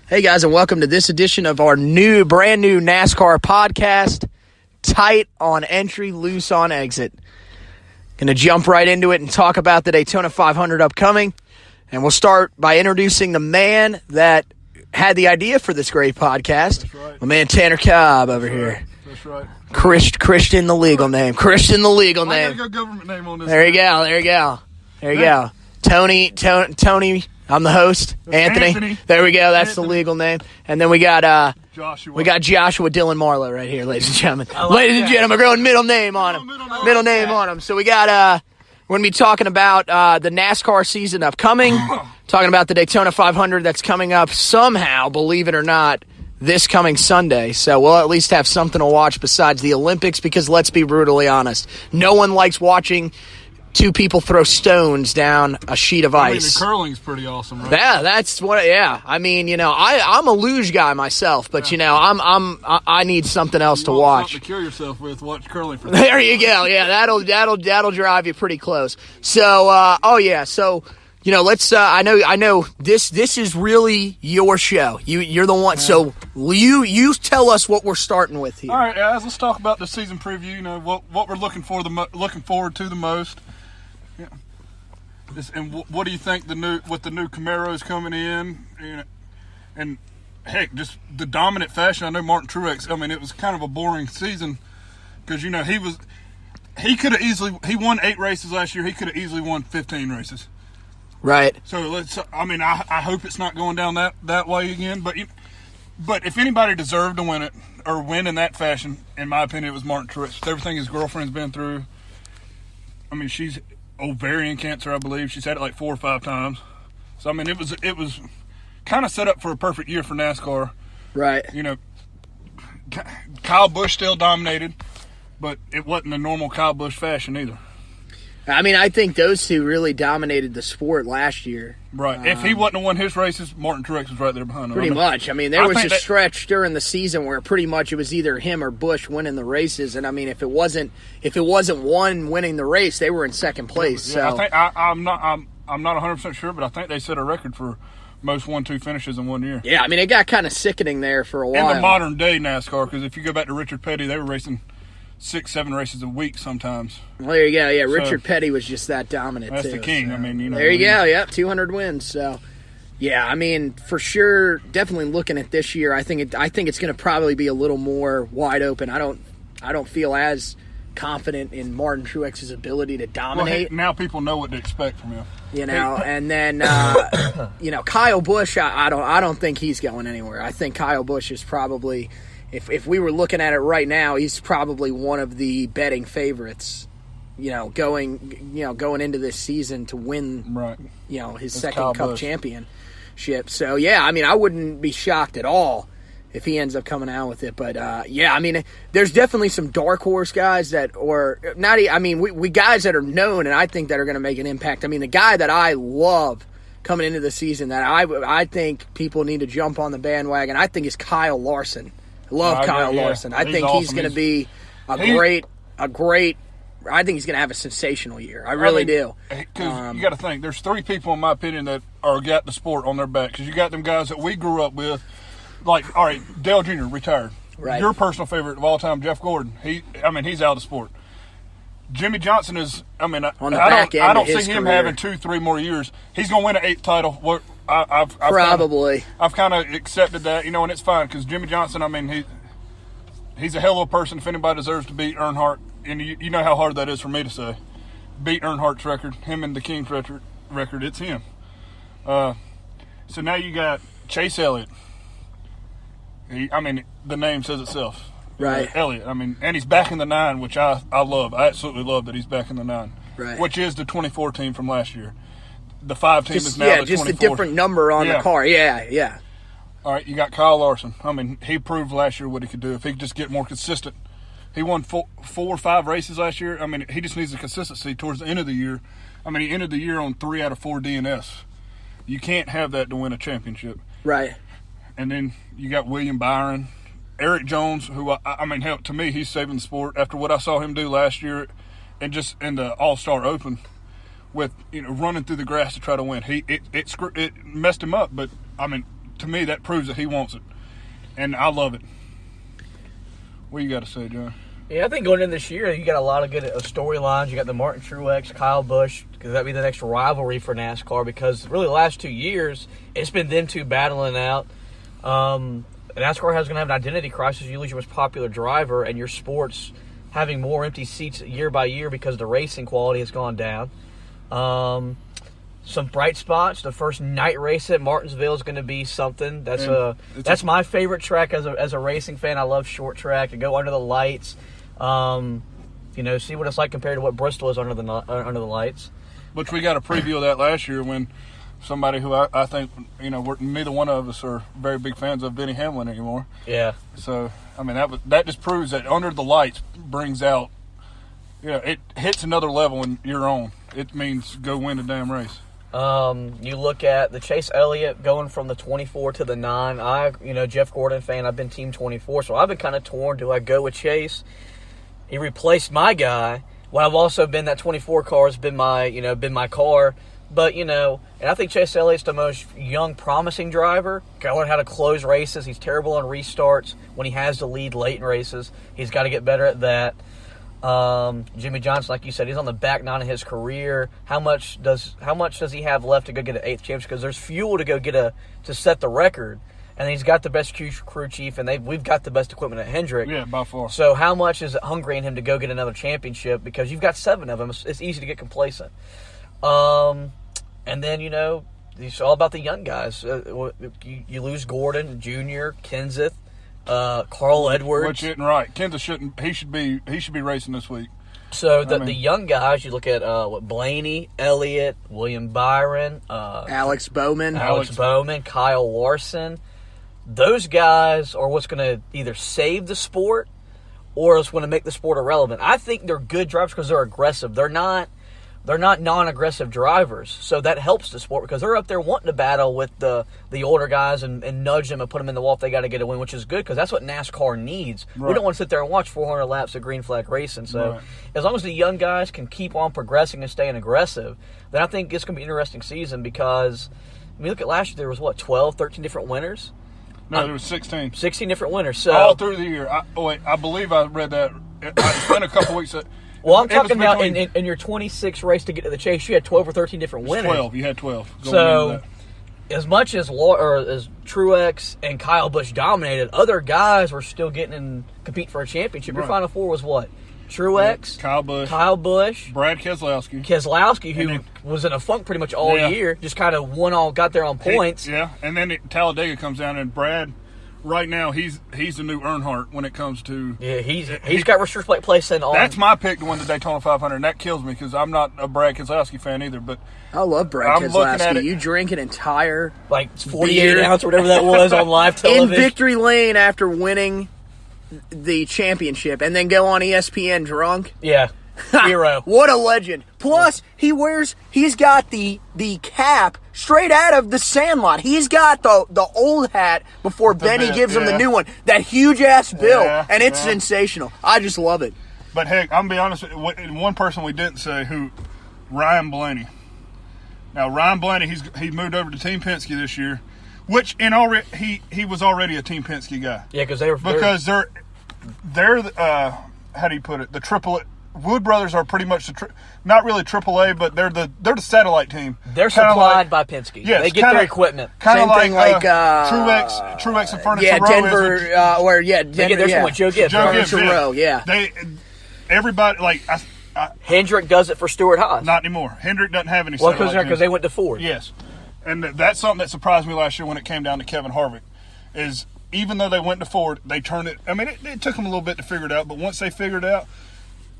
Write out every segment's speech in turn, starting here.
Hey guys, and welcome to this edition of our brand new NASCAR podcast. Tight on entry, loose on exit. Going to jump right into it and talk about the Daytona 500 upcoming. And we'll start by introducing the man that had the idea for this great podcast. That's right. My man Tanner Cobb over here. That's right. Christian the legal name. Christian the legal I name. gotta go government name on this. There you go. Tony, I'm the host. Anthony. There we go. That's the legal name. And then we got Joshua. We got Joshua Dylan Marlowe right here, ladies and gentlemen. Ladies and gentlemen, we're going middle name on him. Middle name on him. So we got we're going to be talking about the NASCAR season upcoming, talking about the Daytona 500 that's coming up somehow, believe it or not, this coming Sunday. So we'll at least have something to watch besides the Olympics because let's be brutally honest, no one likes watching two people throw stones down a sheet of ice. the curling's pretty awesome, right? Yeah, that's what. Yeah, I mean, I'm a luge guy myself, but I need something else to watch. Something to kill yourself with. Watch curling for. There you go. Yeah, that'll drive you pretty close. So, So, let's. I know. This is really your show. You're the one. Yeah. So you tell us what we're starting with here. All right, guys. Let's talk about the season preview. What we're looking forward to the most. Yeah. And what do you think with the new Camaros coming in, and heck, just the dominant fashion. I know Martin Truex. I mean, it was kind of a boring season because he could have easily won 8 races last year. He could have easily won 15 races. Right. So I hope it's not going down that way again. But if anybody deserved to win it or win in that fashion, in my opinion, it was Martin Truex. Everything his girlfriend's been through. I mean, she's ovarian cancer, I believe. She's had it like 4 or 5 times. So I mean, it was kind of set up for a perfect year for NASCAR. Right. Kyle Busch still dominated, but it wasn't the normal Kyle Busch fashion either. I mean, I think those two really dominated the sport last year. Right. If he wouldn't have won his races, Martin Truex was right there behind him. Pretty much. I mean, there was a stretch during the season where pretty much it was either him or Busch winning the races. And I mean, if it wasn't one winning the race, they were in second place. Yeah, so I think I'm not 100% sure, but I think they set a record for most 1-2 finishes in 1 year. Yeah, I mean, it got kind of sickening there for a while. In the modern day NASCAR, because if you go back to Richard Petty, they were racing 6-7 races a week sometimes. Well, there you go. Yeah, Richard Petty was just that dominant. That's too, the king. So. I mean, There you go. Yep, 200 wins. So, yeah, I mean, for sure, definitely looking at this year, I think it's going to probably be a little more wide open. I don't feel as confident in Martin Truex's ability to dominate. Well, now people know what to expect from him. And then Kyle Busch, I don't think he's going anywhere. I think Kyle Busch is probably. If we were looking at it right now, he's probably one of the betting favorites, going into this season to win, right. His second Cup championship. So, yeah, I mean, I wouldn't be shocked at all if he ends up coming out with it. But, I mean, there's definitely some dark horse guys we guys that are known and I think that are going to make an impact. I mean, the guy that I love coming into the season that I think people need to jump on the bandwagon, I think is Kyle Larson. Love Kyle Larson. I think he's going to be a great. I think he's going to have a sensational year. I really do. Because you got to think, there's 3 people, in my opinion, that got the sport on their back. Because you got them guys that we grew up with, like, all right, Dale Jr. retired. Right. Your personal favorite of all time, Jeff Gordon. He's out of the sport. Jimmy Johnson is. I mean, I don't see him having 2-3 more years. He's going to win an 8th title. I've probably. I've kind of accepted that, and it's fine because Jimmy Johnson. I mean, he's a hell of a person. If anybody deserves to beat Earnhardt, and you know how hard that is for me to say, beat Earnhardt's record, him and the King's record. It's him. So now you got Chase Elliott. The name says itself. Right. Elliott. I mean, and he's back in the 9, which I love. I absolutely love that he's back in the 9. Right. Which is the 24 team from last year. The 5 team is now the 24. Yeah, just a different number on the car. Yeah. All right, you got Kyle Larson. I mean, he proved last year what he could do if he could just get more consistent. He won 4 or 5 races last year. I mean, he just needs the consistency towards the end of the year. I mean, he ended the year on 3 out of 4 DNS. You can't have that to win a championship. Right. And then you got William Byron, Eric Jones, who hell, to me, he's saving the sport after what I saw him do last year, and just in the All-Star Open, with running through the grass to try to win. It messed him up, but I mean, to me, that proves that he wants it. And I love it. What you got to say, John? Yeah, I think going in this year, you got a lot of good storylines. You got the Martin Truex, Kyle Busch, because that'd be the next rivalry for NASCAR. Because really, the last 2 years, it's been them two battling out. NASCAR has going to have an identity crisis. You lose your most popular driver, and your sport's having more empty seats year by year because the racing quality has gone down. Some bright spots. The first night race at Martinsville is going to be something. That's my favorite track as a racing fan. I love short track. To go under the lights, see what it's like compared to what Bristol is under the lights. Which we got a preview of that last year when somebody who I think, neither one of us are very big fans of Denny Hamlin anymore. Yeah. So, that just proves that under the lights brings out, it hits another level when you're on. It means go win the damn race. You look at the Chase Elliott going from the 24 to the 9. Jeff Gordon fan, I've been team 24, so I've been kind of torn. Do I go with Chase? He replaced my guy. Well, I've also been that 24 car has been my car. But, and I think Chase Elliott's the most young, promising driver. Got to learn how to close races. He's terrible on restarts when he has to lead late in races. He's got to get better at that. Jimmy Johnson, like you said, he's on the back nine of his career. How much does he have left to go get an 8th championship? Because there's fuel to go to set the record. And he's got the best crew chief, and we've got the best equipment at Hendrick. Yeah, by far. So how much is it hungry in him to go get another championship? Because you've got 7 of them. It's easy to get complacent. And then, it's all about the young guys. You lose Gordon, Jr., Kenseth, Carl Edwards. Which isn't right. Kenseth shouldn't. He should be racing this week. So the young guys, you look at Blaney, Elliott, William Byron, Alex Bowman, Kyle Larson. Those guys are what's going to either save the sport or it's going to make the sport irrelevant. I think they're good drivers because they're aggressive. They're not non-aggressive drivers, so that helps the sport because they're up there wanting to battle with the older guys and nudge them and put them in the wall if they got to get a win, which is good because that's what NASCAR needs. Right. We don't want to sit there and watch 400 laps of green flag racing. So as long as the young guys can keep on progressing and staying aggressive, then I think it's going to be an interesting season because look at last year. There was, 12, 13 different winners? No, there was 16. 16 different winners. So all through the year. I believe I read that. It's been a couple weeks. Well, I'm talking about in your 26 race to get to the chase, you had 12 or 13 different winners. 12. You had 12. So, as much as Truex and Kyle Busch dominated, other guys were still getting in compete for a championship. Your Final Four was what? Truex, Kyle Busch, Brad Keselowski. Keselowski, who was in a funk pretty much all year, just kind of got there on points. And then Talladega comes down, and Brad. Right now, he's the new Earnhardt when it comes to... Yeah, he's got restriction place on. That's my pick to win the Daytona 500, and that kills me because I'm not a Brad Keselowski fan either, but... I love Brad Keselowski. You drink an entire 48 ounce or whatever that was on live television. In victory lane after winning the championship and then go on ESPN drunk. Yeah. Hero. What a legend. Plus, he's got the cap straight out of the Sandlot. He's got the old hat before Benny gives him the new one. That huge-ass bill. And it's sensational. I just love it. But, heck, I'm going to be honest, one person we didn't say Ryan Blaney. Now, Ryan Blaney, he moved over to Team Penske this year, which he was already a Team Penske guy. Yeah, because they're how do you put it, the triple... Wood Brothers are pretty much not really AAA, but they're the satellite team. They're supplied by Penske. Yes, they get their equipment. Kind of like Truex and Furniture Row. Denver, Denver. They get theirs from Joe Gibbs. Furniture Row, Everybody Hendrick does it for Stuart Haas. Not anymore. Hendrick doesn't have any. Well, because they went to Ford. Yes, and that's something that surprised me last year when it came down to Kevin Harvick. Is even though they went to Ford, they turned it. I mean, it took them a little bit to figure it out, but once they figured it out.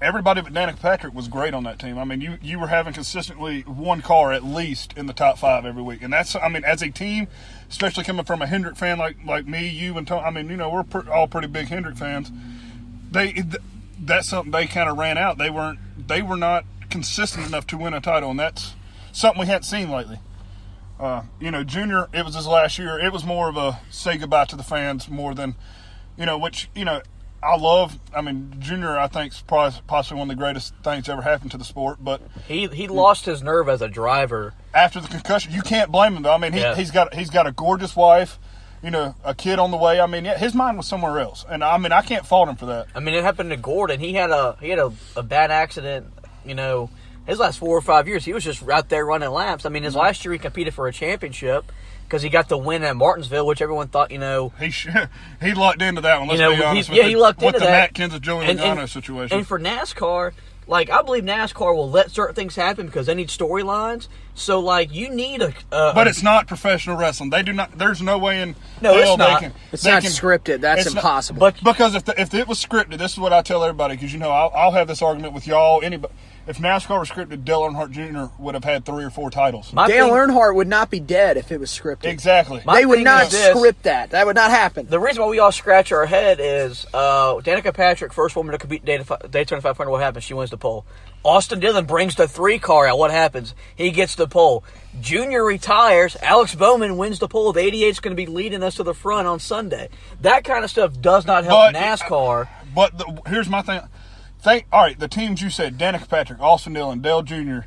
Everybody but Danica Patrick was great on that team. I mean, you were having consistently one car at least in the top 5 every week. And that's, as a team, especially coming from a Hendrick fan like me, you, and Tony, we're all pretty big Hendrick fans. That's something they kind of ran out. They were not consistent enough to win a title, and that's something we hadn't seen lately. Junior, it was his last year. It was more of a say goodbye to the fans more than, which, I love. Junior, I think, is possibly one of the greatest things ever happened to the sport. But he lost his nerve as a driver after the concussion. You can't blame him though. He's got a gorgeous wife. a kid on the way. I mean, yeah, his mind was somewhere else, and I mean, I can't fault him for that. I mean, it happened to Gordon. He had a bad accident. His last 4 or 5 years, he was just out there running laps. I mean, his last year he competed for a championship because he got the win at Martinsville, which everyone thought, he lucked into that one. Let's be honest. He lucked into that. With the Matt Kenseth, Joey Logano situation. And for NASCAR, I believe NASCAR will let certain things happen because they need storylines. So, you need but it's not professional wrestling. They do not. There's no way in no, hell it's not. It's not scripted. That's impossible. But because if it was scripted, this is what I tell everybody. Because I'll have this argument with y'all. Anybody. If NASCAR was scripted, Dale Earnhardt Jr. would have had 3 or 4 titles. Dale Earnhardt would not be dead if it was scripted. Exactly. They would not script that. That would not happen. The reason why we all scratch our head is Danica Patrick, first woman to compete Daytona 500. What happens? She wins the pole. Austin Dillon brings the 3 car out. What happens? He gets the pole. Junior retires. Alex Bowman wins the pole. The 88 is going to be leading us to the front on Sunday. That kind of stuff does not help NASCAR. Here's my thing. All right, the teams you said, Danica Patrick, Austin Dillon, Dale Jr.,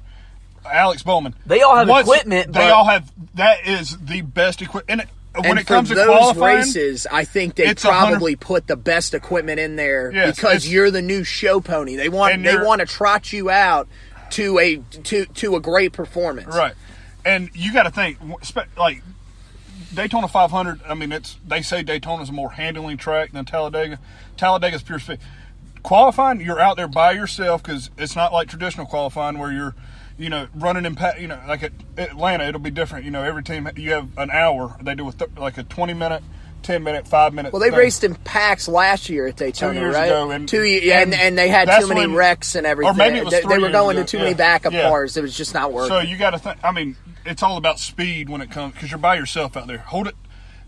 Alex Bowman. They all have equipment. That is the best equipment. When it comes to those qualifying, races, I think they probably put the best equipment in there because you're the new show pony. They want to trot you out to a great performance. Right. And you got to think, Daytona 500, I mean, they say Daytona's a more handling track than Talladega. Talladega's pure speed. Qualifying, you're out there by yourself because it's not like traditional qualifying where you're, running in, like at Atlanta, it'll be different. Every team, you have an hour. They do a 20-minute, 10-minute, 5-minute. Well, they raced in packs last year at Daytona, 2 years right? ago. And they had too many wrecks and everything. Or maybe it was 3 They were going to too many backup cars. It was just not working. So you got to think, I mean, it's all about speed when it comes, because you're by yourself out there. Hold it.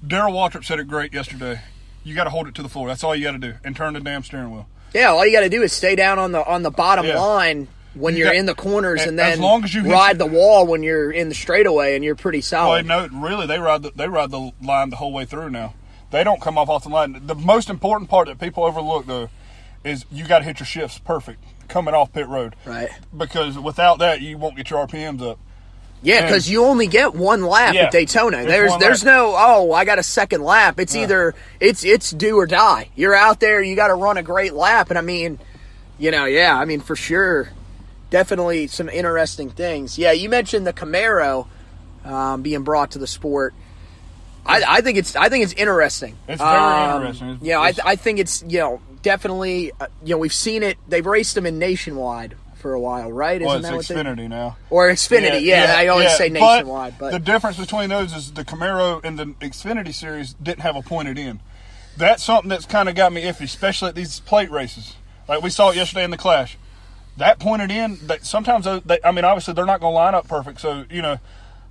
Darrell Waltrip said it great yesterday. You got to hold it to the floor. That's all you got to do. And turn the damn steering wheel. Yeah, all you got to do is stay down on the bottom line when you're in the corners, and then ride the wall when you're in the straightaway, and you're pretty solid. Well, no, really, they ride the line the whole way through now. They don't come off the line. The most important part that people overlook, though, is you got to hit your shifts perfect coming off pit road. Right. Because without that, you won't get your RPMs up. Yeah, because you only get one lap at Daytona. There's no, I got a second lap. It's either it's do or die. You're out there, you got to run a great lap, and I mean, for sure, definitely some interesting things. Yeah, you mentioned the Camaro being brought to the sport. I think it's interesting. It's very interesting. I think it's definitely we've seen it. They've raced them in Nationwide for a while, right? Isn't that it's Xfinity now. Or Xfinity, I always say Nationwide. But the difference between those is the Camaro and the Xfinity series didn't have a pointed end. That's something that's kind of got me iffy, especially at these plate races. Like we saw it yesterday in the Clash. That pointed end, sometimes, obviously they're not going to line up perfect. So,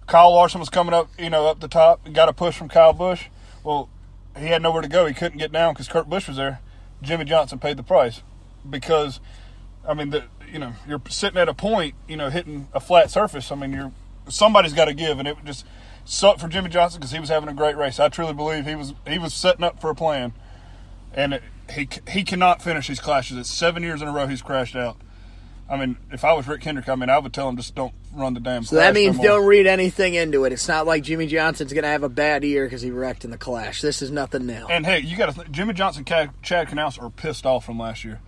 Kyle Larson was coming up, up the top, got a push from Kyle Busch. Well, he had nowhere to go. He couldn't get down because Kurt Busch was there. Jimmy Johnson paid the price because, you're sitting at a point, hitting a flat surface. I mean, somebody's got to give, and it just sucked for Jimmy Johnson because he was having a great race. I truly believe he was setting up for a plan, and he cannot finish these clashes. It's 7 years in a row he's crashed out. I mean, if I was Rick Hendrick, I would tell him just don't run the damn. So that means don't read anything into it. It's not like Jimmy Johnson's going to have a bad year because he wrecked in the Clash. This is nothing new. And hey, you got to Jimmy Johnson, Chad Knaus are pissed off from last year.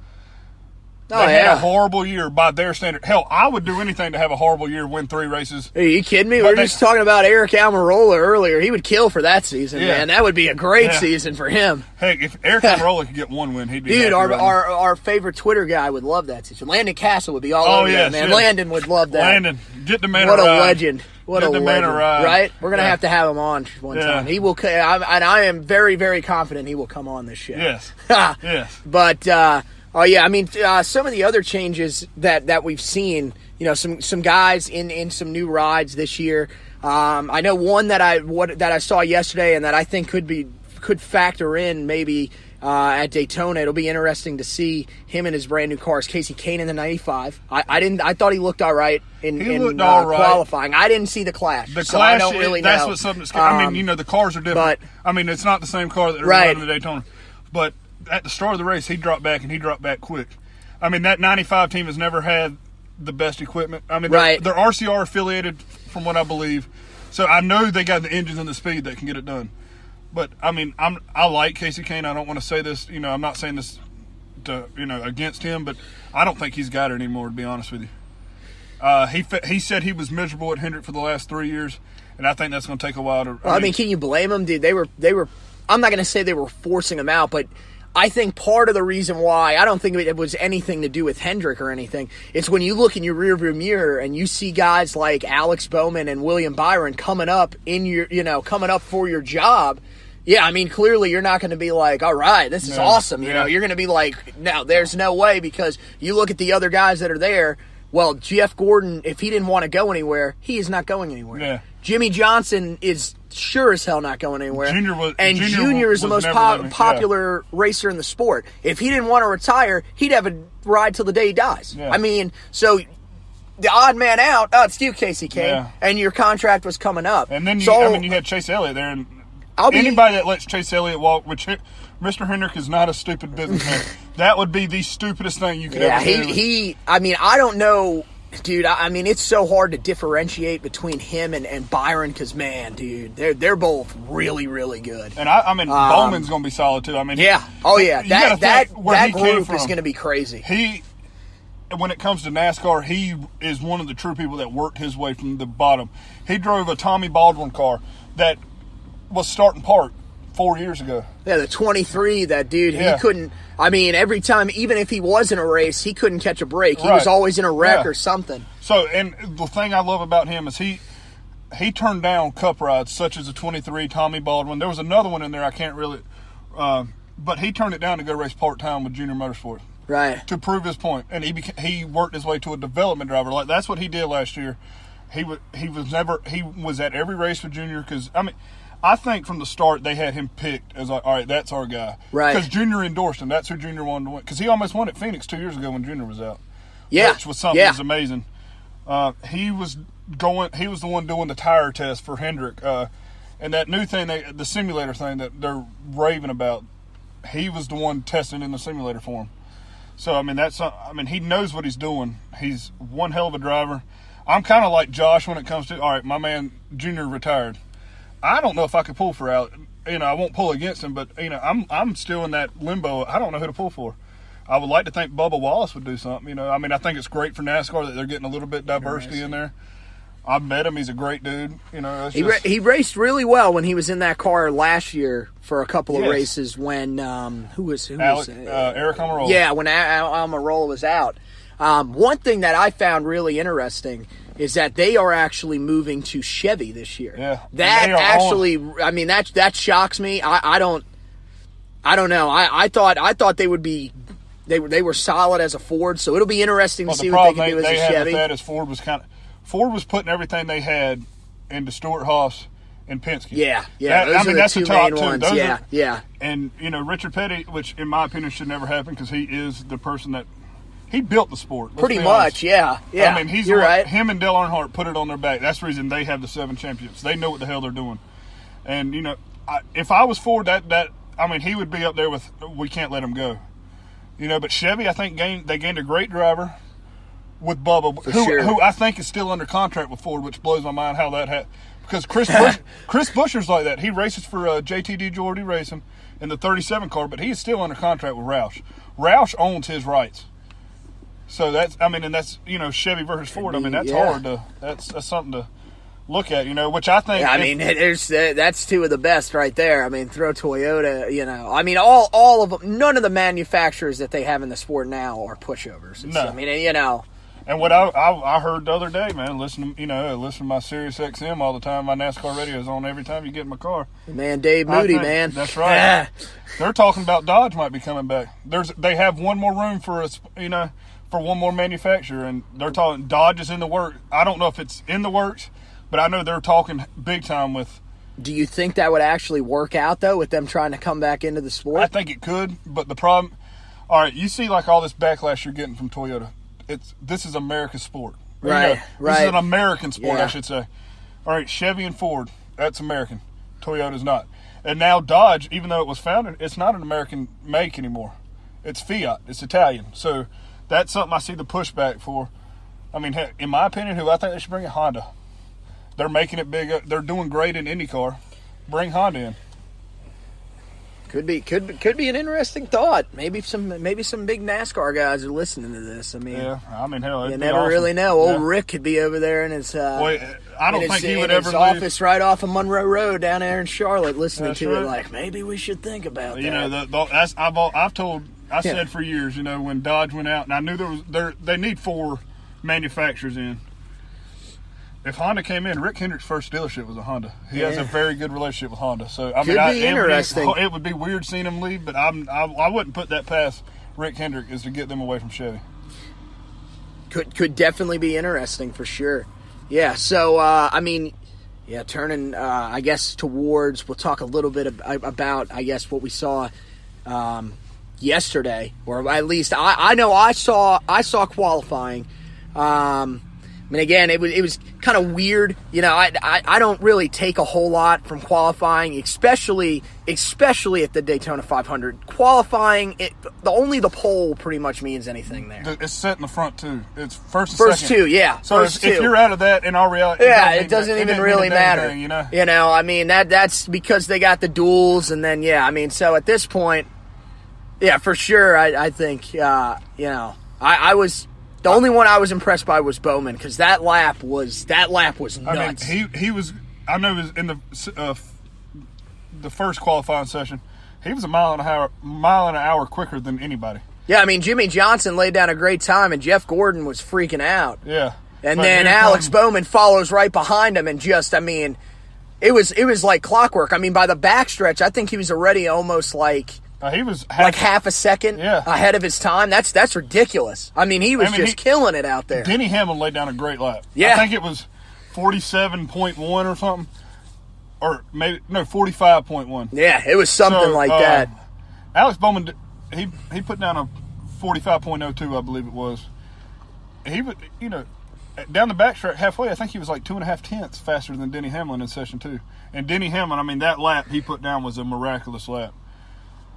They had a horrible year by their standard. Hell, I would do anything to have a horrible year, win 3 races. Are you kidding me? We were just talking about Eric Almirola earlier. He would kill for that season, man. That would be a great season for him. Hey, if Eric Almirola could get 1 win, he'd be Dude, our favorite Twitter guy would love that season. Landon Cassill would be all over that, man. Landon would love that. Landon, get the man What a legend. What a legend, right? We're going to have to have him on one time. He will, and I am very, very confident he will come on this show. Yes. Yes. But, some of the other changes that we've seen, some guys in some new rides this year. I know one that I saw yesterday and that I think could factor in maybe at Daytona. It'll be interesting to see him in his brand new cars. Casey Kane in the 95. I thought he looked all right in qualifying. I didn't see the Clash. So I don't really know. That's what something. The cars are different. But, it's not the same car that they're riding in Daytona. But at the start of the race, he dropped back, and he dropped back quick. That 95 team has never had the best equipment. They're RCR affiliated, from what I believe. So I know they got the engines and the speed that can get it done. But I mean, I like Casey Kane. I don't want to say this. You know, I'm not saying this to against him, but I don't think he's got it anymore. To be honest with you, he said he was miserable at Hendrick for the last 3 years, and I think that's going to take a while to. I mean, can you blame him, dude? They were. I'm not going to say they were forcing him out, but I think part of the reason why, I don't think it was anything to do with Hendrick or anything. It's when you look in your rearview mirror and you see guys like Alex Bowman and William Byron coming up coming up for your job. Yeah, I mean, clearly you're not going to be like, all right, this is awesome. You know, you're going to be like, no, there's no way, because you look at the other guys that are there. Well, Jeff Gordon, if he didn't want to go anywhere, he is not going anywhere. Yeah. Jimmy Johnson is sure as hell not going anywhere. Junior is the most popular racer in the sport. If he didn't want to retire, he'd have a ride till the day he dies. Yeah. I mean, so the odd man out, it's you, Casey Kane, and your contract was coming up. And then you had Chase Elliott there, and anybody that lets Chase Elliott walk, which Mr. Hendrick is not a stupid businessman, that would be the stupidest thing you could ever do. I mean, I don't know. Dude, I mean, it's so hard to differentiate between him and Byron because, man, dude, they're both really, really good. And I mean, Bowman's going to be solid too. I mean, yeah, that group is going to be crazy. When it comes to NASCAR, he is one of the true people that worked his way from the bottom. He drove a Tommy Baldwin car that was starting park 4 years ago. Yeah, the 23, that dude, he couldn't. I mean, every time, even if he was in a race, he couldn't catch a break. He was always in a wreck or something. So, and the thing I love about him is he turned down cup rides, such as the 23, Tommy Baldwin. There was another one in there I can't really, but he turned it down to go race part-time with Junior Motorsports. Right. To prove his point. And he worked his way to a development driver. Like, that's what he did last year. He was at every race with Junior because, I mean, I think from the start they had him picked as like, all right, that's our guy. Right. Because Junior endorsed him. That's who Junior wanted to win. Because he almost won at Phoenix 2 years ago when Junior was out. Yeah. Which was something that was amazing. He was the one doing the tire test for Hendrick. And that new thing, the simulator thing that they're raving about, he was the one testing in the simulator for him. So, I mean, he knows what he's doing. He's one hell of a driver. I'm kind of like Josh when it comes to, all right, my man Junior retired. I don't know if I could pull for Alex. I won't pull against him, but I'm still in that limbo. I don't know who to pull for. I would like to think Bubba Wallace would do something. I think it's great for NASCAR that they're getting a little bit diversity in there. I met him; he's a great dude. He raced really well when he was in that car last year for a couple of races. When Eric Almirola? Yeah, when Almirola was out. One thing that I found really interesting is that they are actually moving to Chevy this year. Yeah. That actually, I mean, that shocks me. I don't know. I thought they would be, they were solid as a Ford, so it'll be interesting to see what they can do as a Chevy. With that is Ford was putting everything they had into Stewart-Haas and Penske. Yeah. That's the two main ones. Yeah. And Richard Petty, which in my opinion should never happen because he is the person that. He built the sport. Pretty much, yeah. I mean, you're right. Him and Dale Earnhardt put it on their back. That's the reason they have the 7 championships. They know what the hell they're doing. And, if I was Ford, he would be up there with, we can't let him go. But Chevy, I think, they gained a great driver with Bubba, who I think is still under contract with Ford, which blows my mind how that happened. Because Chris Buescher's like that. He races for JTD Geordie Racing in the 37 car, but he is still under contract with Roush. Roush owns his rights. So that's Chevy versus Ford. That's hard that's something to look at, which I think. That's two of the best right there. Throw Toyota, all of them. None of the manufacturers that they have in the sport now are pushovers. No. And what I heard the other day, man, listen to my Sirius XM all the time. My NASCAR radio is on every time you get in my car. Man, Dave Moody, man. That's right. They're talking about Dodge might be coming back. They have one more room for for one more manufacturer, and they're talking Dodge is in the works. I don't know if it's in the works, but I know they're talking big time with. Do you think that would actually work out, though, with them trying to come back into the sport? I think it could, but the problem, all right, you see like all this backlash you're getting from Toyota. This is America's sport. Right. This is an American sport, I should say. All right, Chevy and Ford, that's American. Toyota's not. And now Dodge, even though it was founded, it's not an American make anymore. It's Fiat. It's Italian. So that's something I see the pushback for. In my opinion, who I think they should bring in Honda. They're making it big. They're doing great in IndyCar. Bring Honda in. Could be an interesting thought. Maybe some big NASCAR guys are listening to this. I mean, hell, you never really know. Old Rick could be over there in his. I don't think he would ever leave. Office right off of Monroe Road down there in Charlotte, listening to it. Like, maybe we should think about that. You know, I said for years, you know, when Dodge went out, and I knew they need 4 manufacturers in. If Honda came in, Rick Hendrick's first dealership was a Honda. He has a very good relationship with Honda. So I mean, it would be weird seeing him leave, but I wouldn't put that past Rick Hendrick is to get them away from Chevy. Could definitely be interesting for sure. Yeah. So turning I guess towards, we'll talk a little bit about I guess what we saw yesterday, or at least I know I saw qualifying. I mean, again, it was kind of weird. You know, I don't really take a whole lot from qualifying, especially at the Daytona 500. Qualifying, only the pole pretty much means anything there. It's set in the front, too. It's first and second. 2, yeah. So if you're out of that, in all reality, it doesn't even really matter. Thing, you know? You know, I mean, that's because they got the duels, and then, I mean, so at this point, for sure, I think, I was... The only one I was impressed by was Bowman, because that lap was nuts. I mean, he was. I know it was in the first qualifying session. He was a mile and an hour quicker than anybody. Yeah, I mean, Jimmy Johnson laid down a great time, and Jeff Gordon was freaking out. Yeah, and then Alex Bowman follows right behind him, and just, I mean, it was like clockwork. I mean, by the backstretch, I think he was already almost like. He was half a second ahead of his time. That's ridiculous. I mean, he was killing it out there. Denny Hamlin laid down a great lap. Yeah. I think it was 47.1 or something. Or maybe, no, 45.1. Yeah, it was something like that. Alex Bowman, he put down a 45.02, I believe it was. He would, you know, down the backstretch halfway, I think he was like 2.5 tenths faster than Denny Hamlin in session 2. And Denny Hamlin, I mean, that lap he put down was a miraculous lap.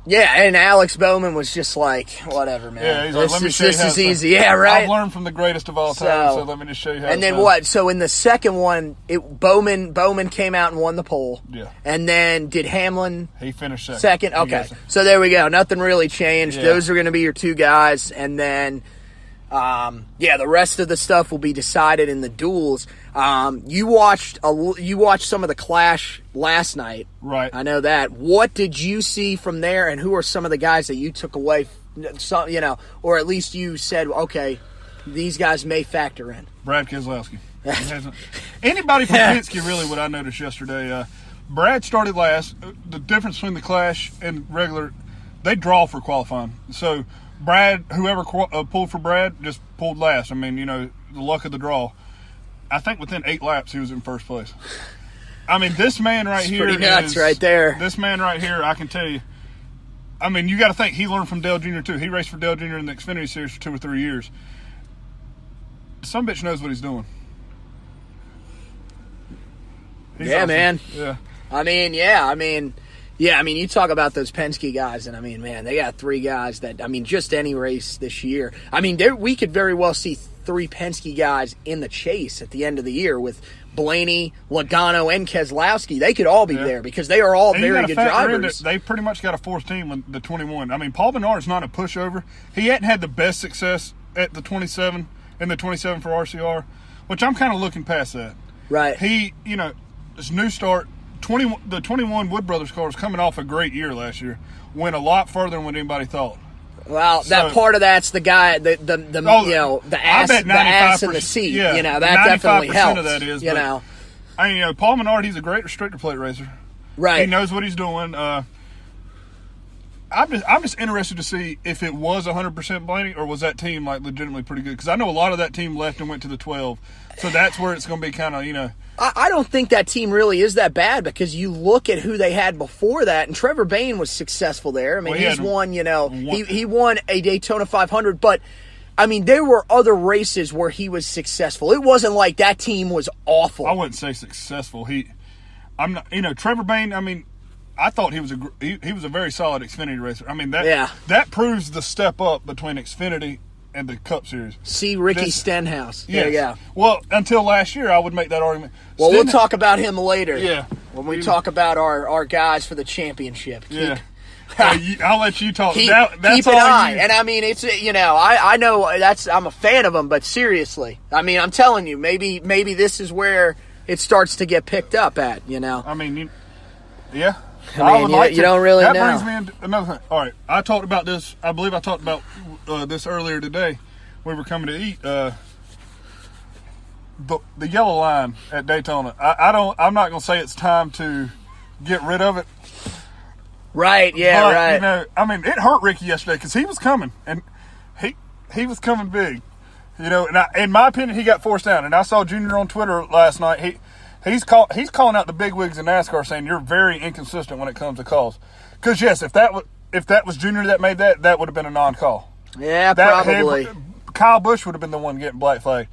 Yeah, and Alex Bowman was just like, whatever, man. Yeah, he's like, let me show you how this is easy. Yeah, right. I've learned from the greatest of all time, so let me just show you how. And then what? So in the second one, Bowman came out and won the pole. Yeah. And then did Hamlin? He finished second. Okay. So there we go. Nothing really changed. Yeah. Those are going to be your 2 guys, and then. The rest of the stuff will be decided in the duels. You watched some of the Clash last night, right? I know that. What did you see from there, and who are some of the guys that you took away? Some, or at least you said, okay, these guys may factor in. Brad Keselowski. Anybody from Penske really? What I noticed yesterday, Brad started last. The difference between the Clash and regular, they draw for qualifying. So. Brad, whoever pulled for Brad, just pulled last. I mean, the luck of the draw. I think within 8 laps, he was in first place. I mean, this man right here pretty nuts right there. This man right here, I can tell you. I mean, you got to think he learned from Dale Jr. too. He raced for Dale Jr. in the Xfinity Series for 2 or 3 years. Some bitch knows what he's doing. He's awesome. Man. Yeah. I mean, you talk about those Penske guys, and I mean, man, they got 3 guys that, I mean, just any race this year. I mean, we could very well see 3 Penske guys in the chase at the end of the year with Blaney, Logano, and Keselowski. They could all be there because they are all very good drivers. They pretty much got a 4th team with the 21. I mean, Paul Menard's not a pushover. He hadn't had the best success at the 27 for RCR, which I'm kind of looking past that. Right. He, this new start. The 21 Wood Brothers car was coming off a great year last year. Went a lot further than what anybody thought. Well, that part of that's the guy, the ass in the seat. Yeah, that definitely helps. Of that is, Paul Menard, he's a great restrictor plate racer. Right. He knows what he's doing. I'm just interested to see if it was 100% Blaney or was that team like legitimately pretty good, because I know a lot of that team left and went to the 12, so that's where it's going to be kind of I don't think that team really is that bad, because you look at who they had before that, and Trevor Bayne was successful there. I mean, he's won, he won a Daytona 500, but, I mean, there were other races where he was successful. It wasn't like that team was awful. I wouldn't say successful. Trevor Bayne, I mean, I thought he was a very solid Xfinity racer. I mean, that proves the step up between Xfinity and the Cup Series. See Ricky Stenhouse. Yes. There you go. Well, until last year, I would make that argument. Well, we'll talk about him later. Yeah. When we talk about our guys for the championship. I'll let you talk. Keep That's an all eye. you. And I mean, it's, I know I'm a fan of him, but seriously, I mean, I'm telling you, maybe this is where it starts to get picked up at, I mean, yeah. I mean, you don't really know. That brings me into another thing. All right, I talked about this. I believe I talked about this earlier today. We were coming to eat. The yellow line at Daytona. I'm not going to say it's time to get rid of it. Right, yeah, but, right. I mean, it hurt Ricky yesterday because he was coming, and he was coming big. And in my opinion, he got forced down. And I saw Junior on Twitter last night. He's calling out the bigwigs in NASCAR, saying you're very inconsistent when it comes to calls. Because yes, if that was Junior that made that would have been a non-call. Yeah, probably. Kyle Busch would have been the one getting black flag.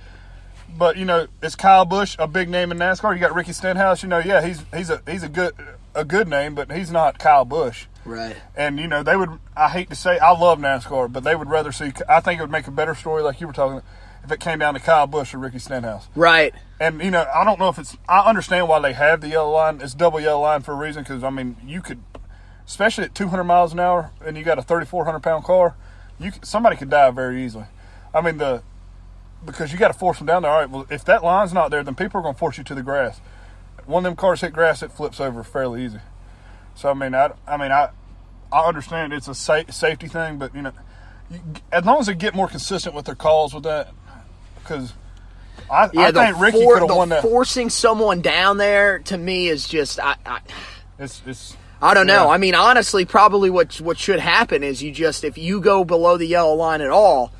But is Kyle Busch a big name in NASCAR? You got Ricky Stenhouse. Yeah, he's a good name, but he's not Kyle Busch. Right. And they would. I hate to say, I love NASCAR, but they would rather see. I think it would make a better story, like you were talking, if it came down to Kyle Busch or Ricky Stenhouse. Right. And I don't know if it's. I understand why they have the yellow line. It's double yellow line for a reason, because I mean, you could, especially at 200 miles an hour, and you got a 3,400-pound car, somebody could die very easily. I mean because you got to force them down there. All right, well, if that line's not there, then people are going to force you to the grass. One of them cars hit grass, it flips over fairly easy. So I understand it's a safety thing, but as long as they get more consistent with their calls with that, because I think Ricky could have won that. Forcing someone down there to me is just it's. I don't know. I mean, honestly, probably what should happen is if you go below the yellow line at all,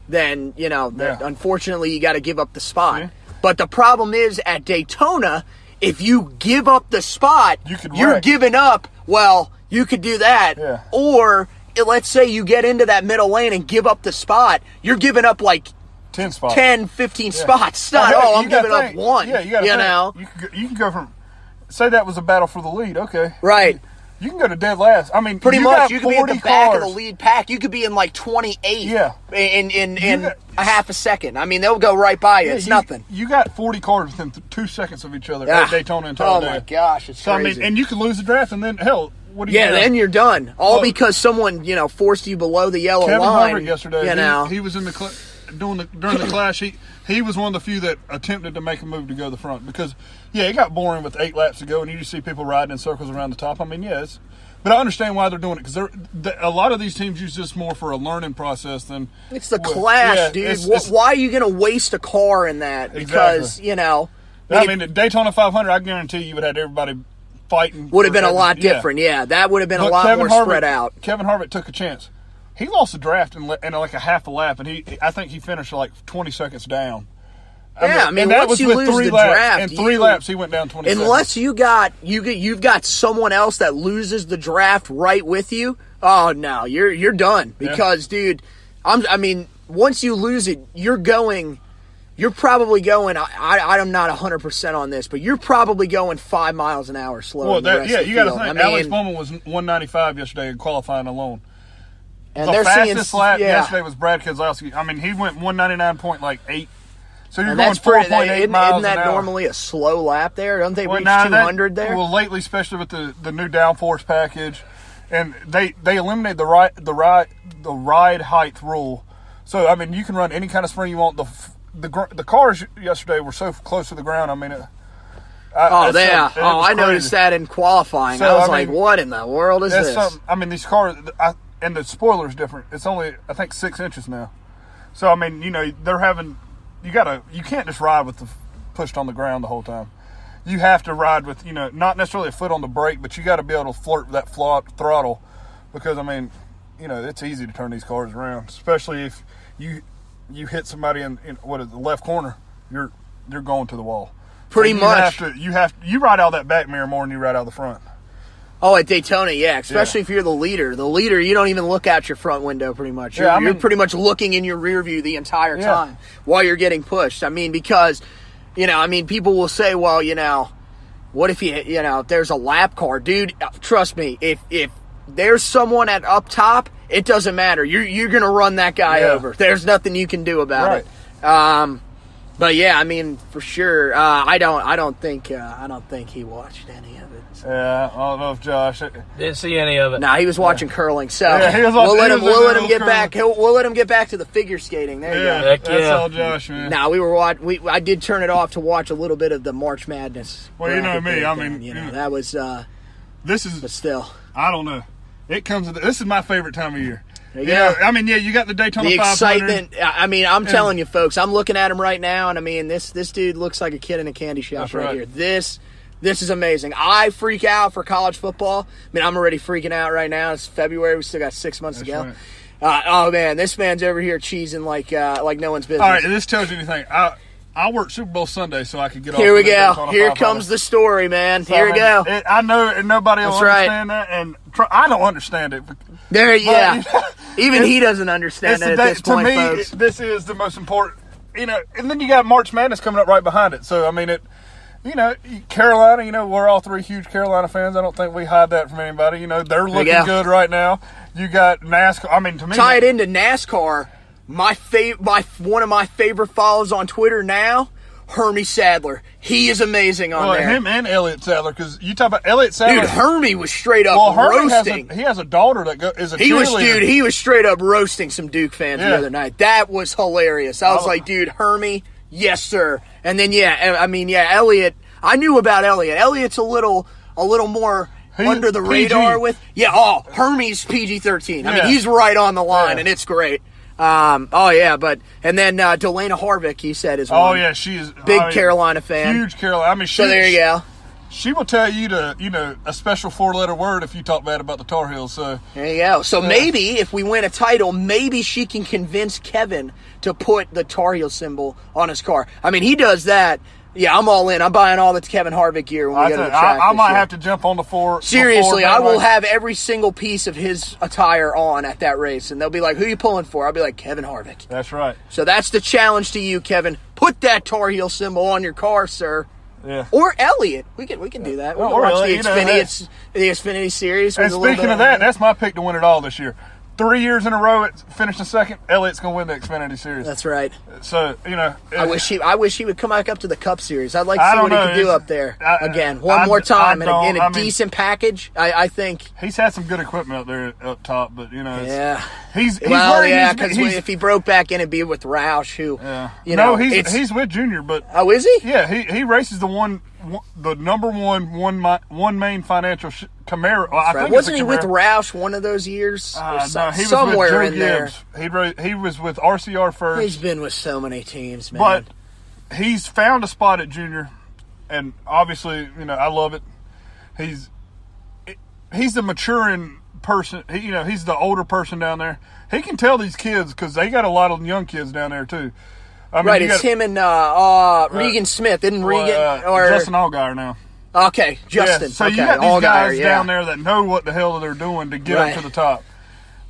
then unfortunately you got to give up the spot. Yeah. But the problem is at Daytona, if you give up the spot, you're giving up. Well, you could do that. Yeah. Or let's say you get into that middle lane and give up the spot. You're giving up like 10 spots. 10, 15 spots. It's not, I'm giving up one. Yeah, you got to You can go from, say that was a battle for the lead. Okay. Right. You can go to dead last. I mean, pretty much. You could be at the back of the cars. lead pack. You could be in like 28th. Yeah. In a half a second. I mean, they'll go right by you. Yeah, it's nothing. You got 40 cars within 2 seconds of each other at Daytona and Talladega. Oh my gosh, it's crazy. I mean, and you could lose the draft, and then hell, what do you? Yeah, then you're done. All because someone forced you below the yellow line. Kevin Harvick yesterday. He was in during the clash. He was one of the few that attempted to make a move to go to the front because it got boring with 8 laps to go, and you just see people riding in circles around the top. I mean, but I understand why they're doing it because a lot of these teams use this more for a learning process than it's the clash, dude. Why are you going to waste a car in that? Because I mean, at Daytona 500, I guarantee you would have had everybody fighting. Would have been a lot different. Yeah, that would have been a lot more spread out. Kevin Harvick took a chance. He lost the draft in like a half a lap, and I think he finished like 20 seconds down. I mean once you lose the draft, in 3 laps he went down 20 seconds. Unless you've got someone else that loses the draft right with you. Oh no, you're done because dude, I mean once you lose it, you're probably going. I'm not 100% on this, but you're probably going 5 miles an hour slower. Well, you got to think. Alex Bowman was 195 yesterday in qualifying alone. And the fastest lap yesterday was Brad Keselowski. I mean, he went 199.8. So you're going 4.8 miles an hour. Isn't that normally a slow lap there? Don't they reach 200 there? Well, lately, especially with the new downforce package, and they eliminated the ride height rule. So I mean, you can run any kind of sprint you want. The cars yesterday were so close to the ground. I mean, I noticed that in qualifying. So, I was what in the world is this? I mean, these cars, and the spoiler's different. It's only, I think, 6 inches now. So I mean, they're having. You can't just ride with the pushed on the ground the whole time. You have to ride with, not necessarily a foot on the brake, but you got to be able to flirt with that throttle because, I mean, it's easy to turn these cars around, especially if you hit somebody in the left corner, you're going to the wall. Pretty much. You ride out that back mirror more than you ride out the front. Oh, at Daytona, especially if you're the leader. The leader, you don't even look out your front window pretty much. You're pretty much looking in your rear view the entire time while you're getting pushed. I mean, because, people will say, well, what if there's a lap car? Dude, trust me, if there's someone up top, it doesn't matter. You're going to run that guy over. There's nothing you can do about it. But yeah, I mean, for sure. I don't think he watched any of it. So. Yeah, I don't know if Josh didn't see any of it. Nah, he was watching curling. So we'll let him get back. We'll let him get back to the figure skating. There you go. That's all Josh, man. Nah, I did turn it off to watch a little bit of the March Madness. Well, you know me. I mean, that was. This is. But still, I don't know. It comes. This is my favorite time of year. There you go. I mean, you got the Daytona 500. The excitement. I mean, I'm telling you, folks. I'm looking at him right now, and I mean, this dude looks like a kid in a candy shop right here. This is amazing. I freak out for college football. I mean, I'm already freaking out right now. It's February. We still got 6 months to go. Right. Oh man, this man's over here cheesing like no one's business. All right, and this tells you anything. I worked Super Bowl Sunday so I could get off. Here we go. Here comes the story, man. So, here we go. I know, and nobody will understand that, and I don't understand it. Even he doesn't understand it at this point, to me, folks. This is the most important, and then you got March Madness coming up right behind it. So, I mean, Carolina, we're all three huge Carolina fans. I don't think we hide that from anybody. They're looking good right now. You got NASCAR. I mean, to me. Tie it into NASCAR. One of my favorite follows on Twitter now, Hermie Sadler. He is amazing on there. Him and Elliott Sadler, because you talk about Elliott Sadler. Dude, Hermie was straight up roasting. He has a daughter that is a cheerleader. He was straight up roasting some Duke fans the other night. That was hilarious. I was like, dude, Hermie, yes, sir. And then, Elliott. I knew about Elliott. Elliott's a little more under the radar with. Yeah, Hermie's PG-13. I mean, he's right on the line, and it's great. And then Delana Harvick, he said, is one. Oh yeah, she is big Carolina fan, huge Carolina. I mean, so there you go. She will tell you a special 4-letter word if you talk bad about the Tar Heels. So there you go. So maybe if we win a title, maybe she can convince Kevin to put the Tar Heel symbol on his car. I mean, he does that. Yeah, I'm all in. I'm buying all the Kevin Harvick gear when we go to the track. I might have to jump on the 4. Seriously, I will have every single piece of his attire on at that race, and they'll be like, "Who are you pulling for?" I'll be like, "Kevin Harvick." That's right. So that's the challenge to you, Kevin. Put that Tar Heel symbol on your car, sir. Yeah. Or Elliott. We can do that. We'll watch the Xfinity Series. And speaking of that, that's my pick to win it all this year. 3 years in a row, it's finishing second. Elliott's going to win the Xfinity Series. That's right. So I wish he would come back up to the Cup Series. I'd like to see what he could do up there again, one more time, in a decent package. I think he's had some good equipment up there up top, but he's because if he broke back in, it'd be with Roush, who he's with Junior, but is he? Yeah, he races the number one main financial Camaro. Well, wasn't he with Roush one of those years? No, he was somewhere with Joe in Gibbs. there. He was with RCR first. He's been with so many teams, man. But he's found a spot at Junior, and obviously, I love it. He's the maturing person. He's the older person down there. He can tell these kids, because they got a lot of young kids down there too. I mean, it's him and Regan Smith. Isn't Regan or Justin Allgaier now? Okay, Justin. Yeah, so you got these guys down there that know what the hell they're doing to get up to the top.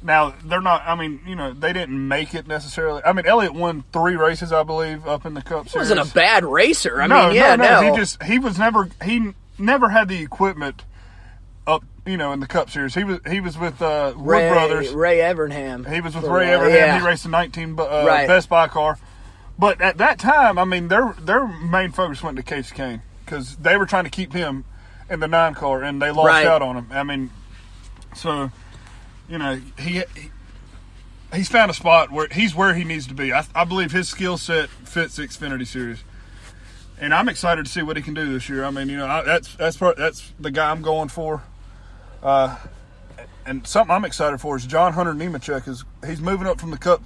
Now, they're not, they didn't make it necessarily. I mean, Elliott won 3 races, I believe, up in the Cup Series. He wasn't a bad racer. No. He never had the equipment up, in the Cup Series. He was with Wood Brothers. Ray Evernham. He was with Ray Evernham. Yeah. He raced the 19 Best Buy car. But at that time, I mean, their main focus went to Case Kane, because they were trying to keep him in the 9 car, and they lost out on him. I mean, so, he's found a spot where he needs to be. I believe his skill set fits the Xfinity Series, and I'm excited to see what he can do this year. I mean, that's the guy I'm going for. And something I'm excited for is John Hunter Nemechek. He's moving up from the Cup.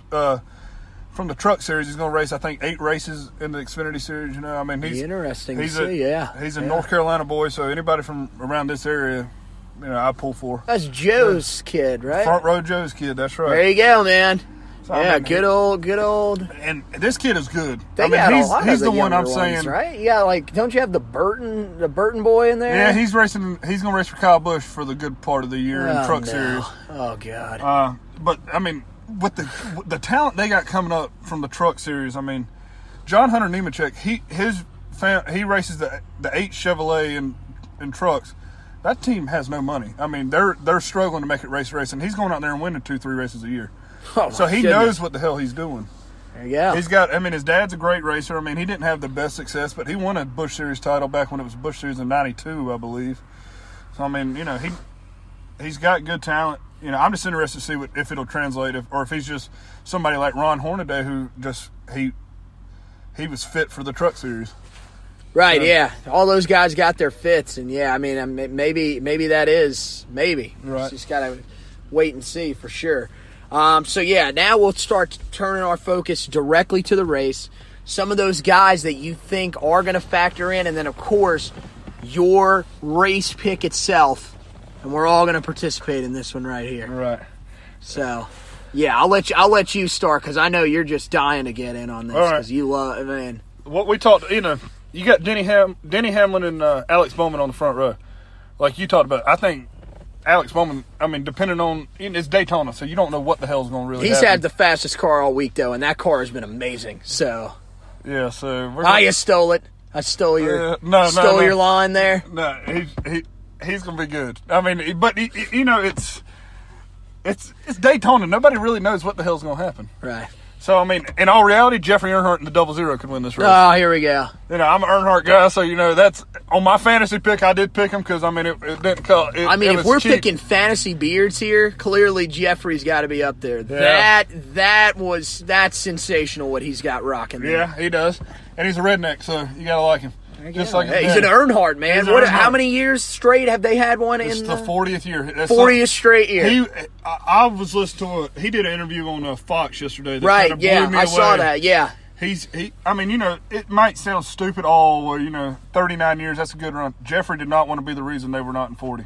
From the Truck Series, he's going to race, I think, 8 races in the Xfinity Series. I mean, he's interesting. He's a North Carolina boy, so anybody from around this area, I pull for. That's Joe's kid, right? Front row Joe's kid. That's right. There you go, man. So, good old. And this kid is good. He's the one I'm saying, saying, right? Yeah, don't you have the Burton boy in there? Yeah, he's racing. He's going to race for Kyle Busch for the good part of the year in Truck Series. Oh God. But I mean, with the talent they got coming up from the Truck Series, I mean, John Hunter Nemechek, he races the 8 Chevrolet in trucks. That team has no money. I mean, they're struggling to make it race, and he's going out there and winning 2-3 races a year. So he knows what the hell he's doing. There you go. He's got. I mean, his dad's a great racer. I mean, he didn't have the best success, but he won a Busch Series title back when it was Busch Series in '92, I believe. So I mean, he's got good talent. I'm just interested to see if it'll translate, or if he's just somebody like Ron Hornaday who just he was fit for the Truck Series. Right, yeah. All those guys got their fits, and yeah, I mean, maybe that is maybe. Right. Just gotta wait and see for sure. So yeah, now we'll start turning our focus directly to the race. Some of those guys that you think are going to factor in, and then of course your race pick itself, and we're all going to participate in this one right here. Right. So, yeah, I'll let you start because I know you're just dying to get in on this because you love, man. What we talked, you got Denny Hamlin and Alex Bowman on the front row, like you talked about. I think Alex Bowman, I mean, depending on, it's Daytona, so you don't know what the hell's going to really happen. He's had the fastest car all week, though, and that car has been amazing. So, yeah, so you stole it. I stole your your line there. No, he's going to be good. I mean, but it's Daytona. Nobody really knows what the hell's going to happen. Right. So, I mean, in all reality, Jeffrey Earnhardt in the 00 could win this race. Oh, here we go. I'm an Earnhardt guy, so, that's on my fantasy pick. I did pick him because, I mean, it didn't cost. If we're picking fantasy beards here, clearly Jeffrey's got to be up there. Yeah. That's sensational what he's got rocking there. Yeah, he does. And he's a redneck, so you got to like him. Just like he's an Earnhardt, man. How many years straight have they had one in the 40th year? 40th straight year. I was listening to he did an interview on Fox yesterday. That right, kind of blew me away. Saw that, yeah. I mean, it might sound stupid 39 years, that's a good run. Jeffrey did not want to be the reason they were not in 40.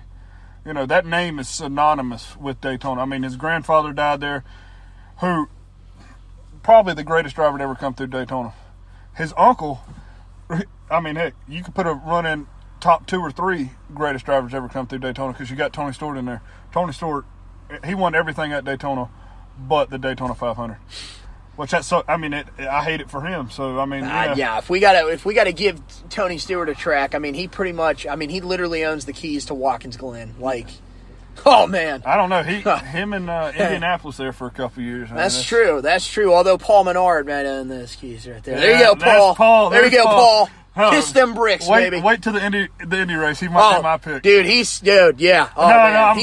That name is synonymous with Daytona. I mean, his grandfather died there, who probably the greatest driver to ever come through Daytona. His uncle, I mean, heck, you could put a run in top 2 or 3 greatest drivers ever come through Daytona because you got Tony Stewart in there. Tony Stewart, he won everything at Daytona but the Daytona 500. Which that's so. I mean, I hate it for him. So I mean, yeah. If we gotta give Tony Stewart a track, I mean, he pretty much. I mean, he literally owns the keys to Watkins Glen. Like, oh man, I don't know. Him in Indianapolis there for a couple years. That's true. That's true. Although Paul Menard might own those keys right there. There you go, Paul. There you go, Paul. Kiss them bricks, baby. Wait till the Indy race. He might be my pick. Dude, yeah. Oh, man.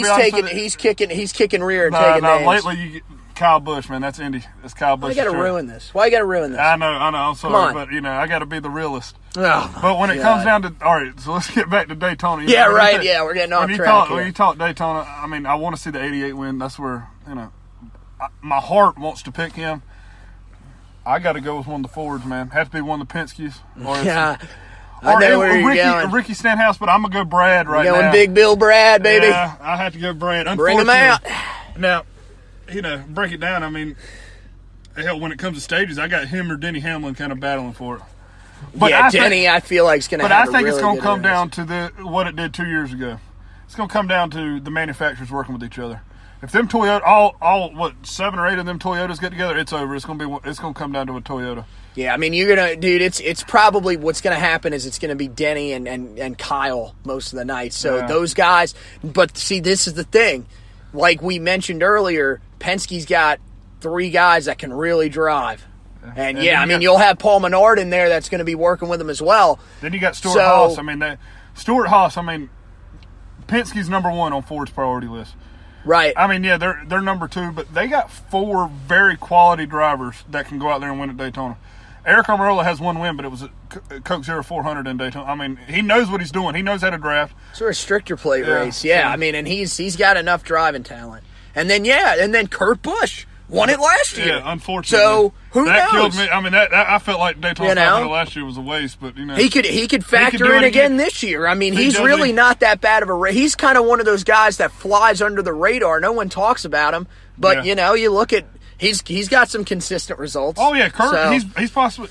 He's kicking rear and taking names. Lately you get Kyle Busch, man. That's Indy. That's Kyle Busch. Why you got to ruin this? I know. I'm sorry, but I got to be the realist. Oh, but when it comes down to all right, so let's get back to Daytona. Yeah, right. We're getting off track. When you talk Daytona, I mean, I want to see the '88 win. That's where my heart wants to pick him. I got to go with one of the Fords, man. Have to be one of the Penskes. I know where you're going. Ricky Stenhouse, but I'm going to go Brad right now. Going Big Bill Brad, baby. Yeah, I have to go Brad. Bring him out. Now, break it down. I mean, hell, when it comes to stages, I got him or Denny Hamlin kind of battling for it. But Denny, I feel like, is going to have But I think it's going to come down to what it did 2 years ago. It's going to come down to the manufacturers working with each other. If them Toyota, all 7 or 8 of them Toyotas get together, it's over. It's going to come down to a Toyota. Yeah, I mean, it's probably what's going to happen is it's going to be Denny and Kyle most of the night. So those guys, but see, this is the thing. Like we mentioned earlier, Penske's got 3 guys that can really drive. And I mean, you'll have Paul Menard in there that's going to be working with them as well. Then you got Stuart Haas. I mean, Stuart Haas, I mean, Penske's number 1 on Ford's priority list. Right. I mean, yeah, they're number 2, but they got 4 very quality drivers that can go out there and win at Daytona. Eric Almirola has 1 win, but it was a Coke 0400 in Daytona. I mean, he knows what he's doing. He knows how to draft. It's a restrictor plate race. Yeah, I mean, and he's got enough driving talent. And then Kurt Busch won it last year. Yeah, unfortunately. So who that knows? Killed me. I mean, I felt like Daytona 500 last year was a waste, but he could factor in again this year. I mean, he's really not that bad of a race. He's kind of one of those guys that flies under the radar. No one talks about him, but you look at. He's got some consistent results. Oh yeah, Kurt. He's possibly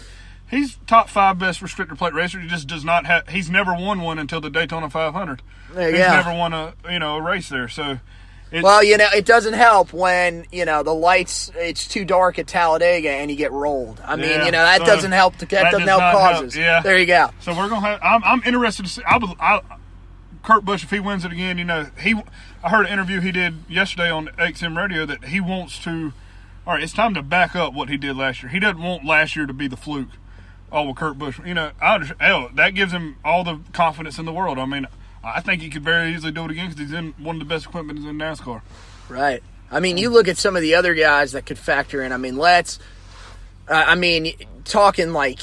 he's top 5 best restrictor plate racer. He just does not have. He's never won one until the Daytona 500. He's never won a race there. So, it doesn't help when the lights. It's too dark at Talladega and you get rolled. I mean, that doesn't help. That doesn't help causes. Yeah. There you go. So we're gonna have. I'm interested to see. Kurt Busch, if he wins it again, I heard an interview he did yesterday on XM Radio that he wants to all right, it's time to back up what he did last year. He doesn't want last year to be the fluke. Oh, well, Kurt Busch, that gives him all the confidence in the world. I mean, I think he could very easily do it again because he's in one of the best equipment in NASCAR. Right. I mean, you look at some of the other guys that could factor in. I mean, talking like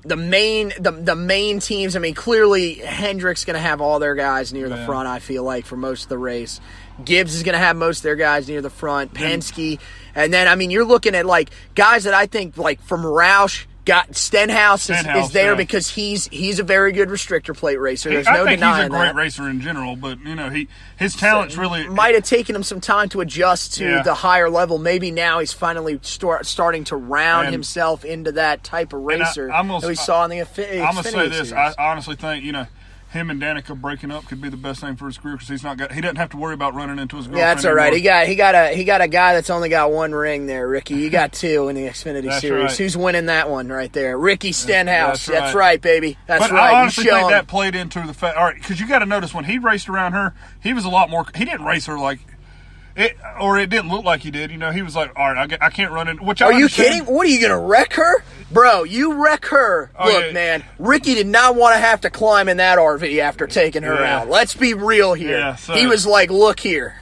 the main teams. I mean, clearly Hendrick's going to have all their guys near the front, I feel like, for most of the race. Gibbs is going to have most of their guys near the front. Penske. And then, I mean, you're looking at, like, guys that I think, like, from Roush, Stenhouse is there because he's a very good restrictor plate racer. There's no denying that. I think he's a great racer in general, but his talent's really might have taken him some time to adjust to the higher level. Maybe now he's finally starting to round himself into that type of racer that we saw in the Xfinity. I'm gonna say this: series. I honestly think him and Danica breaking up could be the best thing for his career because he doesn't have to worry about running into his girlfriend. Yeah, that's all right. He got a guy that's only got one ring there, Ricky. You got two in the Xfinity series. Right. Who's winning that one right there? Ricky Stenhouse. That's right, baby. That's but right. I honestly think that played into the fact. All right, because you got to notice when he raced around her, he was a lot more. He didn't race her like. It didn't look like he did. He was like, all right, I can't run in. Are you kidding? What, are you going to wreck her? Bro, you wreck her. Look, man, Ricky did not want to have to climb in that RV after taking her out. Let's be real here. Yeah, so he was like, look here.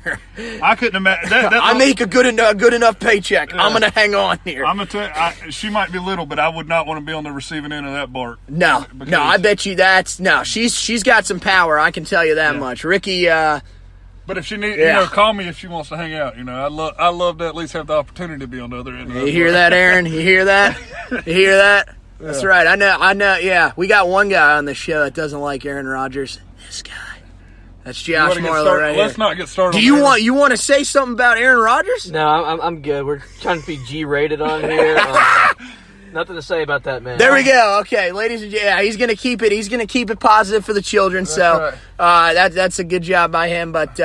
I couldn't imagine. I make a good enough paycheck. Yeah. I'm going to hang on here. I'm going to tell you, she might be little, but I would not want to be on the receiving end of that bark. No, I bet you she's got some power. I can tell you that much. Ricky, but if she needs, call me if she wants to hang out. I love to at least have the opportunity to be on the other end. You hear that, Aaron? You hear that? You hear that? Yeah. That's right. I know. Yeah, we got one guy on the show that doesn't like Aaron Rodgers. This guy. That's Josh Marlowe right here. Let's not get started. Do you want to say something about Aaron Rodgers? No, I'm good. We're trying to be G-rated on here. Nothing to say about that, man. There we go. Okay, ladies and gentlemen, he's gonna keep it. He's gonna keep it positive for the children. That's right. That's a good job by him. But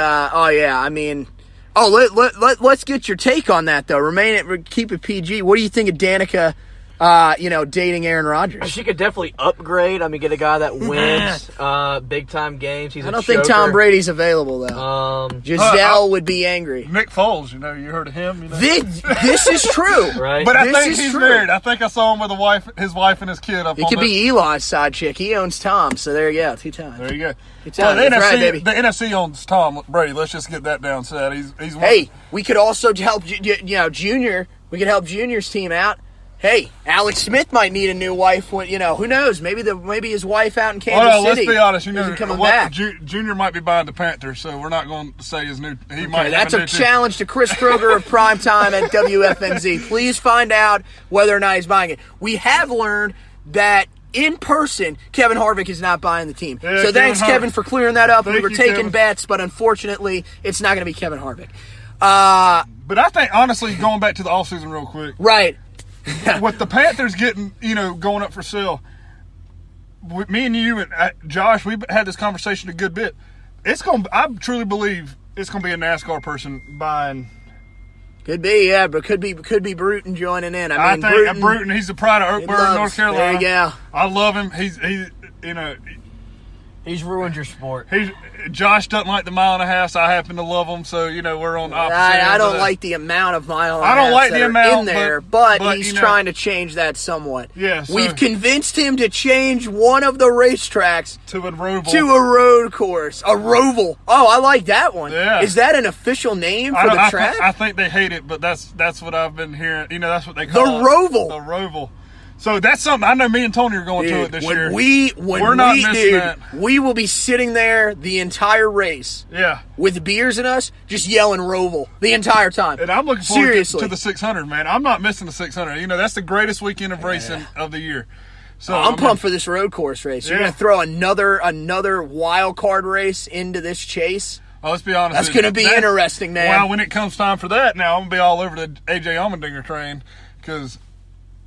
let's get your take on that though. Keep it PG. What do you think of Danica? Dating Aaron Rodgers. She could definitely upgrade. I mean, get a guy that wins big time games. I don't think Tom Brady's available though. Giselle would be angry. Nick Foles, you heard of him. This is true, right? But I think he's married. I think I saw him with his wife and his kid. It could be Eli's side chick. He owns Tom, so there you go. 2 times. There you go. 2 times. The NFC owns Tom Brady. Let's just get that down set. He's Hey, we could also help Junior. We could help Junior's team out. Hey, Alex Smith might need a new wife. When, who knows? Maybe his wife out in Kansas City. Let's be honest. Coming back. Junior might be buying the Panthers, so we're not going to say his new. That's a challenge to Chris Kroger of Primetime at WFNZ. Please find out whether or not he's buying it. We have learned that in person, Kevin Harvick is not buying the team. Yeah, so thanks, Kevin, for clearing that up. We were taking bets, but unfortunately, it's not going to be Kevin Harvick. But I think, honestly, going back to the offseason real quick. Right. With the Panthers getting, going up for sale, me and you and Josh, we've had this conversation a good bit. I truly believe it's going to be a NASCAR person buying. Could be, yeah, but could be Bruton joining in. I think Bruton, he's the pride of Oakburg, North Carolina. There you go. I love him. He's ruined your sport. Josh doesn't like the mile and a half, so I happen to love him. So we're on opposite. I don't like the amount of mile and a half. I don't like the amount in there, but he's trying to change that somewhat. Yeah, so we've convinced him to change one of the racetracks to a road course, a roval. Oh, I like that one. Yeah. Is that an official name for the track? I think they hate it, but that's what I've been hearing. That's what they call the roval. The roval. So that's something I know. Me and Tony are going to it this year. We're not missing that. We will be sitting there the entire race. Yeah, with beers in us, just yelling "Roval" the entire time. And I'm looking forward to the 600, man. I'm not missing the 600. That's the greatest weekend of racing of the year. So I'm pumped for this road course race. You're going to throw another wild card race into this chase. Oh, let's be honest. That's going to be interesting, man. Well, when it comes time for that, now I'm going to be all over the AJ Allmendinger train because.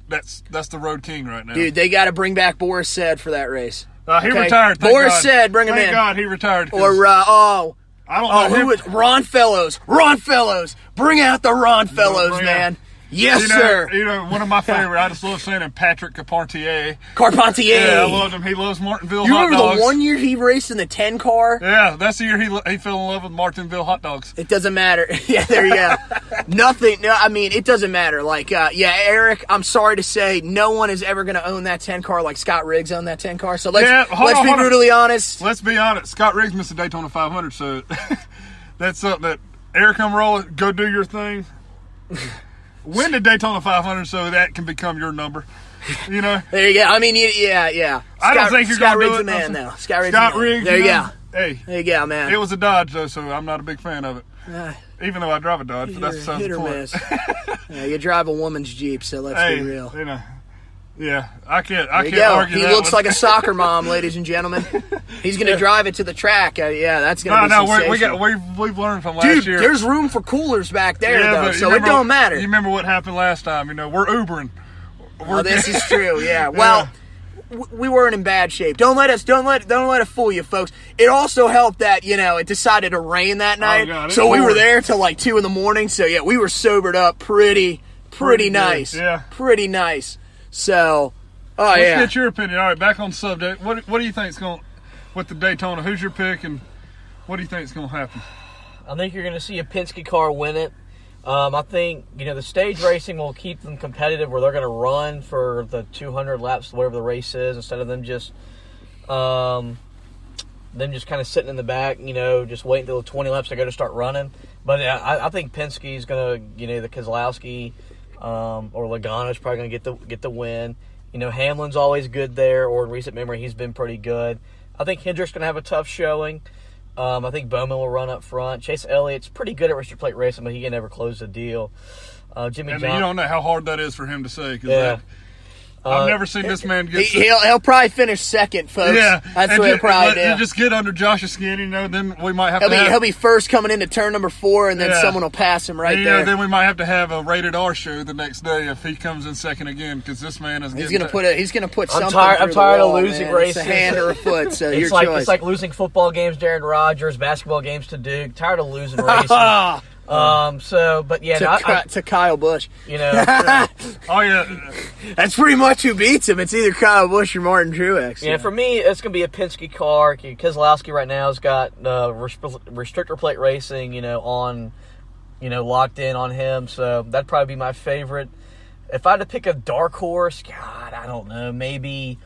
That's the road king right now. Dude, they got to bring back Boris Said for that race. He retired. Boris Said, bring him in. Thank God he retired. Or, I don't know who was Ron Fellows. Ron Fellows. Bring out the Ron Fellows, man. Yes, sir. One of my favorite. I just love saying him, Patrick Carpentier. Carpentier. Yeah, I loved him. He loves Martinville You hot remember dogs. the one year he raced in the 10 car? Yeah, that's the year he fell in love with Martinville hot dogs. It doesn't matter. Yeah, there you go. Nothing. No, I mean, it doesn't matter. Like, Eric, I'm sorry to say, no one is ever going to own that 10 car like Scott Riggs owned that 10 car. So let's be brutally honest. Let's be honest. Scott Riggs missed the Daytona 500, so that's something that Eric, come roll it. Go do your thing. Win the Daytona 500 so that can become your number. There you go. I mean, yeah. I don't think you're going to do it. Scott Riggs the man now. Scott Riggs. There you go. Hey. There you go, man. It was a Dodge, though, so I'm not a big fan of it. Even though I drive a Dodge, but that's besides the point. You drive a woman's Jeep, so let's be real. Yeah, I can't argue He looks like a soccer mom, ladies and gentlemen. He's going to drive it to the track. That's going to be sensational. We've learned from last year. There's room for coolers back there, though, so it don't matter. You remember what happened last time? We're Ubering. This is true. Yeah. Well, we weren't in bad shape. Don't let it fool you, folks. It also helped that it decided to rain that night, so we were there till like 2 a.m. So yeah, we were sobered up pretty nice. Yeah, pretty nice. So, let's get your opinion. All right, back on the subject. What do you think is going with the Daytona? Who's your pick, and what do you think is going to happen? I think you're going to see a Penske car win it. I think the stage racing will keep them competitive, where they're going to run for the 200 laps, whatever the race is, instead of them just kind of sitting in the back, just waiting until the 20 laps they're going to start running. But I think Penske is going to, the Keselowski. Or Logano's probably going to get the win. Hamlin's always good there, or in recent memory, he's been pretty good. I think Hendrick's going to have a tough showing. I think Bowman will run up front. Chase Elliott's pretty good at restrictor plate racing, but he can never close the deal. Jimmy Johnson. You don't know how hard that is for him to say. I've never seen this man get. He'll probably finish second, folks. Yeah, that's what he'll probably do. You just get under Josh's skin, then we might have he'll be first coming into turn number 4, and then someone will pass him there. Then we might have to have a rated R show the next day if he comes in second again, because this man is. He's gonna put something. I'm tired of losing races. It's a hand or a foot. So it's choice. It's like losing football games to Aaron Rodgers, basketball games to Duke. Tired of losing races. To Kyle Busch. Oh yeah, that's pretty much who beats him. It's either Kyle Busch or Martin Truex. Yeah, for me, it's gonna be a Penske car. Keselowski right now has got restrictor plate racing, on, locked in on him. So that'd probably be my favorite. If I had to pick a dark horse, God, I don't know, maybe.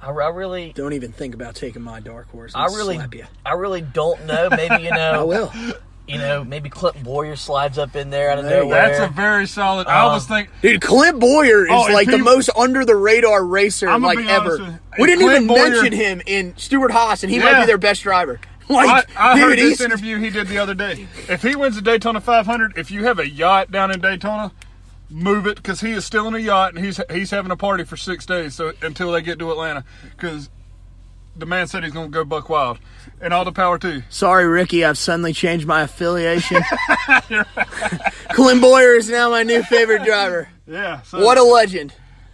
I really don't even think about taking my dark horse. I really don't know. Maybe I will. Maybe Clint Boyer slides up in there out of nowhere. That's a very solid. I always think, dude, Clint Boyer is the most under the radar racer ever. We didn't even mention him in Stewart Haas, and he might be their best driver. I heard this interview he did the other day. If he wins the Daytona 500, if you have a yacht down in Daytona, move it, because he is still in a yacht, and he's having a party for 6 days until they get to Atlanta, because the man said he's going to go buck wild, and all the power to you. Sorry, Ricky, I've suddenly changed my affiliation. Clint Boyer is now my new favorite driver. Yeah. So what a legend.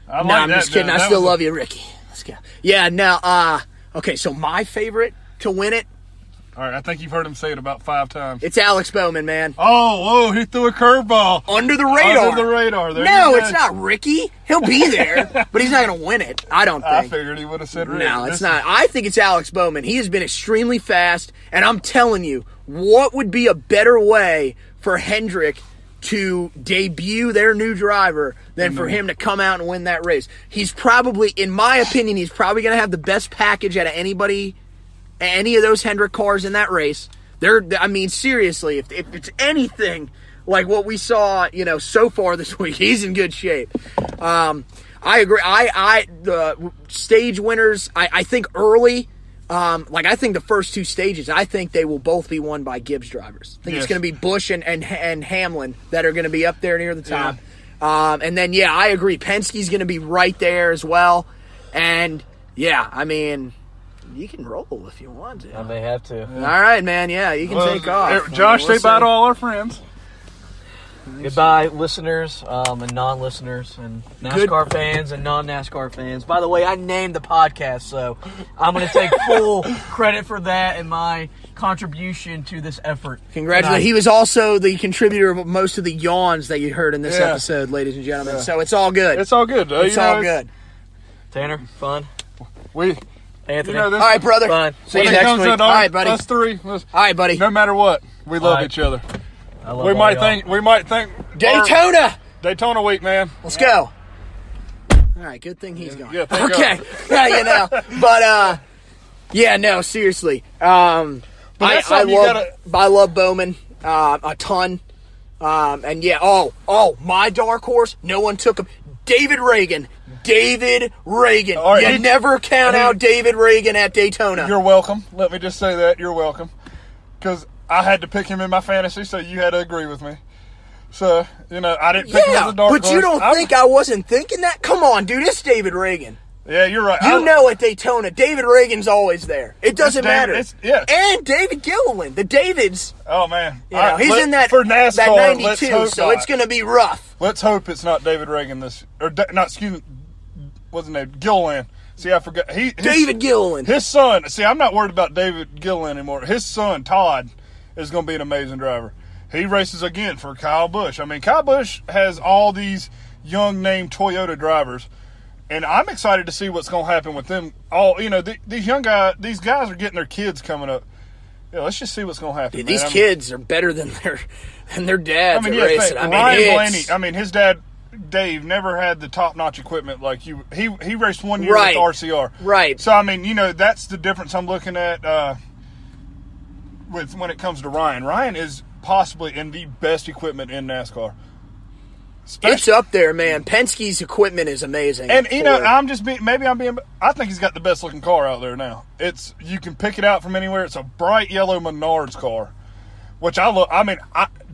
I'm just kidding. I still love you, Ricky. Let's go. Yeah, now, okay, so my favorite to win it. All right, I think you've heard him say it about 5 times. It's Alex Bowman, man. Oh, he threw a curveball. Under the radar. Under the radar. No, it's not Ricky. He'll be there, but he's not going to win it, I don't think. I figured he would have said Ricky. No, it's not. I think it's Alex Bowman. He has been extremely fast, and I'm telling you, what would be a better way for Hendrick to debut their new driver than for him to come out and win that race? He's probably, in my opinion, he's probably going to have the best package out of any of those Hendrick cars in that race. Seriously, if it's anything like what we saw, so far this week, he's in good shape. I agree. The stage winners, I think early, I think the first 2 stages, I think they will both be won by Gibbs drivers. I think it's going to be Busch and Hamlin that are going to be up there near the top. Yeah. And then, I agree. Penske's going to be right there as well. And, you can roll if you want to. I may have to. All right, man. Yeah, you can take off. Josh, say bye to all our friends. Goodbye, listeners and non-listeners and NASCAR fans and non-NASCAR fans. By the way, I named the podcast, so I'm going to take full credit for that and my contribution to this effort. Congratulations. He was also the contributor of most of the yawns that you heard in this episode, ladies and gentlemen. Yeah. So it's all good. It's all good. It's all good. Tanner, fun. Anthony. All right, brother. Fun. See you next week. All right, buddy. Us three. All right, buddy. No matter what, we love each other. I love we might think Daytona week, man. Let's go. All right, good thing he's gone. Yeah, okay. Yeah, But no, seriously. I love Bowman a ton. And yeah, my dark horse, no one took him. David Reagan. Right, you never count out David Reagan at Daytona. You're welcome. Let me just say that. You're welcome. Because I had to pick him in my fantasy, so you had to agree with me. So, I didn't pick him as a dark horse. But you don't think I wasn't thinking that? Come on, dude. It's David Reagan. Yeah, you're right. At Daytona, David Reagan's always there. It doesn't matter. And David Gilliland. The Davids. Oh, man. He's in that, for NASCAR, that 92, so it's going to be rough. Let's hope it's not David Reagan what's his name? Gilliland. See, I forgot. David Gilliland. His son. See, I'm not worried about David Gilliland anymore. His son, Todd, is going to be an amazing driver. He races again for Kyle Busch. I mean, Kyle Busch has all these young name Toyota drivers, and I'm excited to see what's going to happen with them. These young guys, these guys are getting their kids coming up. Yeah, let's just see what's going to happen. Dude, these kids are better than their dads at racing. Ryan Blaney. His dad, Dave, never had the top-notch equipment like you. He raced 1 year with RCR. Right. So, that's the difference I'm looking at when it comes to Ryan. Ryan is possibly in the best equipment in NASCAR. It's up there, man. Penske's equipment is amazing. And, I think he's got the best-looking car out there now. You can pick it out from anywhere. It's a bright yellow Menards car, which I love.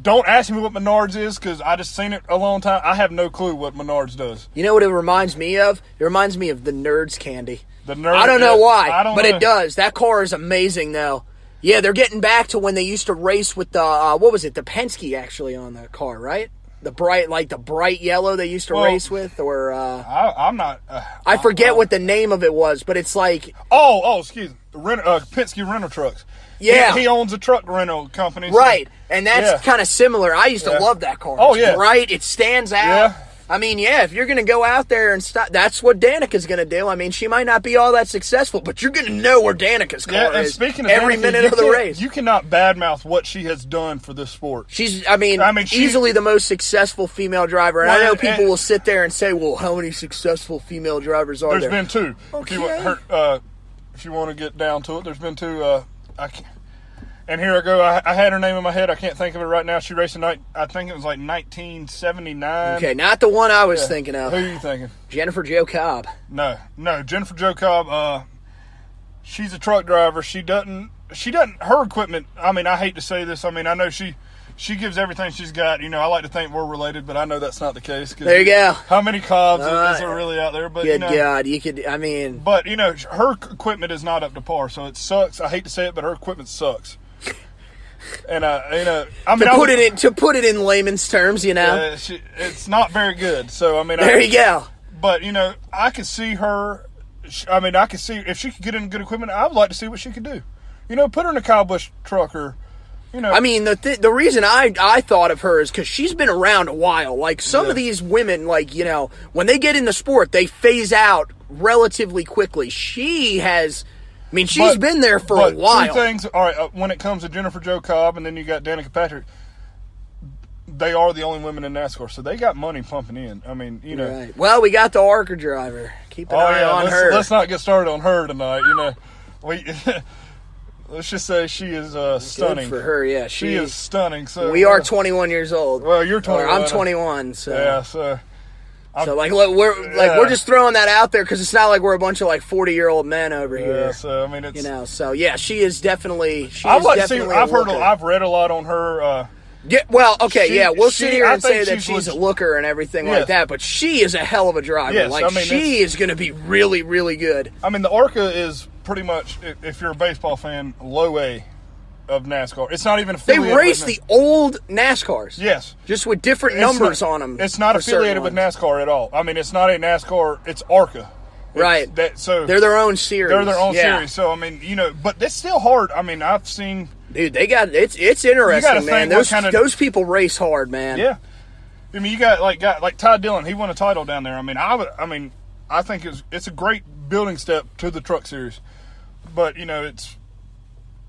Don't ask me what Menards is because I just seen it a long time. I have no clue what Menards does. You know what it reminds me of? It reminds me of the Nerds candy. The Nerds. I don't know why, but it does. That car is amazing, though. Yeah, they're getting back to when they used to race with the the Penske actually on the car, right? The bright yellow they used to race with, or I'm not. I forget what the name of it was, but it's like excuse me, Penske rental trucks. Yeah, he owns a truck rental company, right? And that's kind of similar. I used to love that car. It's bright, it stands out. Yeah. If you're going to go out there and stop, that's what Danica's going to do. She might not be all that successful, but you're going to know where Danica's car is every minute of the race. You cannot badmouth what she has done for this sport. She's, easily the most successful female driver. And I know people will sit there and say, well, how many successful female drivers are there? There's been two. Okay. If you want to get down to it, there's been two. And here I go. I had her name in my head. I can't think of it right now. She raced I think it was like 1979. Okay, not the one I was thinking of. Who are you thinking? Jennifer Jo Cobb. No. Jennifer Jo Cobb. She's a truck driver. She doesn't. Her equipment. I hate to say this. I know she gives everything she's got. I like to think we're related, but I know that's not the case. There you go. How many Cobbs is there really out there? But good God, you could. But her equipment is not up to par, so it sucks. I hate to say it, but her equipment sucks. And to put it in layman's terms, it's not very good. So there you go. But I could see her. I could see if she could get in good equipment. I would like to see what she could do. Put her in a Kyle Busch truck or. The reason I thought of her is because she's been around a while. Like some of these women, when they get in the sport, they phase out relatively quickly. She has. She's been there for a while. Two things. All right, when it comes to Jennifer Jo Cobb and then you got Danica Patrick, they are the only women in NASCAR, so they got money pumping in. Right. Well, we got the ARCA driver. Keep an eye on her. Let's not get started on her tonight. Let's just say she is stunning. Good for her, yeah. She is stunning. So we are 21 years old. Well, you're 21. I'm 21. So yeah. So. We're just throwing that out there because it's not like we're a bunch of 40-year-old men over here. Yeah, so it's she is definitely. I've read a lot on her. We'll sit here and say that she's a looker and everything like that, but she is a hell of a driver. Yes, she is going to be really, really good. The ARCA is pretty much, if you're a baseball fan, low A. of NASCAR. It's not even They affiliated. race the old NASCARs. Yes, just with different numbers on them. It's not affiliated with NASCAR at all. I mean, it's not a NASCAR. It's ARCA. Right. So they're their own series. They're their own series. So I mean, but it's still hard. I mean, I've seen. Dude, they got it's interesting, man. Those people race hard, man. Yeah. I mean, you got like Ty Dillon. He won a title down there. I mean, I think it's a great building step to the truck series. But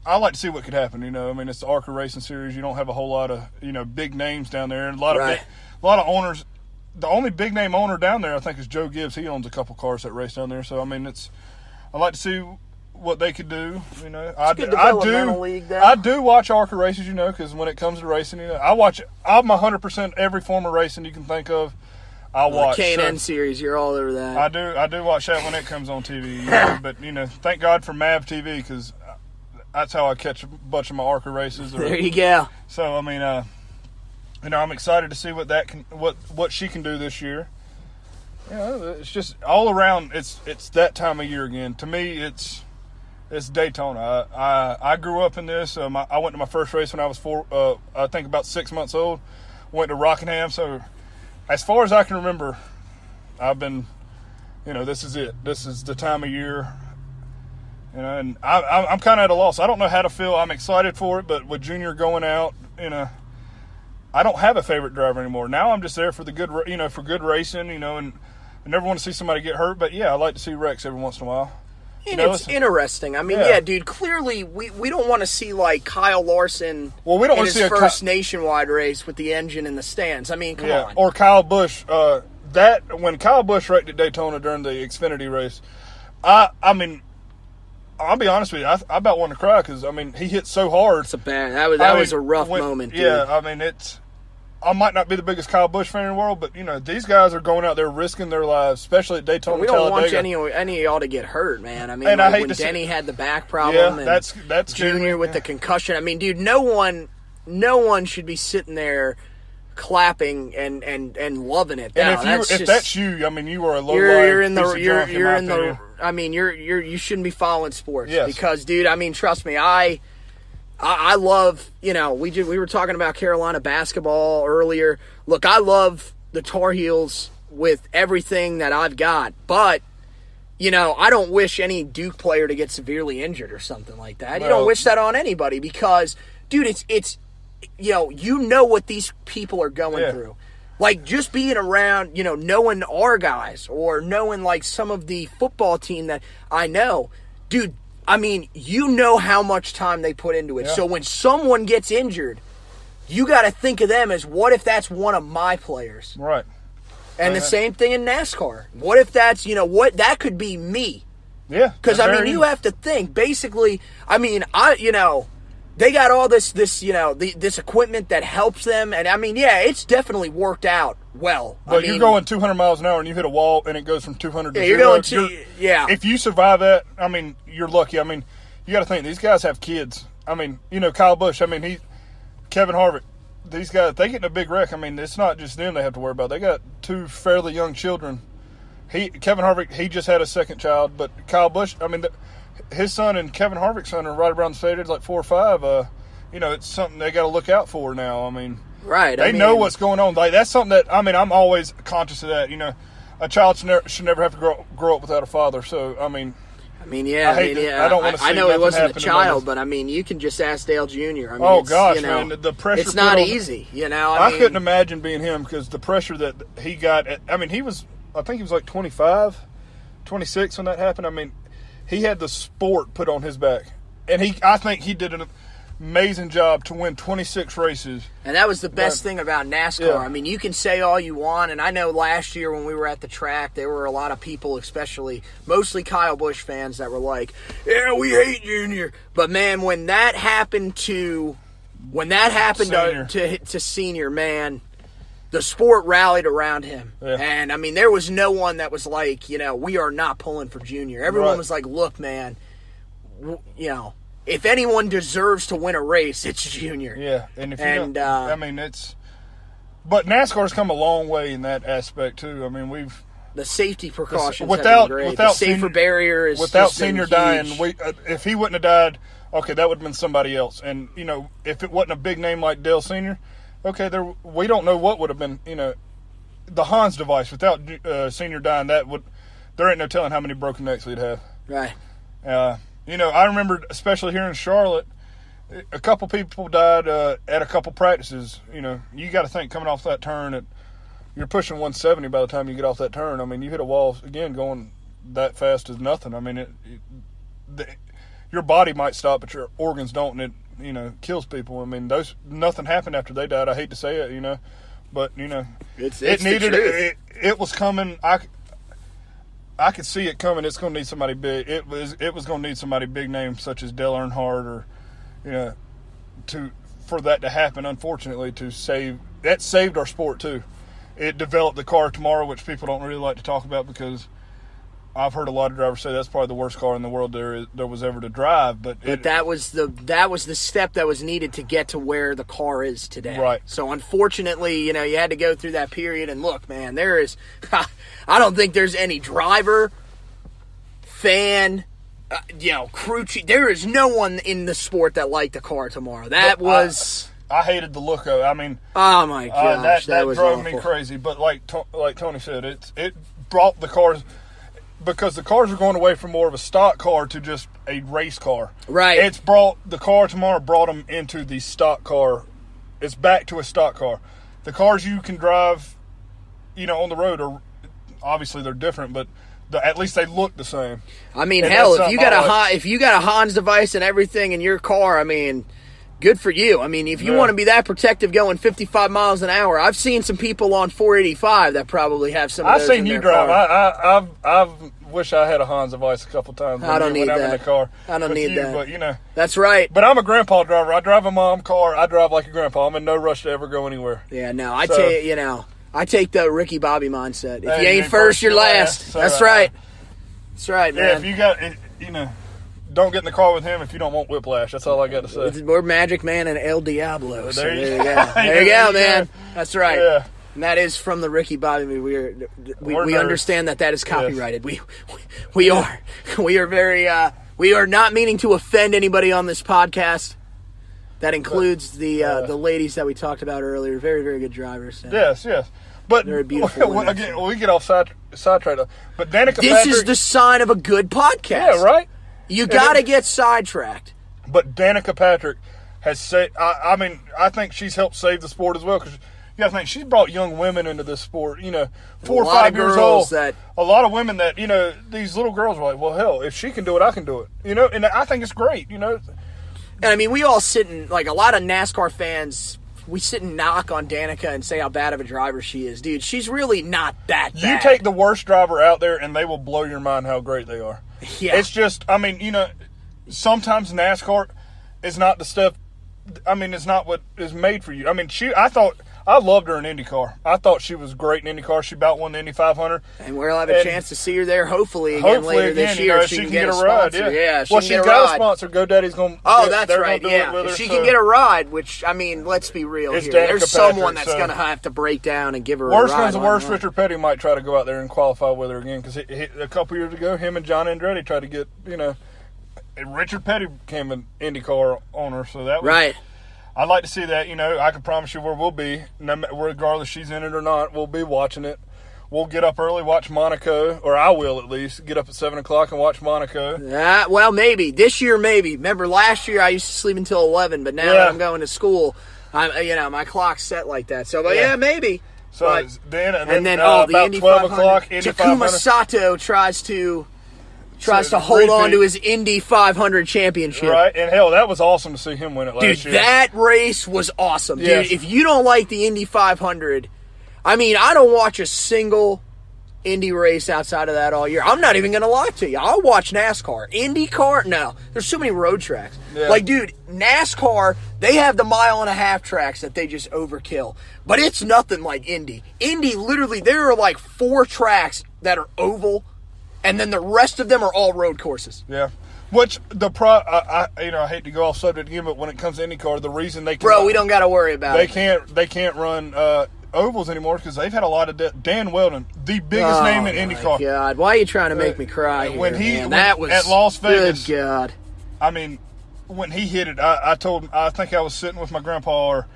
I like to see what could happen. I mean, it's the ARCA Racing Series. You don't have a whole lot of big names down there, and a lot of owners. The only big name owner down there, I think, is Joe Gibbs. He owns a couple cars that race down there. So I mean, I like to see what they could do. I do watch ARCA races. Because when it comes to racing, I'm 100% every form of racing you can think of. I watch K&N series. You're all over that. I do watch that when it comes on TV. But thank God for MAV TV because that's how I catch a bunch of my ARCA races. There you go. So I mean, I'm excited to see what she can do this year. It's just all around. It's that time of year again. To me, it's Daytona. I grew up in this. I went to my first race when I was I think about 6 months old. Went to Rockingham. So as far as I can remember, I've been. This is it. This is the time of year. And I'm kind of at a loss. I don't know how to feel. I'm excited for it, but with Junior going out, I don't have a favorite driver anymore. Now I'm just there for the good, for good racing, and I never want to see somebody get hurt. But yeah, I like to see wrecks every once in a while. And it's interesting. I mean, yeah, dude. Clearly, we don't want to see like Kyle Larson. Well, we don't in want to his see first nationwide race with the engine in the stands. I mean, come on. Or Kyle Busch. When Kyle Busch wrecked at Daytona during the Xfinity race, I mean. I'll be honest with you. I about wanted to cry because he hit so hard. That was a rough moment. Dude. Yeah, I mean I might not be the biggest Kyle Busch fan in the world, but these guys are going out there risking their lives, especially at Daytona. We don't want any of y'all to get hurt, man. I mean, and I hate when to Denny had the back problem, and that's Junior with the concussion. I mean, dude, no one should be sitting there clapping and loving it. And if that's you, I mean, you are a low. I mean, you shouldn't be following sports. Yes. Because, dude, I mean, trust me, I love, we were talking about Carolina basketball earlier. Look, I love the Tar Heels with everything that I've got, but I don't wish any Duke player to get severely injured or something like that. You don't wish that on anybody because, dude, it's what these people are going through. Like, just being around, knowing our guys or knowing, like, some of the football team that I know, dude, I mean, how much time they put into it. Yeah. So when someone gets injured, you got to think of them as, what if that's one of my players? Right. And the same thing in NASCAR. What if that's, that could be me? Yeah. Because, I mean, you have to think, basically, I mean, they got all this this equipment that helps them, and I mean, yeah, it's definitely worked out well. But you're going 200 miles an hour and you hit a wall and it goes from 200 to 0. You're going If you survive that, I mean, you're lucky. I mean, you got to think these guys have kids. I mean, Kyle Busch. I mean, Kevin Harvick. These guys, they get in a big wreck. I mean, it's not just them they have to worry about. They got two fairly young children. Kevin Harvick, he just had a second child, but Kyle Busch. I mean. His son and Kevin Harvick's son are right around the same age, like 4 or 5. It's something they got to look out for now. I mean, right? They know what's going on. Like that's something that I'm always conscious of that. A child should never have to grow up without a father. So I mean, yeah. I don't want to. I know he wasn't a child, but I mean, you can just ask Dale Jr. I mean, oh gosh, man, the pressure. It's not easy, I couldn't imagine being him because the pressure that he got. I think he was like 25, 26 when that happened. I mean. He had the sport put on his back. And I think he did an amazing job to win 26 races. And that was the best thing about NASCAR. Yeah. I mean, you can say all you want, and I know last year when we were at the track, there were a lot of people, mostly Kyle Busch fans, that were like, yeah, we hate Junior. But, man, when that happened to Senior, man, the sport rallied around him. Yeah. And, I mean, there was no one that was like, we are not pulling for Junior. Everyone was like, look, man, if anyone deserves to win a race, it's Junior. Yeah. And but NASCAR's come a long way in that aspect, too. I mean, the safety precautions have been great. The safer barrier is without Senior dying, if he wouldn't have died okay, that would have been somebody else. And, you know, if it wasn't a big name like Dale Sr., okay, we don't know what would have been, you know, the Hans device. Without Sr. dying, there ain't no telling how many broken necks we'd have. Right. You know, I remember, especially here in Charlotte, a couple people died at a couple practices. You know, you got to think coming off that turn, you're pushing 170 by the time you get off that turn. I mean, you hit a wall, again, going that fast is nothing. I mean, your body might stop, but your organs don't, and it, you know, kills people. I mean, nothing happened after they died. I hate to say it, you know, but, you know, it was coming. I could see it coming. It's going to need somebody big. It was going to need somebody big name such as Dale Earnhardt, or, you know, for that to happen. Unfortunately, that saved our sport too. It developed the car tomorrow, which people don't really like to talk about, because I've heard a lot of drivers say that's probably the worst car in the world there was ever to drive. But that was the step that was needed to get to where the car is today. Right. So unfortunately, you know, you had to go through that period. And look, man, there is I don't think there's any driver, fan, you know, crew chief. There is no one in the sport that liked the car tomorrow. That was. I hated the look of it. I mean, oh my gosh, that was drove awful. me crazy. But like Tony said, it brought the cars, because the cars are going away from more of a stock car to just a race car. Right. It's brought the car tomorrow, brought them into the stock car. It's back to a stock car. The cars you can drive, you know, on the road are obviously they're different, but at least they look the same. I mean, hell, if you got a Hans device and everything in your car, I mean, good for you. I mean, if you want to be that protective going 55 miles an hour, I've seen some people on 485 that probably have some of those. I've seen you drive. I wish I had a Hans device a couple times. I don't need that. In the car. I don't need that. But, you know. That's right. But I'm a grandpa driver. I drive a mom car. I drive like a grandpa. I'm in no rush to ever go anywhere. Yeah, no, I take the Ricky Bobby mindset. If you ain't first, you're last. That's right. That's right, man. Yeah, if you got, you know, don't get in the car with him if you don't want whiplash. That's all I got to say. We're Magic Man and El Diablo. So there you go. There you go, man. That's right. Yeah. And that is from the Ricky Bobby movie. We understand that is copyrighted. Yes. We are very we are not meaning to offend anybody on this podcast. That includes the ladies that we talked about earlier. Very, very good drivers. Yes. But they're beautiful. Again, we get off sidetracked. But Danica this Patrick, is the sign of a good podcast. Yeah, right. You got to get sidetracked. But Danica Patrick has said, I mean, I think she's helped save the sport as well, because you got to think she's brought young women into this sport. You know, 4 or 5 years old. A lot of women that, you know, these little girls are like, well, hell, if she can do it, I can do it. You know, and I think it's great. You know, and I mean, we all sit in, like, a lot of NASCAR fans. We sit and knock on Danica and say how bad of a driver she is. Dude, she's really not that bad. You take the worst driver out there and they will blow your mind how great they are. Yeah. It's just, I mean, you know, sometimes NASCAR is not the stuff, I mean, it's not what is made for you. I mean, I loved her in IndyCar. I thought she was great in IndyCar. She about won the Indy 500. And we'll have a chance to see her there hopefully later this year. You know, she can get a ride. Yeah, she's got a sponsor. GoDaddy's going to that's right. Yeah. If she can get a ride, which, I mean, let's be real here. There's someone that's going to have to break down and give her a ride. Worst comes to worst, Richard Petty might try to go out there and qualify with her again, because a couple years ago, him and John Andretti tried to get, you know, Richard Petty became an IndyCar owner, so that was... Right. I'd like to see that. You know, I can promise you where we'll be, regardless she's in it or not. We'll be watching it. We'll get up early, watch Monaco, or I will at least get up at 7 o'clock and watch Monaco. Well, maybe this year, maybe. Remember last year I used to sleep until 11, but now that I'm going to school, my clock's set like that. So, maybe. So then the about Indy 12 500. o'clock, Indy Takuma 500. Sato tries to hold on to his Indy 500 championship. Right, and hell, that was awesome to see him win it last year. Dude, that race was awesome. Yes. Dude, if you don't like the Indy 500, I mean, I don't watch a single Indy race outside of that all year. I'm not even going to lie to you. I'll watch NASCAR. IndyCar, no. There's so many road tracks. Yeah. Like, dude, NASCAR, they have the 1.5 mile tracks that they just overkill. But it's nothing like Indy. Indy, literally, there are like 4 tracks that are oval, and then the rest of them are all road courses. Yeah. Which I hate to go off subject again, but when it comes to IndyCar, the reason they we don't got to worry about it. They can't run ovals anymore because they've had a lot of Dan Weldon, the biggest name in IndyCar. God, why are you trying to make me cry? When that was at Las Vegas. Good God. I mean, when he hit it, I told him, I think I was sitting with my grandpa or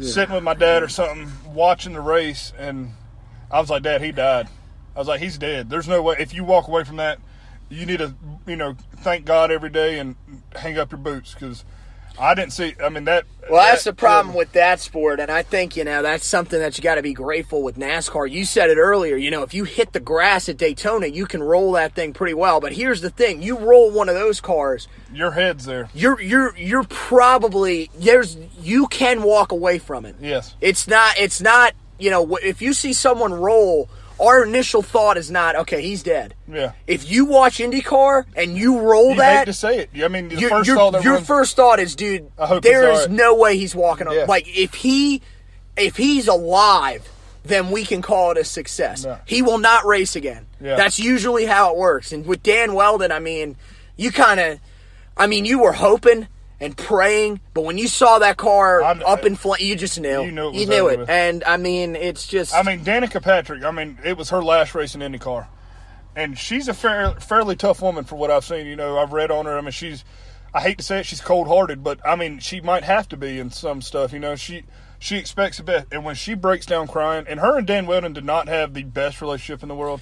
sitting with my dad or something, watching the race, and I was like, Dad, he died. I was like, he's dead. There's no way. If you walk away from that, you need to, thank God every day and hang up your boots, because I didn't see. I mean that. Well, that's the problem with that sport, and I think that's something that you got to be grateful with NASCAR. You said it earlier. If you hit the grass at Daytona, you can roll that thing pretty well. But here's the thing: you roll one of those cars, your head's there. You're probably you can walk away from it. Yes. It's not. If you see someone roll, our initial thought is not, okay, he's dead. Yeah. If you watch IndyCar and you roll that, hate to say it. I mean, your first thought is, dude, there is no way he's walking. Yeah. Like if he's alive, then we can call it a success. No. He will not race again. Yeah. That's usually how it works. And with Dan Weldon, you were hoping and praying, but when you saw that car up in flames, you just knew. You knew it. And, it's just... Danica Patrick, it was her last race in IndyCar. And she's a fairly tough woman for what I've seen. I've read on her. I hate to say it, she's cold-hearted, but, she might have to be in some stuff. She expects the best. And when she breaks down crying, and her and Dan Weldon did not have the best relationship in the world,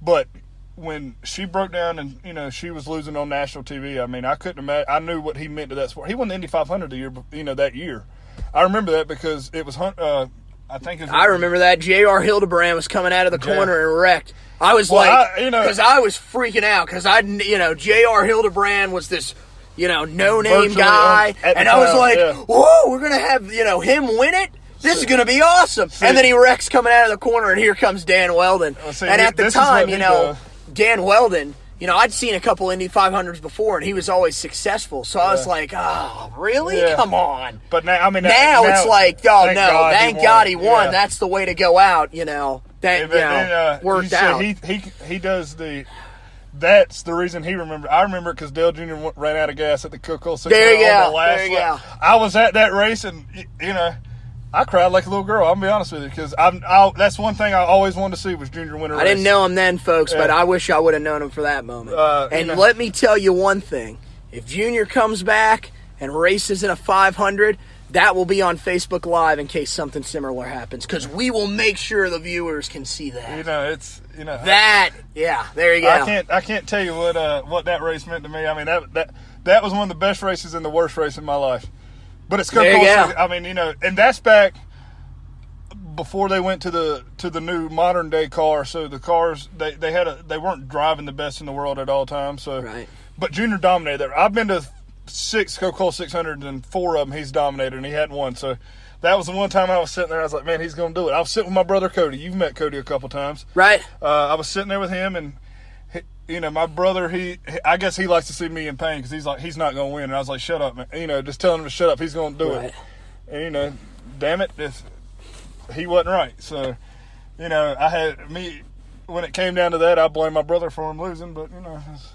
but... when she broke down and, she was losing on national TV, I couldn't imagine. I knew what he meant to that sport. He won the Indy 500 that year. I remember that because it was, I remember that. J.R. Hildebrand was coming out of the corner and wrecked. I was because I was freaking out because J.R. Hildebrand was this, no-name guy. And I was like, whoa, we're going to have, him win it? This is going to be awesome. And then he wrecks coming out of the corner, and here comes Dan Weldon. And at the time, Dan Weldon, I'd seen a couple Indy 500s before, and he was always successful. So I was like, oh, really? Yeah. Come on. But now, now it's like, oh, no, thank God he won. Yeah. That's the way to go out, worked out. He does the... That's the reason he remembered. I remember it because Dale Jr. ran out of gas at the Coca-Cola. There you go. I was at that race, and, I cried like a little girl. I'll be honest with you, because that's one thing I always wanted to see was Junior win a race. I didn't know him then, folks, but I wish I would have known him for that moment. Let me tell you one thing. If Junior comes back and races in a 500, that will be on Facebook Live in case something similar happens, because we will make sure the viewers can see that. There you go. I can't tell you what that race meant to me. That was one of the best races and the worst race in my life. But it's Coca-Cola. And that's back before they went to the new modern day car. So the cars they weren't driving the best in the world at all times. So, right. But Junior dominated there. I've been to 6 Coca-Cola 600s, and 4 of them he's dominated, and he hadn't won. So that was the one time I was sitting there. I was like, man, he's going to do it. I was sitting with my brother Cody. You've met Cody a couple times, right? I was sitting there with him, and my brother, I guess he likes to see me in pain because he's like, he's not going to win. And I was like, shut up, man. Just telling him to shut up. He's going to do it. And, damn it, he wasn't right. So, when it came down to that, I blame my brother for him losing. But,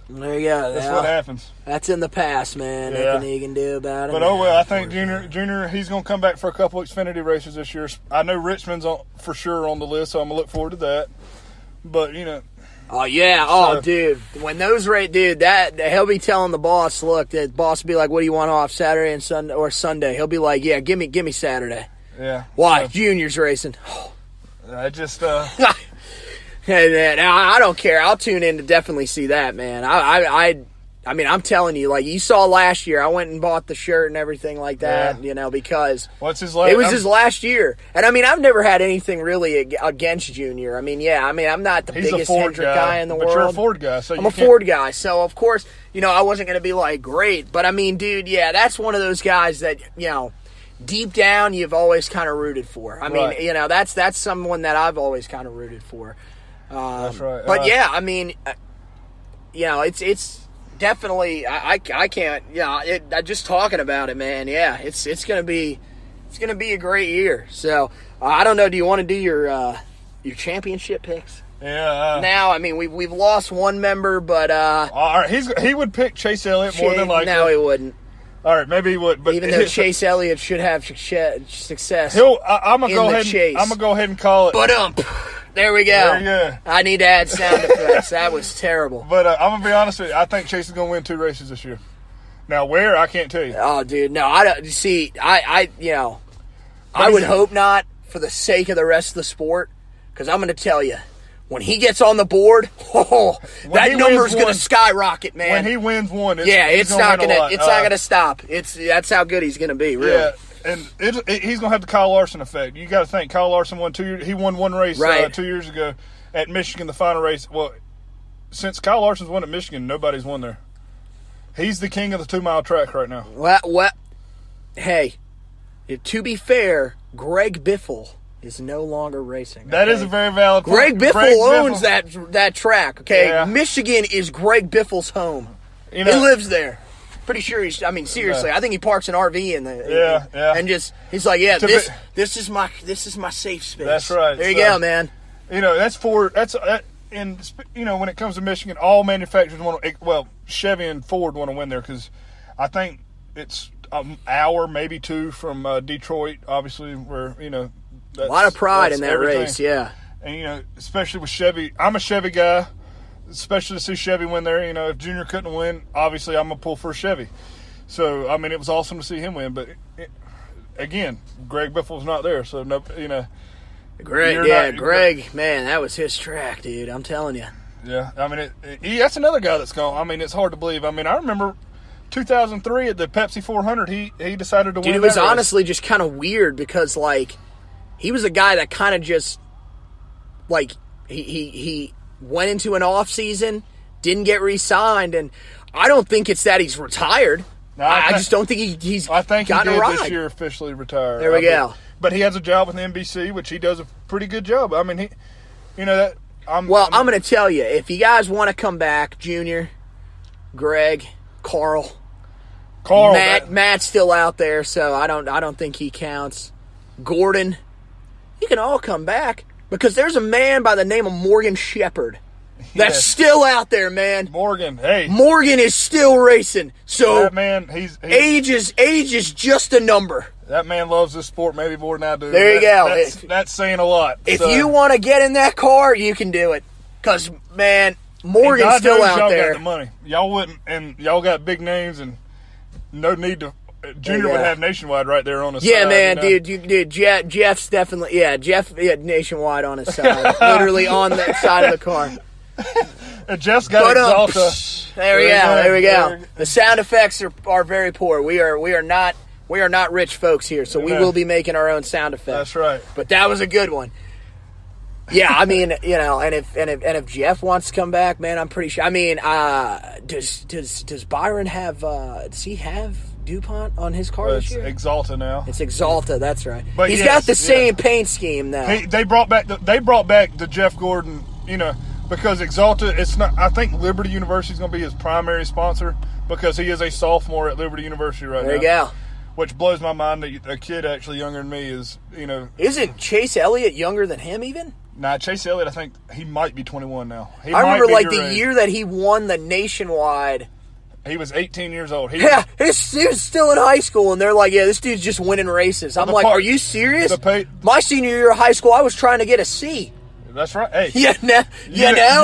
there you go. That's what happens. That's in the past, man. Yeah. Nothing you can do about it. But, I think Junior, he's going to come back for a couple Xfinity races this year. I know Richmond's for sure on the list, so I'm going to look forward to that. But, Oh, yeah. Dude. When those that he'll be telling the boss, look, the boss will be like, what do you want off, Saturday and Sunday or Sunday? He'll be like, yeah, give me Saturday. Yeah. Why? So, Junior's racing. I just Hey, man, I don't care. I'll tune in to definitely see that, man. I'm telling you, like you saw last year, I went and bought the shirt and everything like that, because it was his last year. And, I've never had anything really against Junior. I'm not the biggest Hendrick guy in the world. But you're a Ford guy. So I'm a Ford guy. So, of course, I wasn't going to be, like, great. But, dude, that's one of those guys that, deep down you've always kind of rooted for. That's someone that I've always kind of rooted for. That's right. But, it's definitely, I can't. Just talking about it, man. Yeah, it's gonna be a great year. So I don't know. Do you want to do your championship picks? Yeah. Now, we've lost one member, but all right, he would pick Chase Elliott more than likely. No, he wouldn't. All right, maybe he would. But even though Chase Elliott should have success, I'm gonna go ahead and call it. But there we go. There you go. I need to add sound effects. That was terrible. But I'm going to be honest with you. I think Chase is going to win 2 races this year. Now where, I can't tell you. Oh, dude, no, I don't see. I would hope not for the sake of the rest of the sport, because I'm going to tell you, when he gets on the board, that number's going to skyrocket, man. When he wins one, it's not going to stop. That's how good he's going to be, really. Yeah, and he's going to have the Kyle Larson effect. You got to think, Kyle Larson won 2 years. He won one race 2 years ago at Michigan, the final race. Well, since Kyle Larson's won at Michigan, nobody's won there. He's the king of the 2 mile track right now. What? Hey, to be fair, Greg Biffle is no longer racing. That is a very valid point. Greg Biffle owns that track, okay? Yeah. Michigan is Greg Biffle's home. He lives there. Pretty sure he's, seriously, I think he parks an RV in the and just, he's like, this is my safe space. That's right. There you go, man. And when it comes to Michigan, all manufacturers want to, well, Chevy and Ford want to win there, because I think it's an hour, maybe 2 from Detroit, obviously, where, a lot of pride in that everything. race, yeah. And, especially with Chevy, I'm a Chevy guy, especially to see Chevy win there. If Junior couldn't win, obviously I'm going to pull for Chevy. So, it was awesome to see him win. But, again, Greg Biffle's not there, so, Greg, man, that was his track, dude. I'm telling you. Yeah, that's another guy that's gone. It's hard to believe. I remember 2003 at the Pepsi 400, he decided to win. Dude, it was honestly just kind of weird because, he was a guy that kind of just, he went into an off season, didn't get re-signed, and I don't think it's that he's retired. No, I just don't think he's. I think he did this year officially retire. There we go. But he has a job with NBC, which he does a pretty good job. I'm going to tell you, if you guys want to come back, Junior, Greg, Carl, Matt's still out there, so I don't think he counts. Gordon, you can all come back, because there's a man by the name of Morgan Shepherd that's still out there, man. Morgan is still racing. So that man, he's age is just a number. That man loves this sport maybe more than I do. There you go. That's saying a lot. If you want to get in that car, you can do it. Because, man, Morgan's still out y'all there. Got the money. Y'all wouldn't, and y'all got big names, and no need to. Junior would have Nationwide right there on his side. Yeah, man, dude, Jeff's definitely, Jeff had Nationwide on his side, literally on the side of the car. And Jeff's got Exalta. There we go. The sound effects are very poor. We are not rich folks here, so we will be making our own sound effects. That's right. But that was a good one. Yeah, and if Jeff wants to come back, man, I'm pretty sure. Does Byron have? Does he have DuPont on his car this year? It's Exalta now. It's Exalta, that's right. But he's got the same paint scheme now. They brought back the Jeff Gordon, because Exalta, it's not. I think Liberty University is going to be his primary sponsor, because he is a sophomore at Liberty University right now. There you go. Which blows my mind that a kid actually younger than me is, Isn't Chase Elliott younger than him even? Nah, Chase Elliott, I think he might be 21 now. I remember the year that he won the Nationwide. He was 18 years old. He was still in high school, and they're like, this dude's just winning races. I'm like, are you serious? My senior year of high school, I was trying to get a C. That's right. Hey, you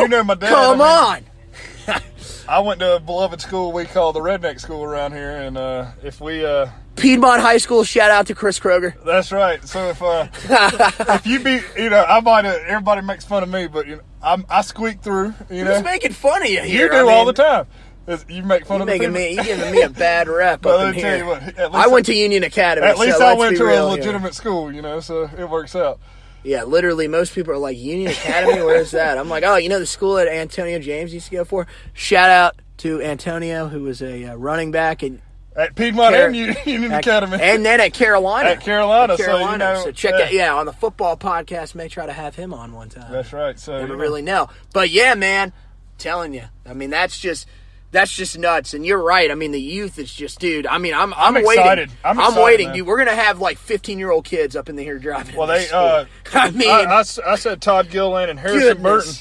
know my dad. Come on. I went to a beloved school we call the Redneck School around here, and if we Piedmont High School, shout out to Chris Kroger. That's right. So if you be, I might everybody makes fun of me, but I squeak through. Who's making fun of you here? You do all the time. You make fun of me. You giving me a bad rep up in here. Tell you what, I went to Union Academy. At least I went to a legitimate school, so it works out. Yeah, literally, most people are like, Union Academy? Where's that? I'm like, the school that Antonio James used to go for? Shout out to Antonio, who was a running back at Piedmont and Union Academy. And then at Carolina. At Carolina. So check that. Yeah, on the football podcast, may try to have him on one time. That's right. So never really know. But yeah, man, I'm telling you. That's just nuts. And you're right. The youth is just, dude. I'm excited. I'm waiting, man. Dude. We're gonna have 15-year-old kids up in here driving. Well, I said Todd Gilliland and Harrison Burton.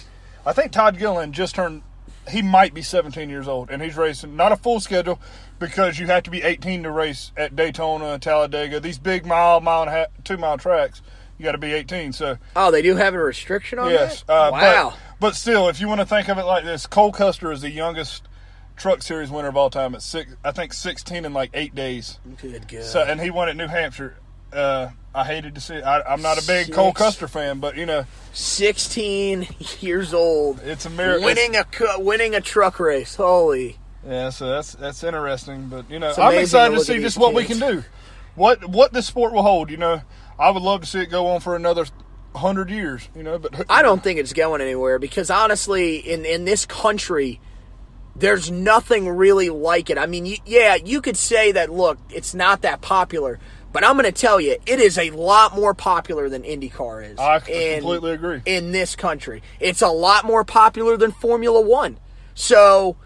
I think Todd Gilliland just turned. He might be 17 years old, and he's racing not a full schedule because you have to be 18 to race at Daytona, Talladega. These big mile and a half, 2 mile tracks. You got to be 18. So. Oh, they do have a restriction on that? Yes. Wow. But still, if you want to think of it like this, Cole Custer is the youngest Truck Series winner of all time at 16 in like 8 days. Good God. So, and he won at New Hampshire. I hated to see it. I'm not a big Cole Custer fan, but 16 years old. It's a miracle. Winning a truck race. Holy. Yeah, so that's interesting. But I'm excited to see just what we can do, what this sport will hold. I would love to see it go on for another 100 years. But I don't think it's going anywhere because honestly, in this country, there's nothing really like it. I mean, you could say that. Look, it's not that popular. But I'm going to tell you, it is a lot more popular than IndyCar is. I completely agree. In this country. It's a lot more popular than Formula One. So,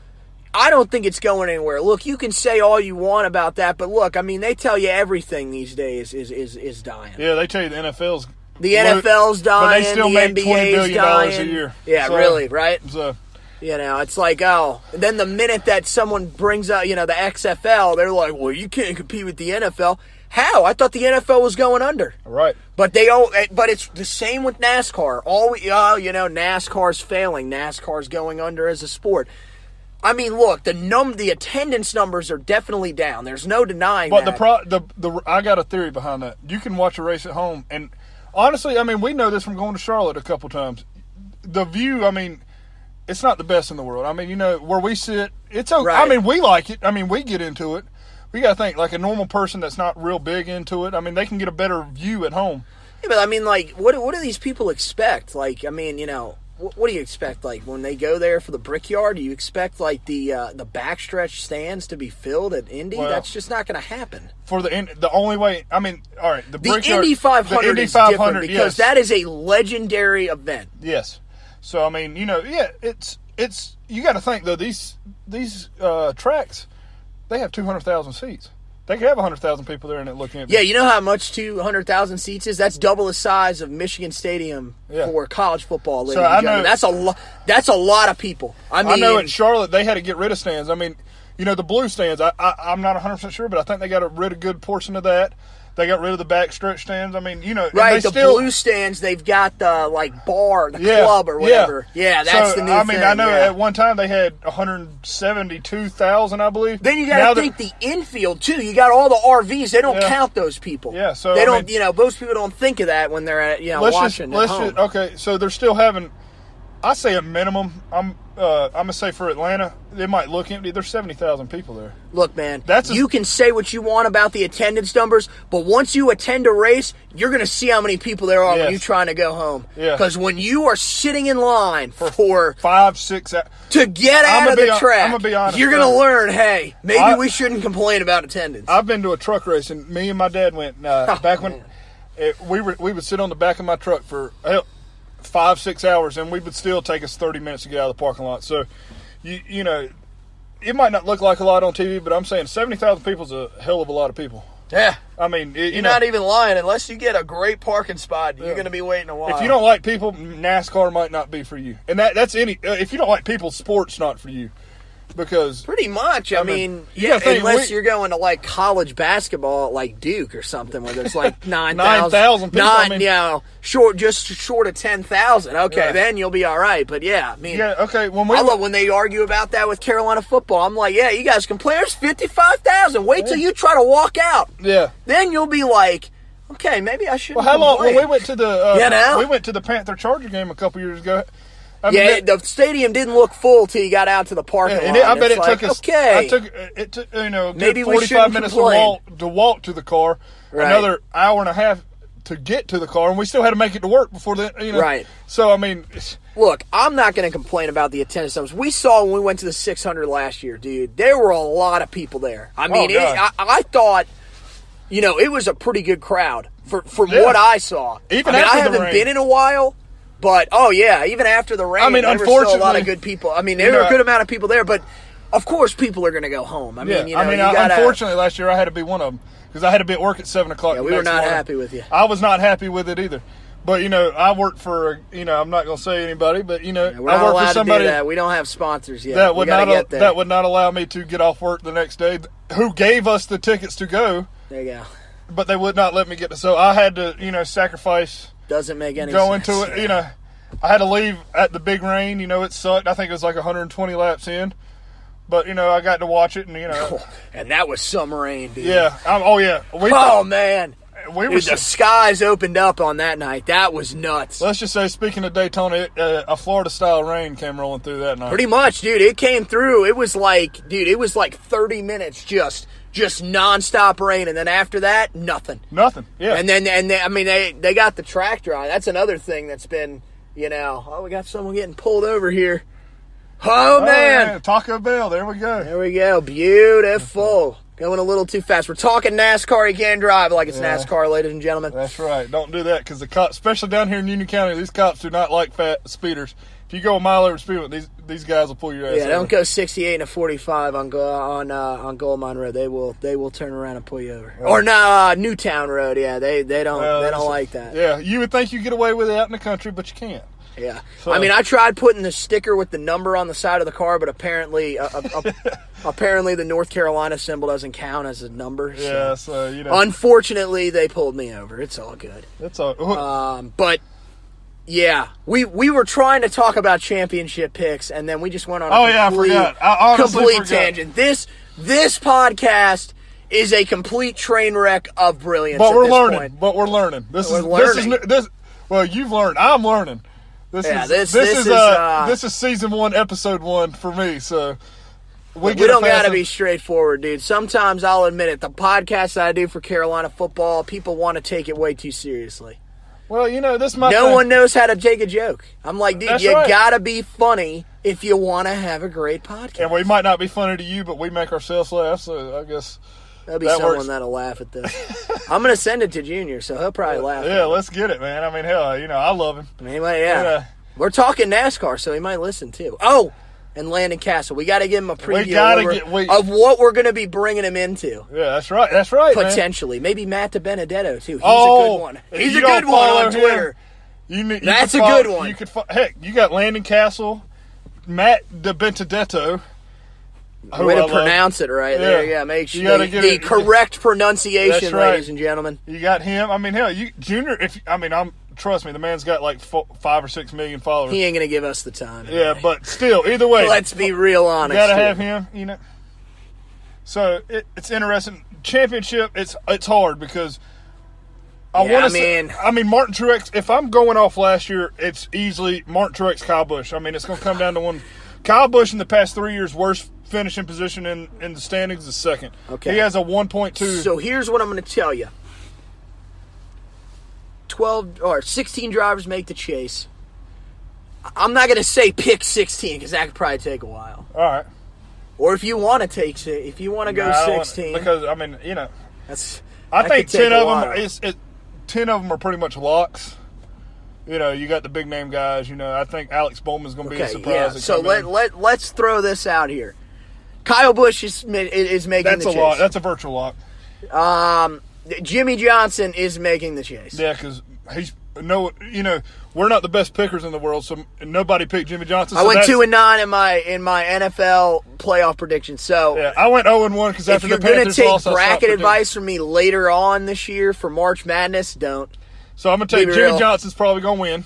I don't think it's going anywhere. Look, you can say all you want about that, but look, I mean, they tell you everything these days is dying. Yeah, they tell you the NFL's dying, but they still make NBA's $20 billion dying. A year. Yeah, so, really, right? So, it's like, then the minute that someone brings up, the XFL, they're like, well, you can't compete with the NFL. How? I thought the NFL was going under. Right. But it's the same with NASCAR. NASCAR's failing. NASCAR's going under as a sport. I mean, look, the attendance numbers are definitely down. There's no denying that. But I got a theory behind that. You can watch a race at home, and honestly, I mean, we know this from going to Charlotte a couple times. The view, I mean, it's not the best in the world. I mean, where we sit, it's okay. Right. I mean, we like it. I mean, we get into it. We got to think, like a normal person that's not real big into it, I mean, they can get a better view at home. Yeah, but I mean, like, what do these people expect? Like, I mean, what do you expect? Like, when they go there for the Brickyard, do you expect, like, the backstretch stands to be filled at Indy? Well, that's just not going to happen. For the only way, I mean, all right, the Brickyard. Indy 500 is different because that is a legendary event. Yes. So, I mean, it's you got to think, though, these tracks, they have 200,000 seats. They could have 100,000 people there and it looking at. Yeah, you know how much 200,000 seats is? That's double the size of Michigan Stadium for college football. Ladies and gentlemen. That's a lot of people. I know at Charlotte they had to get rid of stands. I mean, the blue stands. I'm not 100% sure, but I think they got rid of a good portion of that. They got rid of the backstretch stands. I mean, right? The blue stands, they've got the bar, the club or whatever. Yeah, that's the new thing. I mean, I know at one time they had 172,000, I believe. Then you got to think the infield too. You got all the RVs. They don't count those people. Yeah, so they don't. Most people don't think of that when they're at watching. Okay, so they're still having. I say a minimum. I'm gonna say for Atlanta, it might look empty. There's 70,000 people there. Look, man, you can say what you want about the attendance numbers, but once you attend a race, you're gonna see how many people there are when you're trying to go home. Yeah. Because when you are sitting in line for 5-6 hours to get out of the track, I'm gonna be honest, you're gonna learn. Hey, maybe we shouldn't complain about attendance. I've been to a truck race, and me and my dad went back when we would sit on the back of my truck for 5-6 hours, and we would still take us 30 minutes to get out of the parking lot. So, it might not look like a lot on TV, but I'm saying 70,000 people is a hell of a lot of people. Yeah. I mean, you're not even lying. Unless you get a great parking spot, you're going to be waiting a while. If you don't like people, NASCAR might not be for you. And that's if you don't like people, sport's not for you. Because pretty much, I mean unless you're going to like college basketball, like Duke or something, where there's like 9,000 people, short of 10,000. Okay, then you'll be all right. But okay. I love when they argue about that with Carolina football. I'm like, you guys can play. There's 55,000. Wait till you try to walk out. Yeah, then you'll be like, okay, maybe I should. Well, how long? When we went to the we went to the Panther Charger game a couple years ago. The stadium didn't look full till you got out to the parking lot. I bet it took us. Okay, it took maybe 45 minutes to walk to the car. Right. Another hour and a half to get to the car, and we still had to make it to work before the. Right. So I mean, look, I'm not going to complain about the attendance numbers. We saw when we went to the 600 last year, dude. There were a lot of people there. I mean, I thought, it was a pretty good crowd from what I saw. I haven't been in a while. But, even after the rain, there were still a lot of good people. I mean, there were a good amount of people there, but, of course, people are going to go home. Unfortunately, last year I had to be one of them because I had to be at work at 7 o'clock. Yeah, we were not happy with you. I was not happy with it either. But, I work for, I'm not going to say anybody, but, we're not allowed to do that. We don't have sponsors yet. That would not allow me to get off work the next day. Who gave us the tickets to go. There you go. But they would not let me get to. So I had to, sacrifice. Doesn't make any sense. Go into it, I had to leave at the big rain. It sucked. I think it was like 120 laps in. But, I got to watch it, and, And that was some rain, dude. Yeah. Yeah. Man. The skies opened up on that night. That was nuts. Let's just say, speaking of Daytona, a Florida-style rain came rolling through that night. Pretty much, dude. It came through. It was like 30 minutes just nonstop rain, and then after that, nothing. Nothing, yeah. And then, they got the track dry. That's another thing that's been, we got someone getting pulled over here. Oh, man. Taco Bell, there we go. There we go. Beautiful. Going a little too fast. We're talking NASCAR. You can't drive like it's NASCAR, ladies and gentlemen. That's right. Don't do that, because the cops, especially down here in Union County, these cops do not like fat speeders. If you go a mile over speed limit, these guys will pull your ass over. Yeah, don't go 68 and a 45 on Gold Mine Road. They will turn around and pull you over. Right. Or Newtown Road. Yeah, they don't like that. Yeah, you would think you get away with it out in the country, but you can't. Yeah. So, I tried putting the sticker with the number on the side of the car, but apparently apparently the North Carolina symbol doesn't count as a number. Yeah, so unfortunately, they pulled me over. It's all good. It's all but yeah, we were trying to talk about championship picks, and then we just went on I forgot. I complete forgot. tangent. This podcast is a complete train wreck of brilliance. But we're learning. This is well, you've learned. I'm learning. This is season 1, episode 1 for me. So we don't gotta be straightforward, dude. Sometimes I'll admit it. The podcast that I do for Carolina football, people want to take it way too seriously. Well, no one knows how to take a joke. I'm like, dude, That's you right. gotta be funny if you want to have a great podcast. And we might not be funny to you, but we make ourselves laugh. So I guess there'll be someone that'll laugh at this. I'm gonna send it to Junior, so he'll probably laugh. Yeah, let's get it, man. I mean, hell, I love him. Yeah. We're talking NASCAR, so he might listen too. Oh, and Landon Cassill. We got to give him a preview of what we're going to be bringing him into. Yeah, that's right. That's right. Potentially, maybe Matt DiBenedetto too. He's a good one. He's a good one on Twitter. That's a good one. You got Landon Cassill, Matt DiBenedetto. Way to pronounce it right there. Yeah, make sure the correct pronunciation, ladies and gentlemen. You got him. I mean, hell, Junior. Trust me, the man's got like 5 or 6 million followers. He ain't going to give us the time. Yeah, but still, either way. Let's be real honest. You got to have him, So, it's interesting. Championship, it's hard because Martin Truex, if I'm going off last year, it's easily Martin Truex, Kyle Busch. I mean, it's going to come down to one. Kyle Busch in the past 3 years, worst finishing position in the standings is second. Okay. He has a 1.2. So, here's what I'm going to tell you. 12 or 16 drivers make the chase. I'm not going to say pick 16 because that could probably take a while. All right. Or if you want to go 16, because I think 10 of them are pretty much locks. You got the big name guys. I think Alex Bowman's going to be a surprise. Yeah. So let's throw this out here. Kyle Busch is making the chase. Lock. That's a virtual lock. Jimmy Johnson is making the chase. Yeah, because we're not the best pickers in the world, so nobody picked Jimmy Johnson. I went 2-9 in my NFL playoff prediction. So yeah, I went 0-1 because after the Panthers lost, if you're going to take bracket advice from me later on this year for March Madness, don't. So I'm going to take Jimmy Johnson's probably going to win.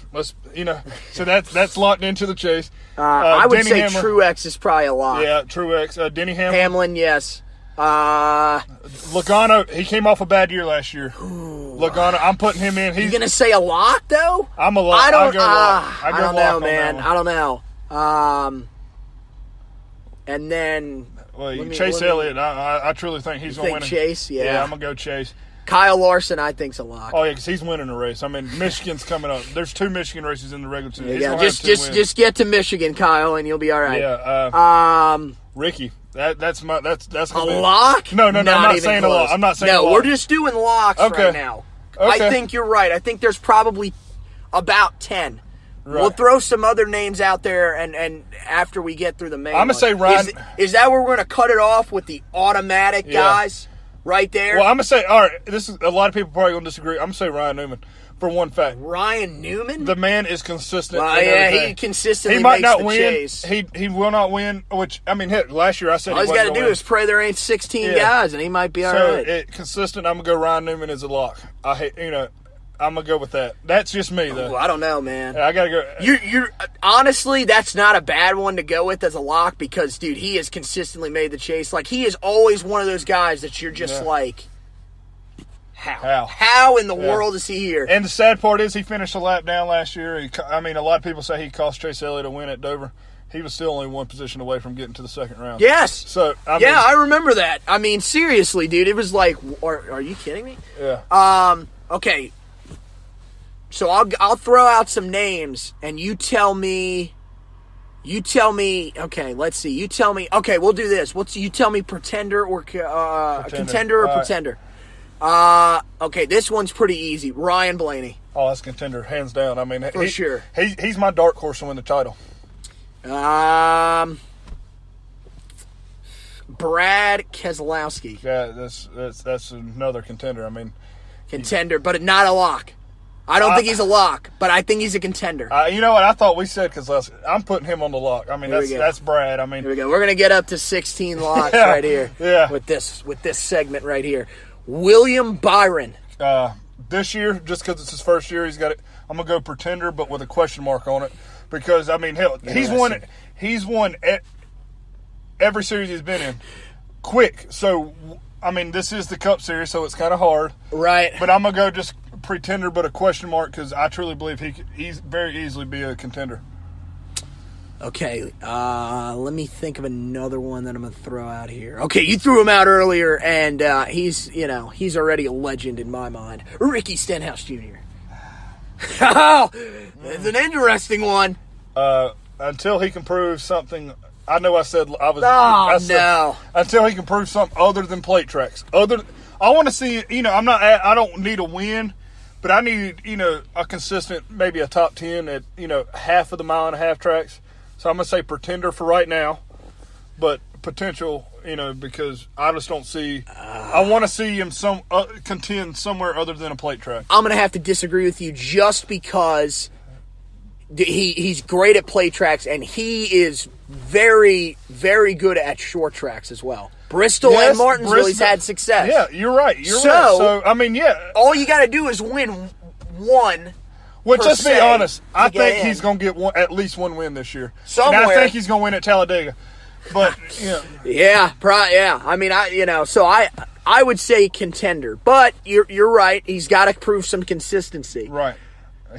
So that's locked into the chase. I would say Truex is probably a lock. Yeah, Truex. Denny Hamlin, yes. Logano, he came off a bad year last year. Logano, I'm putting him in. He's going to say a lock, though? I'm a lock. I don't know, man. I don't know. And then... Chase Elliott, I truly think he's going to win. Chase, yeah. Yeah, I'm going to go Chase. Kyle Larson, I think, is a lock. Oh, yeah, because he's winning the race. I mean, Michigan's coming up. There's 2 Michigan races in the regular season. Yeah, just get to Michigan, Kyle, and you'll be all right. Yeah. Ricky. That's a lock? No, I'm not saying close. a lock. I'm not saying a no, lock. we're just doing locks right now. Okay. I think you're right. I think there's probably about 10. Right. We'll throw some other names out there, and after we get through the main, I'm gonna say Ryan. Is that where we're gonna cut it off with the automatic guys right there? Well, I'm gonna say, all right. This is a lot of people probably gonna disagree. I'm gonna say Ryan Newman. For one fact, Ryan Newman, the man is consistent. Well, he consistently he might makes not the win. chase. He will not win. Which I mean, heck, last year I said all he's got to do is pray there ain't 16 guys, and he might be all right. So consistent. I'm gonna go Ryan Newman as a lock. I'm gonna go with that. That's just me, though. Well, I don't know, man. I gotta go. You're honestly, that's not a bad one to go with as a lock because, dude, he has consistently made the chase. Like, he is always one of those guys that you're just like, how in the world is he here? And the sad part is he finished a lap down last year. A lot of people say he cost Chase Elliott a win at Dover. He was still only one position away from getting to the second round. Yes. So I remember that. I mean, seriously, dude, it was like, are you kidding me? Yeah. Okay. So I'll throw out some names, and you tell me. Okay, let's see. You tell me. Okay, we'll do this. You tell me pretender or contender or pretender. Okay, this one's pretty easy. Ryan Blaney. Oh, that's contender, hands down. I mean, for sure. He's my dark horse to win the title. Brad Keselowski. Yeah, that's another contender. I mean, contender, but not a lock. I don't think he's a lock, but I think he's a contender. You know what? I thought we said Keselowski. I'm putting him on the lock. I mean, that's Brad. I mean, here we go. We're gonna get up to 16 locks right here. Yeah. With this segment right here. William Byron. This year, just because it's his first year, he's got it. I'm gonna go pretender, but with a question mark on it, because I mean, hell, he's won every series he's been in. Quick, so I mean, this is the Cup Series, so it's kind of hard, right? But I'm gonna go just pretender, but a question mark, because I truly believe he's very easily be a contender. Okay, let me think of another one that I'm going to throw out here. Okay, you threw him out earlier, and he's already a legend in my mind. Ricky Stenhouse Jr. It's an interesting one. Until he can prove something, I know I said I was. No. Until he can prove something other than plate tracks. I want to see. I don't need a win, but I need a consistent, maybe a top 10 at half of the mile and a half tracks. So I'm going to say pretender for right now, but potential, because I just don't see – I want to see him contend somewhere other than a plate track. I'm going to have to disagree with you just because he's great at plate tracks, and he is very, very good at short tracks as well. Bristol and Martinsville, he's had success. Yeah, you're right. So, I mean, yeah. All you got to do is win one. Well, just be honest. I think he's going to get at least one win this year. Somewhere. And I think he's going to win at Talladega. But yeah. I mean, so I would say contender, but you're right. He's got to prove some consistency. Right.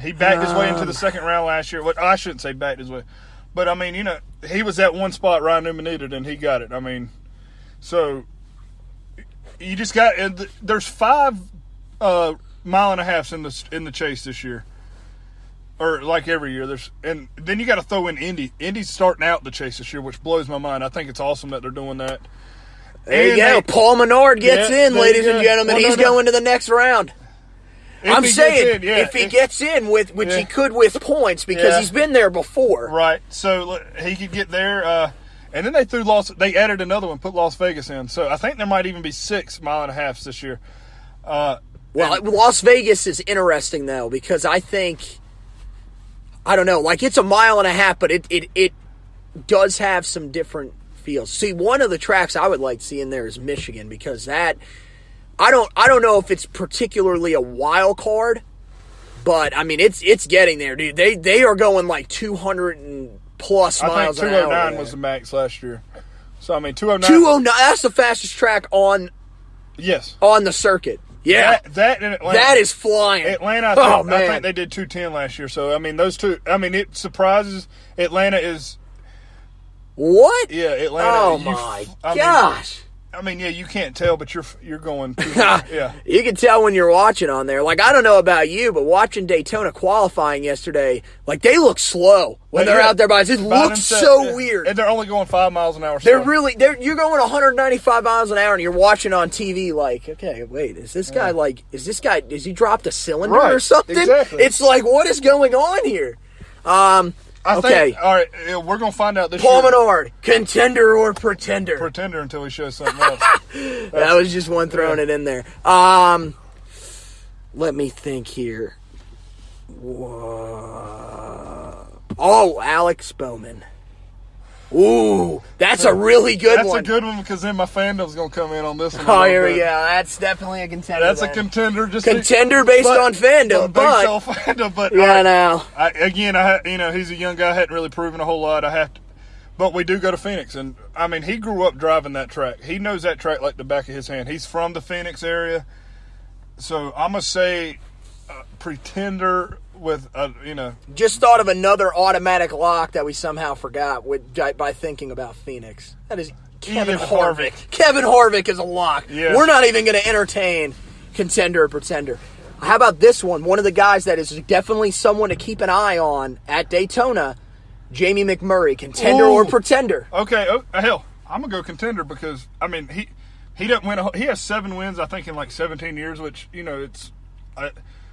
He backed his way into the second round last year. Well, I shouldn't say backed his way, but I mean, he was at one spot Ryan Newman needed, and he got it. I mean, so you just got. There's 5 mile and a halves in the chase this year. Or like every year, and then you got to throw in Indy. Indy's starting out the chase this year, which blows my mind. I think it's awesome that they're doing that. There you go. Paul Menard gets in, ladies and gentlemen. He's going to the next round. I'm saying if he gets in with which he could with points because he's been there before. Right. So he could get there. And then they added another one, put Las Vegas in. So I think there might even be 6 mile and a halves this year. Las Vegas is interesting though because I think. I don't know, like it's a mile and a half, but it does have some different feels. See, one of the tracks I would like to see in there is Michigan because that I don't know if it's particularly a wild card, but I mean it's getting there, dude. They are going like 200 and plus miles an hour. I think 209 was the max last year. So I mean 209. 209. That's the fastest track on the circuit. Yeah, that in Atlanta, that is flying. Atlanta, I think they did 210 last year. So I mean, those two. I mean, it surprises. Atlanta is what? Yeah, Atlanta. Oh my gosh! You can't tell, but you're going. Yeah, you can tell when you're watching on there. Like I don't know about you, but watching Daytona qualifying yesterday, like they look slow when they're out there by. It looks so weird, and they're only going 5 miles an hour. You're going 195 miles an hour, and you're watching on TV. Like, okay, wait, is this guy has he dropped a cylinder or something? Exactly. It's like, what is going on here? I think, all right, we're going to find out this Paul Menard, contender or pretender? Pretender until he shows something else. That was just one throwing it in there. Let me think here. Oh, Alex Bowman. Ooh, that's a really good That's one. a good one because then my fandom's going to come in on this one. Oh, here we go. That's definitely a contender. That's then. a contender. Contender based on fandom, but yeah, no. He's a young guy, hadn't really proven a whole lot. But we do go to Phoenix, and I mean, he grew up driving that track. He knows that track like the back of his hand. He's from the Phoenix area, so I'm gonna say pretender with Just thought of another automatic lock that we somehow forgot by thinking about Phoenix. That is Kevin Harvick. Kevin Harvick is a lock. Yes. We're not even going to entertain contender or pretender. How about this one? One of the guys that is definitely someone to keep an eye on at Daytona, Jamie McMurray, contender or pretender? Okay, hell, I'm gonna go contender because I mean he doesn't win. He has 7 wins, I think, in like 17 years, which it's.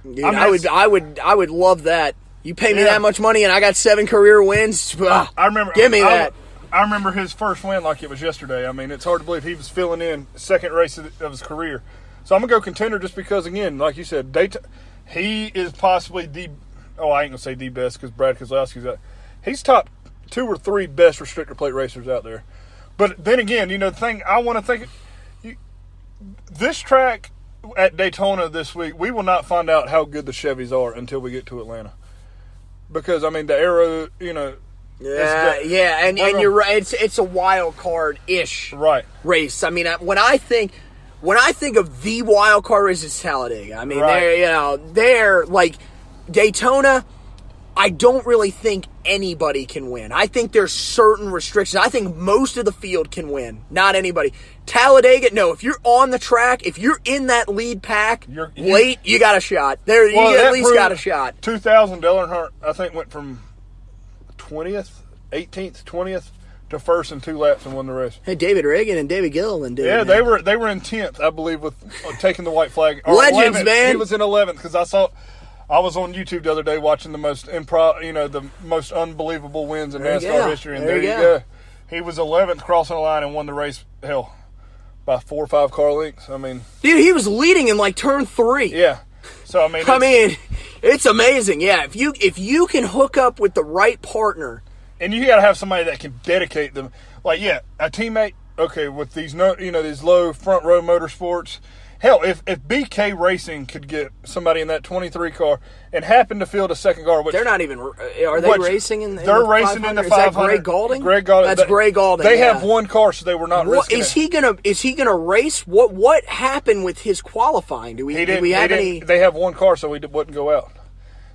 Dude, I would love that. You pay me that much money and I got 7 career wins. I remember. Give me that. I remember his first win like it was yesterday. I mean, it's hard to believe he was filling in second race of his career. So I'm gonna go contender just because, again, like you said, he is possibly I ain't gonna say the best because Brad Keselowski's out. He's top 2 or 3 best restrictor plate racers out there. But then again, the thing I want to think, this track at Daytona this week, we will not find out how good the Chevys are until we get to Atlanta. Because, I mean, the aero, and you're right. It's a wild card-ish race. I mean, when I think of the wild card race, it's Talladega. I mean, they're like Daytona. I don't really think anybody can win. I think there's certain restrictions. I think most of the field can win, not anybody. Talladega, no. If you're on the track, if you're in that lead pack late, you got a shot. You at least got a shot. 2000, Dale Earnhardt, I think, went from 20th, 18th, 20th to first in 2 laps and won the race. Hey, David Reagan and David Gilliland did. Yeah, they were in 10th, I believe, with taking the white flag. Legends, 11th. man. He was in 11th because I was on YouTube the other day watching the most unbelievable wins in NASCAR history, and there you go. He was 11th crossing the line and won the race, hell, by 4 or 5 car lengths. I mean, dude, he was leading in like turn 3. Yeah. So I mean, it's amazing. Yeah, if you can hook up with the right partner, and you got to have somebody that can dedicate them. Like, a teammate. Okay, with these these low front row motorsports. Hell, if BK Racing could get somebody in that 23 car and happen to field a second car, which they're not even. Are they racing in? They're racing in the 500. Is that Greg Gaulding? Greg Gaulding. That's Greg Gaulding. They have one car, so they were not risking it. Is he gonna race? What happened with his qualifying? Do we have any? They have one car, so he wouldn't go out.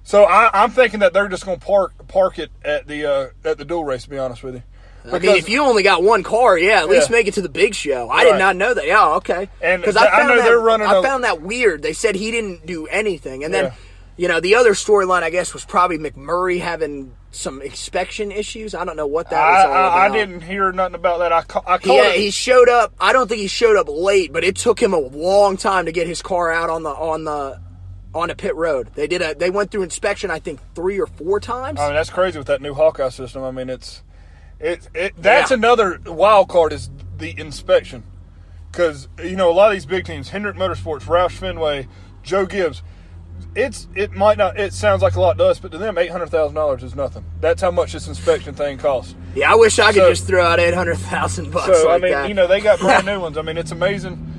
So I'm thinking that they're just going to park it at the dual race. To be honest with you. I mean, if you only got one car, at least make it to the big show. I did not know that. Yeah, okay. Because I know they're running. I found that weird. They said he didn't do anything, and then the other storyline, I guess, was probably McMurray having some inspection issues. I don't know what that was all about. I didn't hear nothing about that. He showed up. I don't think he showed up late, but it took him a long time to get his car out on a pit road. They went through inspection, I think 3 or 4 times. I mean, that's crazy with that new Hawkeye system. I mean, that's another wild card is the inspection. Because, a lot of these big teams, Hendrick Motorsports, Roush Fenway, Joe Gibbs, it sounds like a lot to us, but to them, $800,000 is nothing. That's how much this inspection thing costs. Yeah, I wish I could just throw out $800,000 So, like I mean, they got brand new ones. I mean, it's amazing.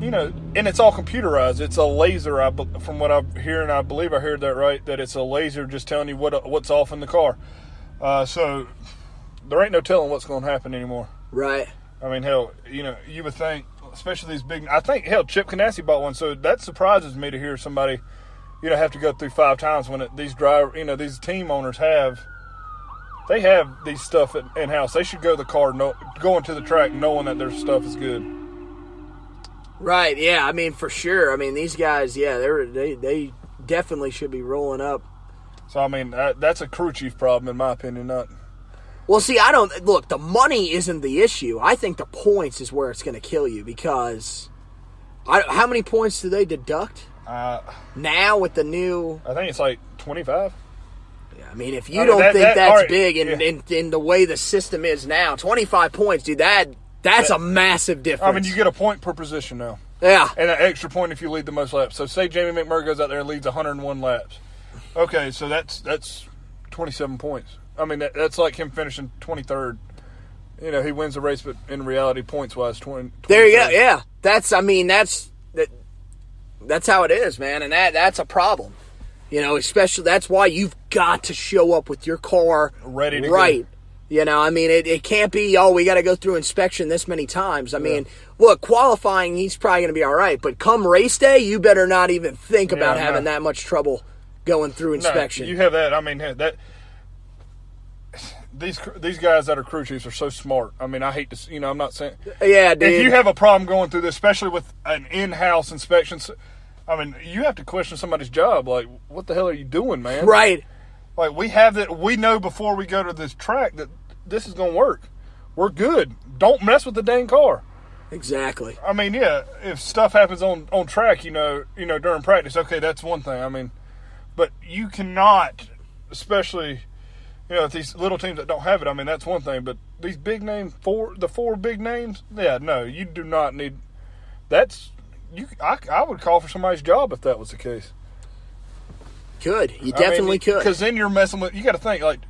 And it's all computerized. It's a laser, from what I'm hearing. I believe I heard that right, that it's a laser just telling you what's off in the car. So there ain't no telling what's going to happen anymore. Right. I mean, hell, you would think, especially these big. I think, hell, Chip Ganassi bought one, so that surprises me to hear somebody, have to go through 5 times when these team owners have these stuff in house. They should go to the car, going to the track, knowing that their stuff is good. Right. Yeah. I mean, for sure. I mean, these guys. Yeah, they definitely should be rolling up. So I mean, that's a crew chief problem, in my opinion. Not. Well, see, look, the money isn't the issue. I think the points is where it's going to kill you because how many points do they deduct now with the new? I think it's like 25. Yeah, I mean, if you don't think that's big in the way the system is now, 25 points, dude, that's a massive difference. I mean, you get a point per position now. Yeah. And an extra point if you lead the most laps. So say Jamie McMurray goes out there and leads 101 laps. Okay, so that's 27 points. I mean, that's like him finishing 23rd. he wins the race, but in reality, points-wise, 20. There you go. Yeah, that's how it is, man, and that's a problem. Especially that's why you've got to show up with your car ready to go. It can't be, we got to go through inspection this many times. Look, qualifying, he's probably going to be all right, but come race day, you better not even think about having that much trouble going through inspection. No, you have that. These guys that are crew chiefs are so smart. I hate to, I'm not saying. Yeah, dude. If you have a problem going through this, especially with an in-house inspection, you have to question somebody's job. Like, what the hell are you doing, man? Right. Like, we have that. We know before we go to this track that this is going to work. We're good. Don't mess with the dang car. Exactly. If stuff happens on track, during practice, okay, that's one thing. But you cannot, especially, if these little teams that don't have it, that's one thing. But these big names, the four big names, you do not need. I would call for somebody's job if that was the case. Could. You definitely could. Because then you're messing with, you got to think, like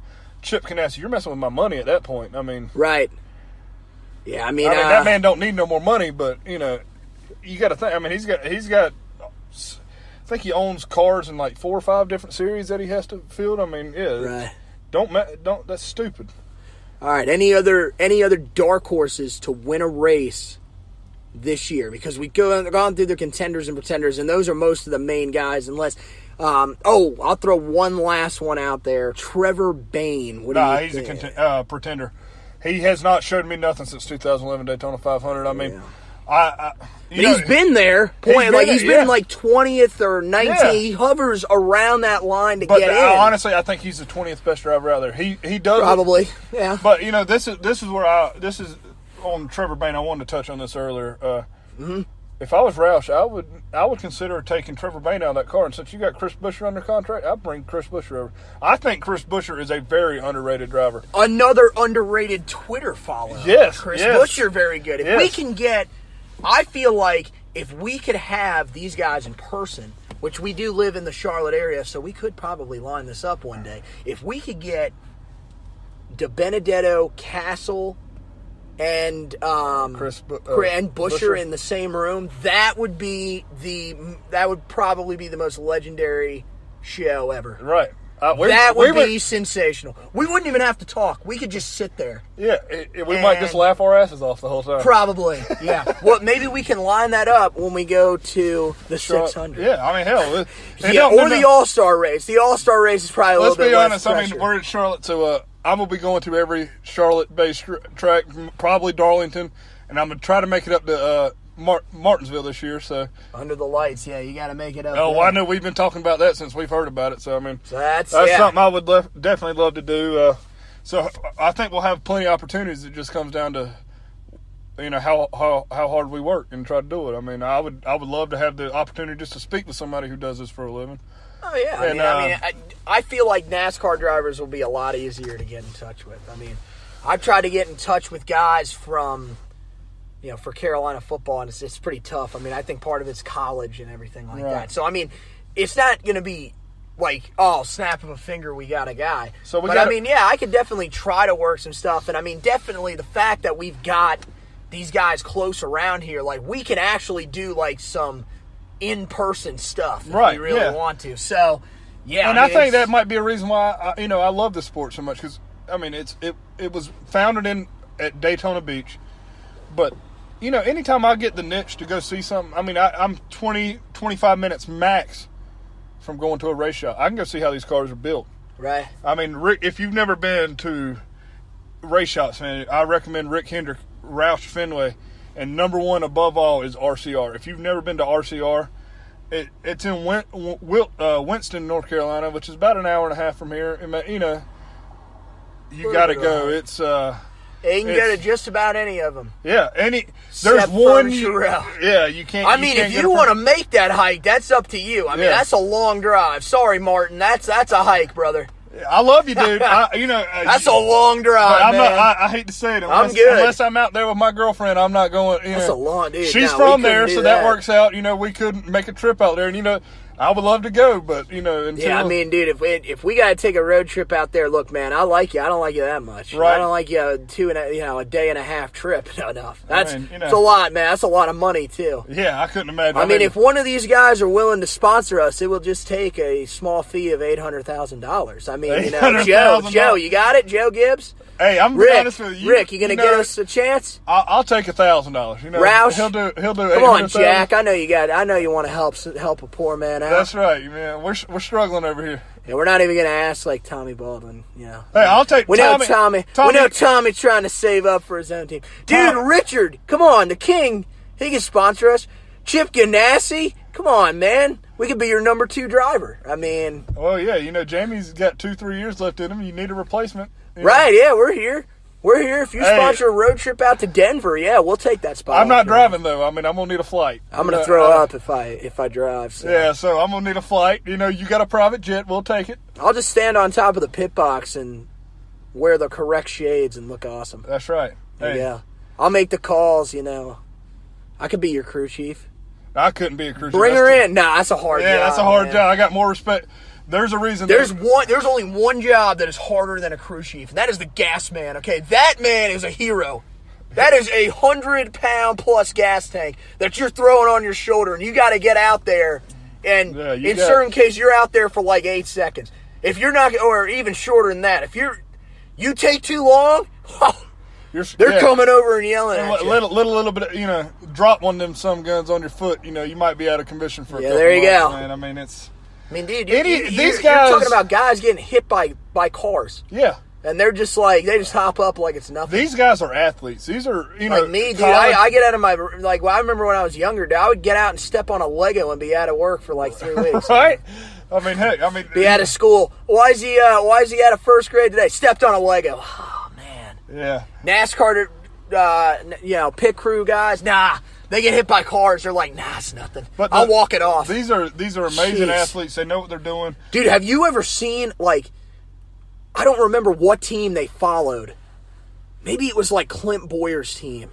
Chip Ganassi, you're messing with my money at that point. Right. Yeah, that man don't need no more money, but, you got to think, he's got, I think he owns cars in like 4 or 5 different series that he has to field. Right. Don't, that's stupid. All right, any other dark horses to win a race this year? Because we've gone through the contenders and pretenders, and those are most of the main guys, unless I'll throw one last one out there. Trevor Bayne. He's a pretender. He has not showed me nothing since 2011 Daytona 500. He's been there. He's been like 20th or 19th. Yeah. He hovers around that line to get in. Honestly, I think he's the 20th best driver out there. He does probably. Yeah. But this is on Trevor Bayne. I wanted to touch on this earlier. If I was Roush, I would consider taking Trevor Bayne out of that car. And since you got Chris Buescher under contract, I'd bring Chris Buescher over. I think Chris Buescher is a very underrated driver. Another underrated Twitter follower. Yes. Chris Buescher, very good. If we can get, I feel like if we could have these guys in person, which we do live in the Charlotte area, so we could probably line this up one day. If we could get DeBenedetto, Cassill, and Buescher in the same room, that would probably be the most legendary show ever. Right. That would be sensational. We wouldn't even have to talk. We could just sit there. Yeah, we might just laugh our asses off the whole time. Probably, yeah. Well, maybe we can line that up when we go to the 600. Yeah, hell. Or the All-Star race. The All-Star race is probably a little bit less pressure. Let's be honest. We're at Charlotte, so I'm going to be going to every Charlotte-based track, probably Darlington, and I'm going to try to make it up to Martinsville this year. So under the lights, yeah, you got to make it up. Oh, I know we've been talking about that since we've heard about it. So that's something I would definitely love to do. So I think we'll have plenty of opportunities. It just comes down to how hard we work and try to do it. I would love to have the opportunity just to speak with somebody who does this for a living. Oh yeah, I feel like NASCAR drivers will be a lot easier to get in touch with. I've tried to get in touch with guys from, for Carolina football, and it's pretty tough. I think part of it's college and everything like that. So it's not going to be like, snap of a finger, we got a guy. I could definitely try to work some stuff, and definitely the fact that we've got these guys close around here, like we can actually do like some in-person stuff if we really want to. So, yeah. And I think that might be a reason why, I love this sport so much because, it was founded at Daytona Beach. But, anytime I get the niche to go see something, I'm 20, 25 minutes max from going to a race shop. I can go see how these cars are built. Right. If you've never been to race shops, man, I recommend Rick Hendrick, Roush Fenway. And number one above all is RCR. If you've never been to RCR, it's in Winston, North Carolina, which is about an hour and a half from here. You got to go. It's you can go to just about any of them. Yeah, there's one. You can't. If you want to make that hike, that's up to you. That's a long drive. Sorry, Martin. That's a hike, brother. I love you, dude. That's a long drive, man. I hate to say it. Unless I'm out there with my girlfriend, I'm not going. That's a long, dude. She's from there, so that works out. We couldn't make a trip out there. And, I would love to go, but until Yeah, I mean, dude, if we got to take a road trip out there, look, man, I like you. I don't like you that much. Right. I don't like you a day and a half trip. No. That's it's a lot, man. That's a lot of money too. Yeah, I couldn't imagine. I mean, if one of these guys are willing to sponsor us, it will just take a small fee of $800,000. I mean, Joe, you got it, Joe Gibbs. Hey, I'm Rick, honest with you. Rick, you gonna get us a chance? I'll take $1,000. Roush, he'll do. Come on, Jack. I know you want to help a poor man out. That's right, man. We're struggling over here. Yeah, we're not even gonna ask like Tommy Baldwin. Hey, I'll take. We know Tommy. We know Tommy's trying to save up for his own team. Dude, Richard, come on, the king. He can sponsor us. Chip Ganassi, come on, man. We could be your number 2 driver. I mean. Well, yeah. Jamie's got 2-3 years left in him. You need a replacement. Right, yeah, we're here. We're here. If you sponsor a road trip out to Denver, yeah, we'll take that spot. I'm not driving, though. I mean, I'm going to need a flight. I'm going to throw up if I drive. So. Yeah, so I'm going to need a flight. You got a private jet. We'll take it. I'll just stand on top of the pit box and wear the correct shades and look awesome. That's right. Hey. Yeah. I'll make the calls, I could be your crew chief. I couldn't be a crew chief. Bring her in. Nah, that's a hard job. Yeah, that's a hard man. job. I got more respect. There's a reason. There's only one job that is harder than a crew chief, and that is the gas man. Okay, that man is a hero. That is a 100-pound plus gas tank that you're throwing on your shoulder, and you got to get out there. And in certain cases, you're out there for like 8 seconds. If you're not, or even shorter than that, if you take too long, they're coming over and yelling at you. Little bit, drop one of them some guns on your foot. You might be out of commission for a couple there you months, go. Man. I mean, it's. I mean, dude, these guys, you're talking about guys getting hit by cars. Yeah. And they're just like, they just hop up like it's nothing. These guys are athletes. These are, like me, dude. I get out of my, I remember when I was younger, dude, I would get out and step on a Lego and be out of work for like 3 weeks. Right? I mean, heck, be out of school. Why is he out of first grade today? Stepped on a Lego. Oh, man. Yeah. NASCAR, pit crew guys, nah. They get hit by cars. They're like, nah, it's nothing. I'll walk it off. These are amazing athletes. They know what they're doing. Dude, have you ever seen, I don't remember what team they followed. Maybe it was like Clint Boyer's team.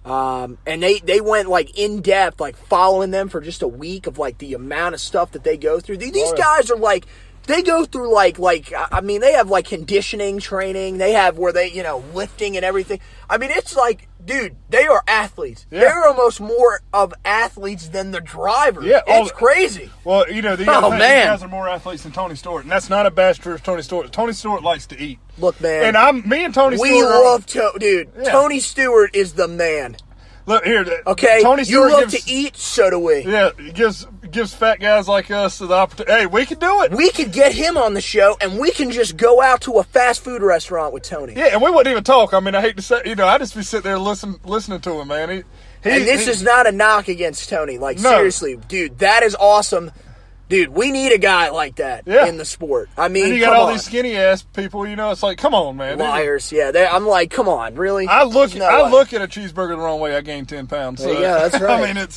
And they went in depth, following them for just a week of the amount of stuff that they go through. These guys are they go through they have conditioning training. They have where they, lifting and everything. I mean, it's dude, they are athletes. Yeah. They're almost more of athletes than the drivers. Yeah, it's crazy. Well, these guys are more athletes than Tony Stewart, and that's not a bash towards Tony Stewart. Tony Stewart likes to eat. Look, man, and me and Tony Stewart. We love dude. Yeah. Tony Stewart is the man. Look here, okay. Tony Stewart you love to eat, so do we. Yeah, it gives fat guys like us the opportunity. Hey, we can do it. We could get him on the show, and we can just go out to a fast food restaurant with Tony. Yeah, and we wouldn't even talk. I mean, I hate to say, I just be sitting there listening to him, man. And this is not a knock against Tony. Seriously, dude, that is awesome. Dude, we need a guy like that in the sport. I mean, and you got all these skinny ass people. It's like, come on, man. Liars. Yeah, I'm like, come on, really? I look at a cheeseburger the wrong way. I gained 10 pounds. So. Yeah, that's right. I mean,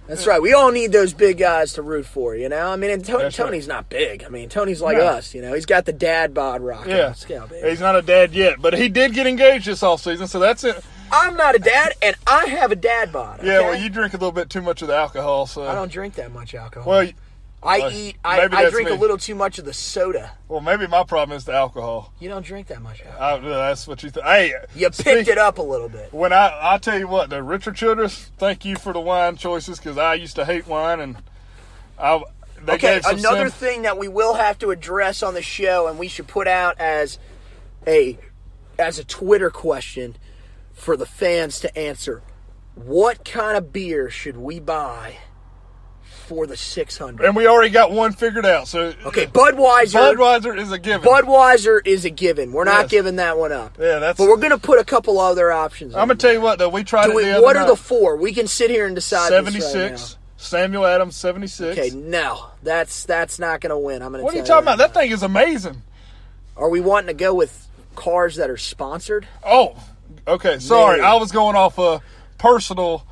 that's right. We all need those big guys to root for. I mean, and Tony's not big. I mean, Tony's like us. He's got the dad bod rocking. Yeah, he's not a dad yet, but he did get engaged this offseason, so that's it. I'm not a dad, and I have a dad bod. Okay? Yeah, well, you drink a little bit too much of the alcohol, so I don't drink that much alcohol. Well. I drink a little too much of the soda. Well, maybe my problem is the alcohol. You don't drink that much alcohol. That's what you think. Hey, you picked it up a little bit. When I tell you what, the Richard Childress, thank you for the wine choices, because I used to hate wine, and another thing that we will have to address on the show, and we should put out as a Twitter question for the fans to answer: what kind of beer should we buy for the 600? And we already got one figured out. So okay, Budweiser is a given. Budweiser is a given. We're not giving that one up. Yeah, but we're going to put a couple other options. I'm going to tell you what, though. We tried it the other What night. are the four? We can sit here and decide. 76. This right now. Samuel Adams, 76. Okay, no, that's not going to win. I'm going to. What are you talking about? That thing is amazing. Are we wanting to go with cars that are sponsored? Oh, okay. Sorry, I was going off a personal.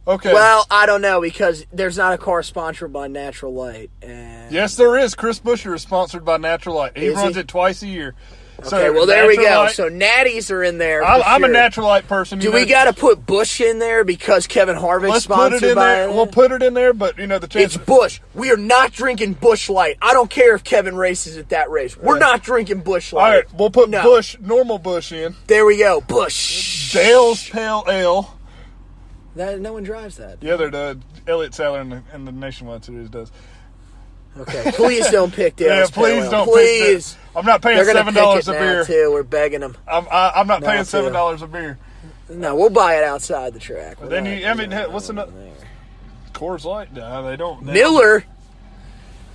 Okay. Well, I don't know, because there's not a car sponsored by Natural Light. And yes, there is. Chris Buescher is sponsored by Natural Light. He runs it twice a year. Okay, well, there we go. Light. So natties are in there. I'm a natural light person. Do we got to put Busch in there because Kevin Harvick's sponsored by it? We'll put it in there, but the chance. It's Busch. We are not drinking Busch Light. I don't care if Kevin races at that race. We're not drinking Busch Light. All right, we'll put Busch, normal Busch in. There we go. Busch. Dale's Pale Ale. No one drives that. Yeah, they're Elliott Sadler in the Nationwide Series does. Okay, please don't pick Dale's Yeah, please Pale don't Ale. Please. pick that. I'm not paying $7 a beer. Too. We're begging them. I'm not paying $7 a beer. No, we'll buy it outside the track. But then what's another? Coors Light? No, they don't. Miller.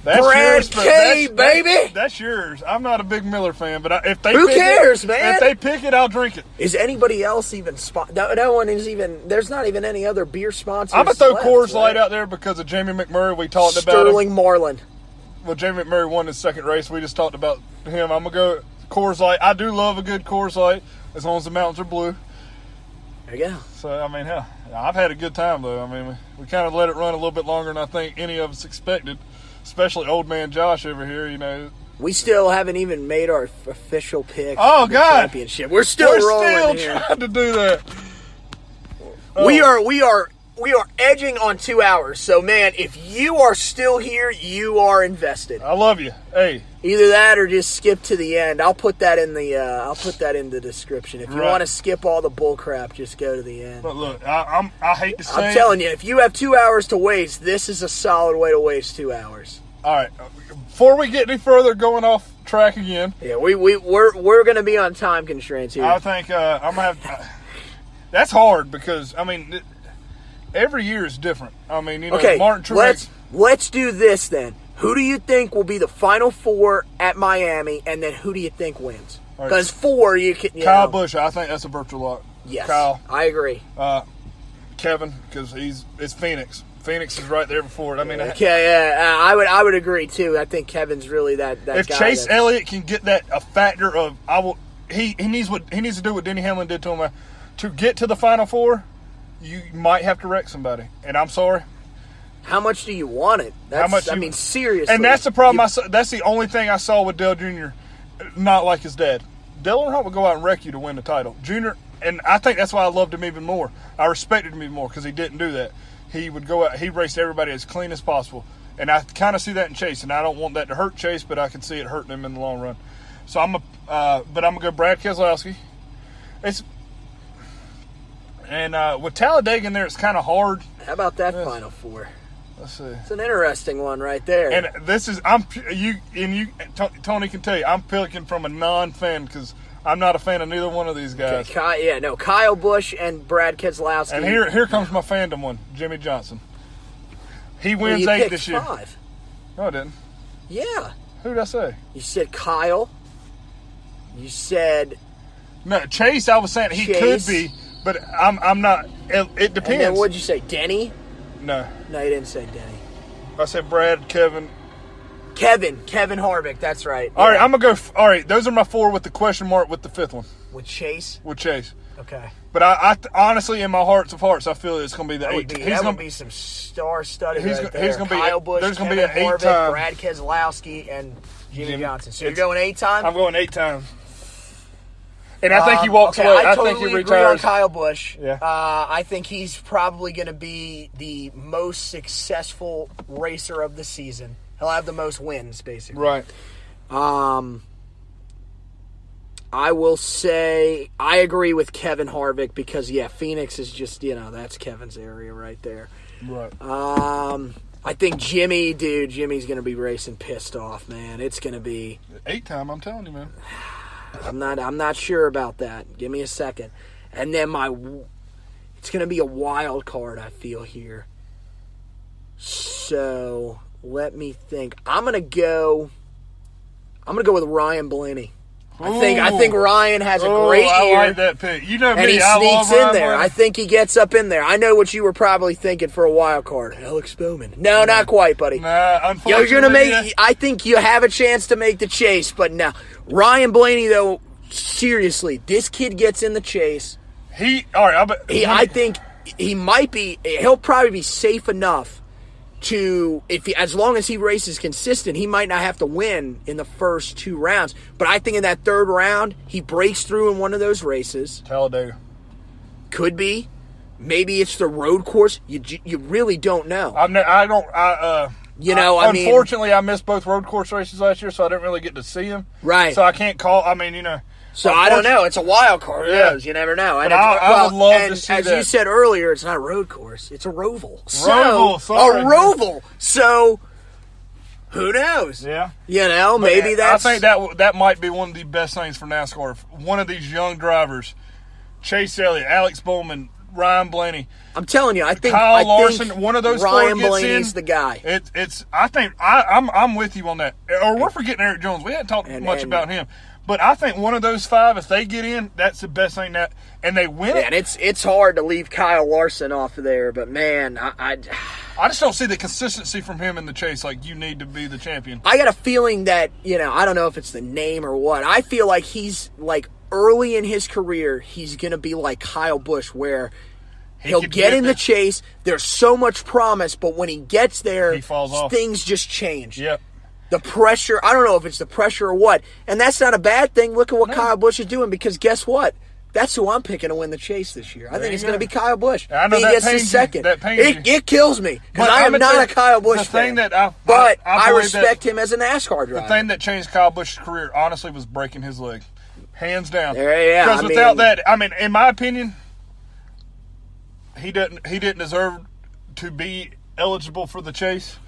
That's Brad yours, K, baby. That's yours. I'm not a big Miller fan, but if they who pick cares, it, man? If they pick it, I'll drink it. Is anybody else even no one is even. There's not even any other beer sponsors. I'm gonna throw left, Coors right? Light out there because of Jamie McMurray. We talked about Sterling Marlin. Well, Jamie McMurray won his second race. We just talked about him. I'm gonna go Coors Light. I do love a good Coors Light as long as the mountains are blue. There you go. So hell, I've had a good time though. We kind of let it run a little bit longer than I think any of us expected. Especially old man Josh over here, We still haven't even made our official pick. Oh, God. Championship. We're still rolling here. Trying to do that. We are edging on 2 hours. So man, if you are still here, you are invested. I love you. Hey. Either that or just skip to the end. I'll put that in the description. If you want to skip all the bull crap, just go to the end. But look, I hate to say I'm telling you, if you have 2 hours to waste, this is a solid way to waste 2 hours. All right. Before we get any further, going off track again. Yeah, we're going to be on time constraints here. I think I'm gonna have. That's hard because every year is different. Okay, Martin Truex. Let's do this then. Who do you think will be the final four at Miami, and then who do you think wins? Because four, you can. Kyle Busch, I think that's a virtual lock. Yes, Kyle. I agree. Kevin, because it's Phoenix. Phoenix is right there before it. I would agree too. I think Kevin's really that if guy. If Chase Elliott can get a factor of he needs to do what Denny Hamlin did to him to get to the final four. You might have to wreck somebody, and I'm sorry. How much do you want it? Seriously. And that's the problem. That's the only thing I saw with Dale Jr. Not like his dad. Dale Earnhardt would go out and wreck you to win the title. Junior, and I think that's why I loved him even more. I respected him even more because he didn't do that. He would go out. He raced everybody as clean as possible, and I kind of see that in Chase. And I don't want that to hurt Chase, but I can see it hurting him in the long run. So I'm gonna go Brad Keselowski. With Talladega in there, it's kind of hard. How about that final four? Let's see. It's an interesting one right there. And this is Tony can tell you I'm picking from a non-fan because I'm not a fan of neither one of these guys. Okay, Kyle Busch and Brad Keselowski. And here comes my fandom one, Jimmy Johnson. He wins 8 this year. 5. No, I didn't. Yeah. Who did I say? You said Kyle. You said no Chase. I was saying he could be, but I'm not. It depends. And then what'd you say, Denny? No, you didn't say Denny. I said Brad, Kevin Harvick. That's right. All right, I'm gonna go. All right, those are my 4 with the question mark with the 5th one. With Chase. Okay. But I honestly, in my hearts of hearts, I feel it's going to be the 8. That would be some star-studded right there. He's going to be Kyle Busch, there's going to be Kevin an 8 Harvick, time. Brad Keselowski, and Jimmy Johnson. So you're going 8 time? I'm going 8 time. And I think he walks away. I think he totally retires. agree on Kyle Busch. Yeah. I think he's probably going to be the most successful racer of the season. He'll have the most wins, basically. Right. I will say I agree with Kevin Harvick because, Phoenix is just, that's Kevin's area right there. Right. I think Jimmy's going to be racing pissed off, man. It's going to be 8 time, I'm telling you, man. I'm not sure about that. Give me a second. And then it's going to be a wild card, I feel here. So, let me think. I'm going to go with Ryan Blaney. I think Ryan has a great year. I like that pick. You know me, and he I love sneaks in Ryan there. Blaney. I think he gets up in there. I know what you were probably thinking for a wild card. Alex Bowman. No, not quite, buddy. Nah, unfortunately. You're gonna I think you have a chance to make the chase, but no. Ryan Blaney, though, seriously, this kid gets in the chase. I think he might be. He'll probably be safe enough as long as he races consistent, he might not have to win in the first 2 rounds. But I think in that 3rd round, he breaks through in one of those races. Talladega. Could be. Maybe it's the road course. You really don't know. Unfortunately, I missed both road course races last year, so I didn't really get to see them. Right. So I can't call. So I don't know. It's a wild card. Yeah. You never know. And I would love to see as that. You said earlier, it's not a road course. It's a roval. Sorry. A roval. So who knows? Yeah. Maybe that's. I think that might be one of the best things for NASCAR. If one of these young drivers, Chase Elliott, Alex Bowman, Ryan Blaney. I'm telling you, I think Kyle Larson, one of those Ryan four gets Blaney's in, the guy. I'm with you on that. Or we're forgetting Eric Jones. We haven't talked much about him. But I think one of those 5, if they get in, that's the best thing and they win it. And it's hard to leave Kyle Larson off of there, but man, I just don't see the consistency from him in the chase. Like, you need to be the champion. I got a feeling that, I don't know if it's the name or what. I feel like he's like early in his career, he's going to be like Kyle Busch, where he'll get in the chase. There's so much promise, but when he gets there, he falls off. Things just change. Yep. The pressure, I don't know if it's the pressure or what. And that's not a bad thing. Look at what Kyle Busch is doing, because guess what? That's who I'm picking to win the chase this year. I think it's going to be Kyle Busch. I know he that gets pains his second. That pains it kills me, because I am not a Kyle Busch fan. But I respect him as a NASCAR driver. The thing that changed Kyle Busch's career, honestly, was breaking his leg. Hands down. Yeah, because without that, in my opinion, he didn't deserve to be eligible for the chase.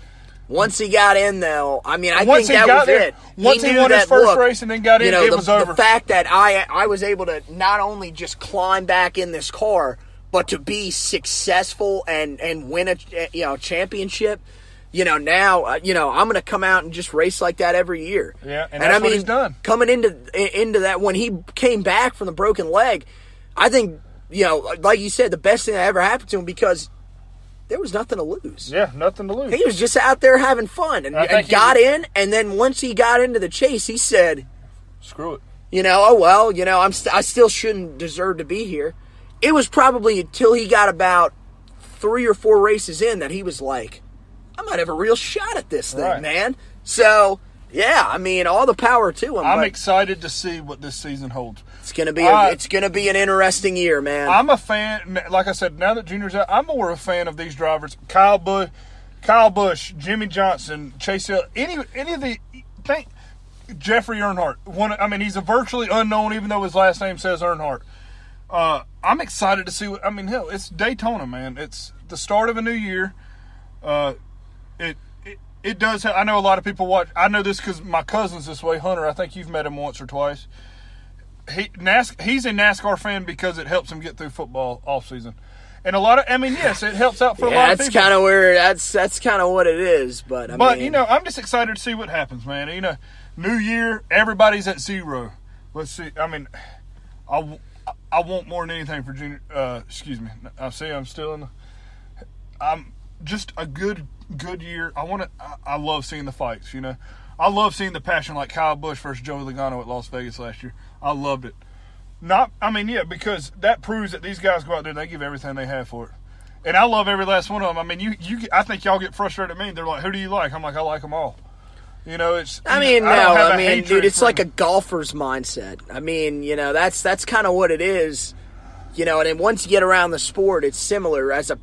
Once he got in, though, I think that was it. Once he won his first race and then got in, it was over. The fact that I was able to not only just climb back in this car, but to be successful and win a championship. Now I'm going to come out and just race like that every year. Yeah, and that's what he's done. Coming into that, when he came back from the broken leg, I think, like you said, the best thing that ever happened to him, because there was nothing to lose. Yeah, nothing to lose. He was just out there having fun and got in, and then once he got into the chase, he said, "Screw it." I still shouldn't deserve to be here. It was probably until he got about 3 or 4 races in that he was like, I might have a real shot at this thing, man. So, yeah, all the power to him. I'm excited to see what this season holds. It's gonna be an interesting year, man. I'm a fan. Like I said, now that Junior's out, I'm more a fan of these drivers. Kyle Busch, Jimmy Johnson, Chase Hill, any of the Jeffrey Earnhardt. He's a virtually unknown, even though his last name says Earnhardt. I'm excited to see what. Hell, it's Daytona, man. It's the start of a new year. It does. I know a lot of people watch. I know this because my cousin's this way. Hunter, I think you've met him once or twice. He's a NASCAR fan because it helps him get through football off season, and a lot of. Yes, it helps out for a lot of people. That's kind of where that's kind of what it is. But I'm just excited to see what happens, man. New year, everybody's at 0. Let's see. I want more than anything for Junior. Excuse me. I see. I'm still in. I'm just a good year. I love seeing the fights. I love seeing the passion, like Kyle Busch versus Joey Logano at Las Vegas last year. I loved it. Because that proves that these guys go out there and they give everything they have for it. And I love every last one of them. I think y'all get frustrated at me. They're like, "Who do you like?" I'm like, "I like them all." It's. Dude, it's like a golfer's mindset. That's kind of what it is. And then once you get around the sport, it's similar. As a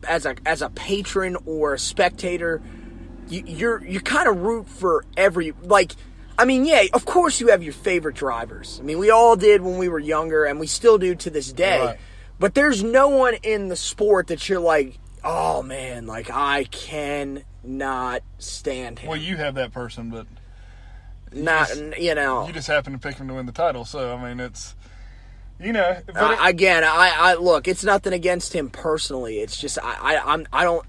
patron or a spectator, you kind of root for every of course you have your favorite drivers. We all did when we were younger, and we still do to this day. Right. But there's no one in the sport that you're like, oh man, like I cannot stand him. Well, you have that person, but you just happen to pick him to win the title. So it's. Look, it's nothing against him personally. It's just I don't.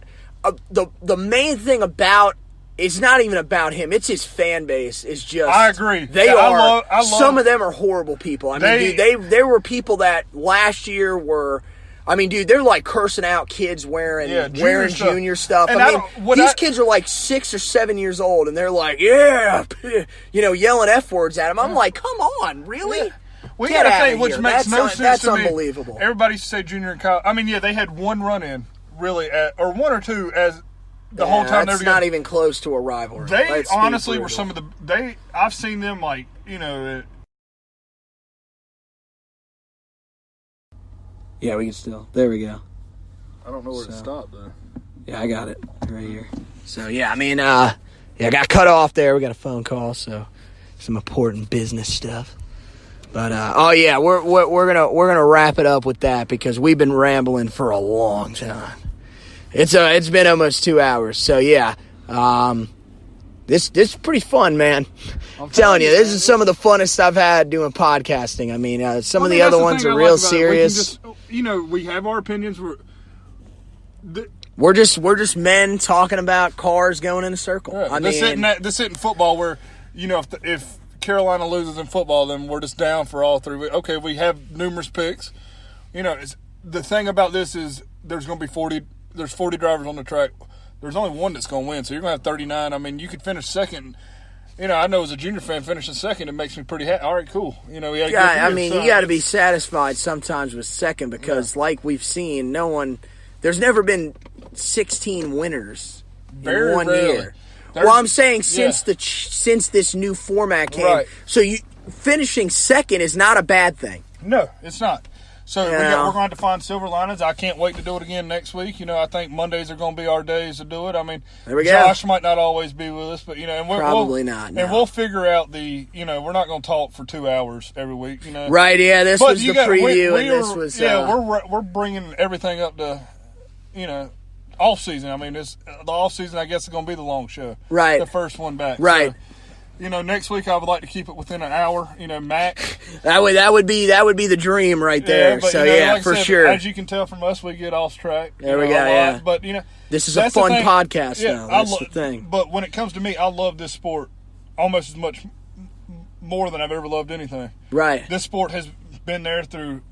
The main thing about it's not even about him. It's his fan base. Is just. I agree. They are. Some of them are horrible people. There were people that last year were. They're like cursing out kids wearing junior stuff. These kids are like 6 or 7 years old, and they're like, yeah, yelling F words at him. I'm like, come on, really? Yeah. We got to think, which makes no sense that's to me. That's unbelievable. Everybody used to say Junior and Kyle. They had one run-in, really, or one or two as the whole time they were together. Not even close to a rivalry. They honestly were some of the. I've seen them like Yeah, we can still. There we go. I don't know where to stop though. Yeah, I got it right here. So yeah, I mean, I got cut off there. We got a phone call, so some important business stuff. But we're gonna wrap it up with that because we've been rambling for a long time. It's been almost 2 hours. So yeah, this is pretty fun, man. I'm telling you, this is some of the funnest I've had doing podcasting. I mean, some of the other ones are real serious. We have our opinions. We're just men talking about cars going in a circle. Yeah, this isn't football where if Carolina loses in football, then we're just down for all 3 weeks. Okay, we have numerous picks. The thing about this is there's going to be 40. There's 40 drivers on the track. There's only one that's going to win, so you're going to have 39. I mean, you could finish second. I know as a junior fan, finishing second, it makes me pretty happy. All right, cool. You got to be satisfied sometimes with second because, like we've seen, there's never been 16 winners in 1 year. I'm saying since this new format came, right. So finishing second is not a bad thing. No, it's not. So we're going to have to find silver linings. I can't wait to do it again next week. I think Mondays are going to be our days to do it. I mean, Josh might not always be with us, but and probably not. No. And we'll figure out we're not going to talk for 2 hours every week. Right? Yeah, this was the preview, and this was we're bringing everything up to off season. I mean, the off season I guess is going to be the long show. Right. The first one back. Right. So, next week I would like to keep it within an hour. Max. That would be the dream right there. But, so like for I said, sure. As you can tell from us, we get off track. There we go. Yeah. But this is a fun podcast. Yeah, that's the thing. But when it comes to me, I love this sport almost as much more than I've ever loved anything. Right. This sport has been there through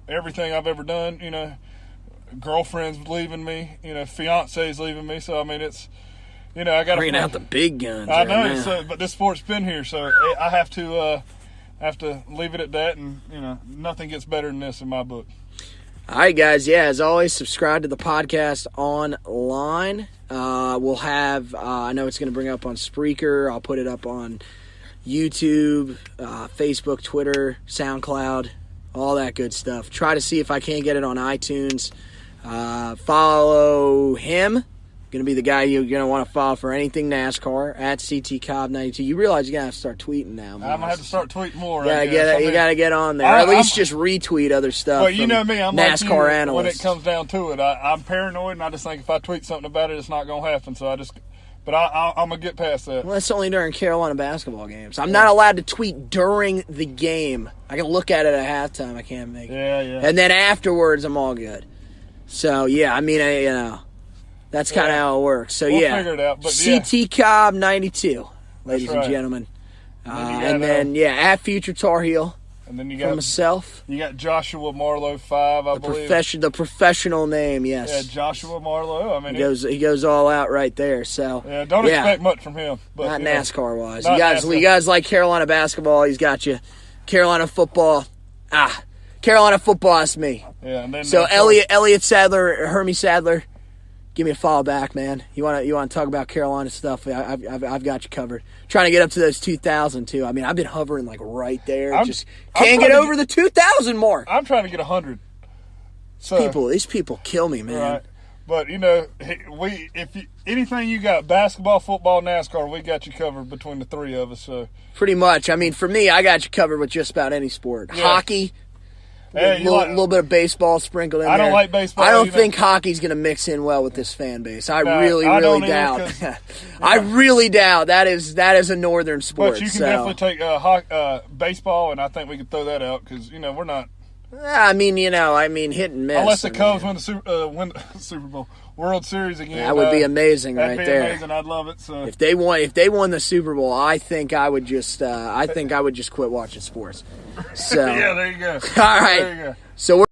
everything I've ever done. Girlfriends leaving me. Fiance's leaving me. So I mean, it's. I got to bring out the big guns. I know, but this sport's been here, so I have to leave it at that, and nothing gets better than this in my book. All right, guys. Yeah, as always, subscribe to the podcast online. We'll have. I know it's going to bring up on Spreaker. I'll put it up on YouTube, Facebook, Twitter, SoundCloud, all that good stuff. Try to see if I can't get it on iTunes. Follow him. Going to be the guy you're going to want to follow for anything NASCAR at CTCobb92. You realize you're going to have to start tweeting now. I'm going to have to start tweeting more. You got to get on there. At least just retweet other stuff. Well, you know me. I'm NASCAR like analysts. When it comes down to it, I'm paranoid, and I just think if I tweet something about it, it's not going to happen. So I'm going to get past that. Well, that's only during Carolina basketball games. I'm not allowed to tweet during the game. I can look at it at halftime. I can't make it. Yeah. And then afterwards, I'm all good. So, yeah, I mean, that's kind of how it works. So, we'll figure it out. But CTCobb92, ladies and gentlemen. At Future Tar Heel. And then you got myself. You got Joshua Marlowe 5, I believe. The professional name, yes. Yeah, Joshua Marlowe. I mean, he goes all out right there. So don't expect much from him. But, not NASCAR wise. You guys like Carolina basketball? He's got you. Carolina football. Carolina football. That's me. Yeah, and then Elliott Sadler, Hermie Sadler. Give me a follow back, man. You want to talk about Carolina stuff? I've got you covered. Trying to get up to those 2,000 too. I mean, I've been hovering like right there. Just can't get over the 2,000 mark. I'm trying to get 100. So these people kill me, man. Right. But anything you got, basketball, football, NASCAR, we got you covered between the three of us. So pretty much. I mean, for me, I got you covered with just about any sport. Yeah. Hockey. A little bit of baseball sprinkled in there. I don't like baseball. I don't think hockey's going to mix in well with this fan base. I really doubt. I really doubt that is a northern sport. But you can definitely take baseball, and I think we can throw that out because we're not. I mean, hit and miss. Unless the Cubs win the Super Bowl, World Series again. That would be amazing, right there. That'd be amazing. I'd love it. So if they won the Super Bowl, I think I would just quit watching sports. So yeah, there you go. All right. There you go. So we're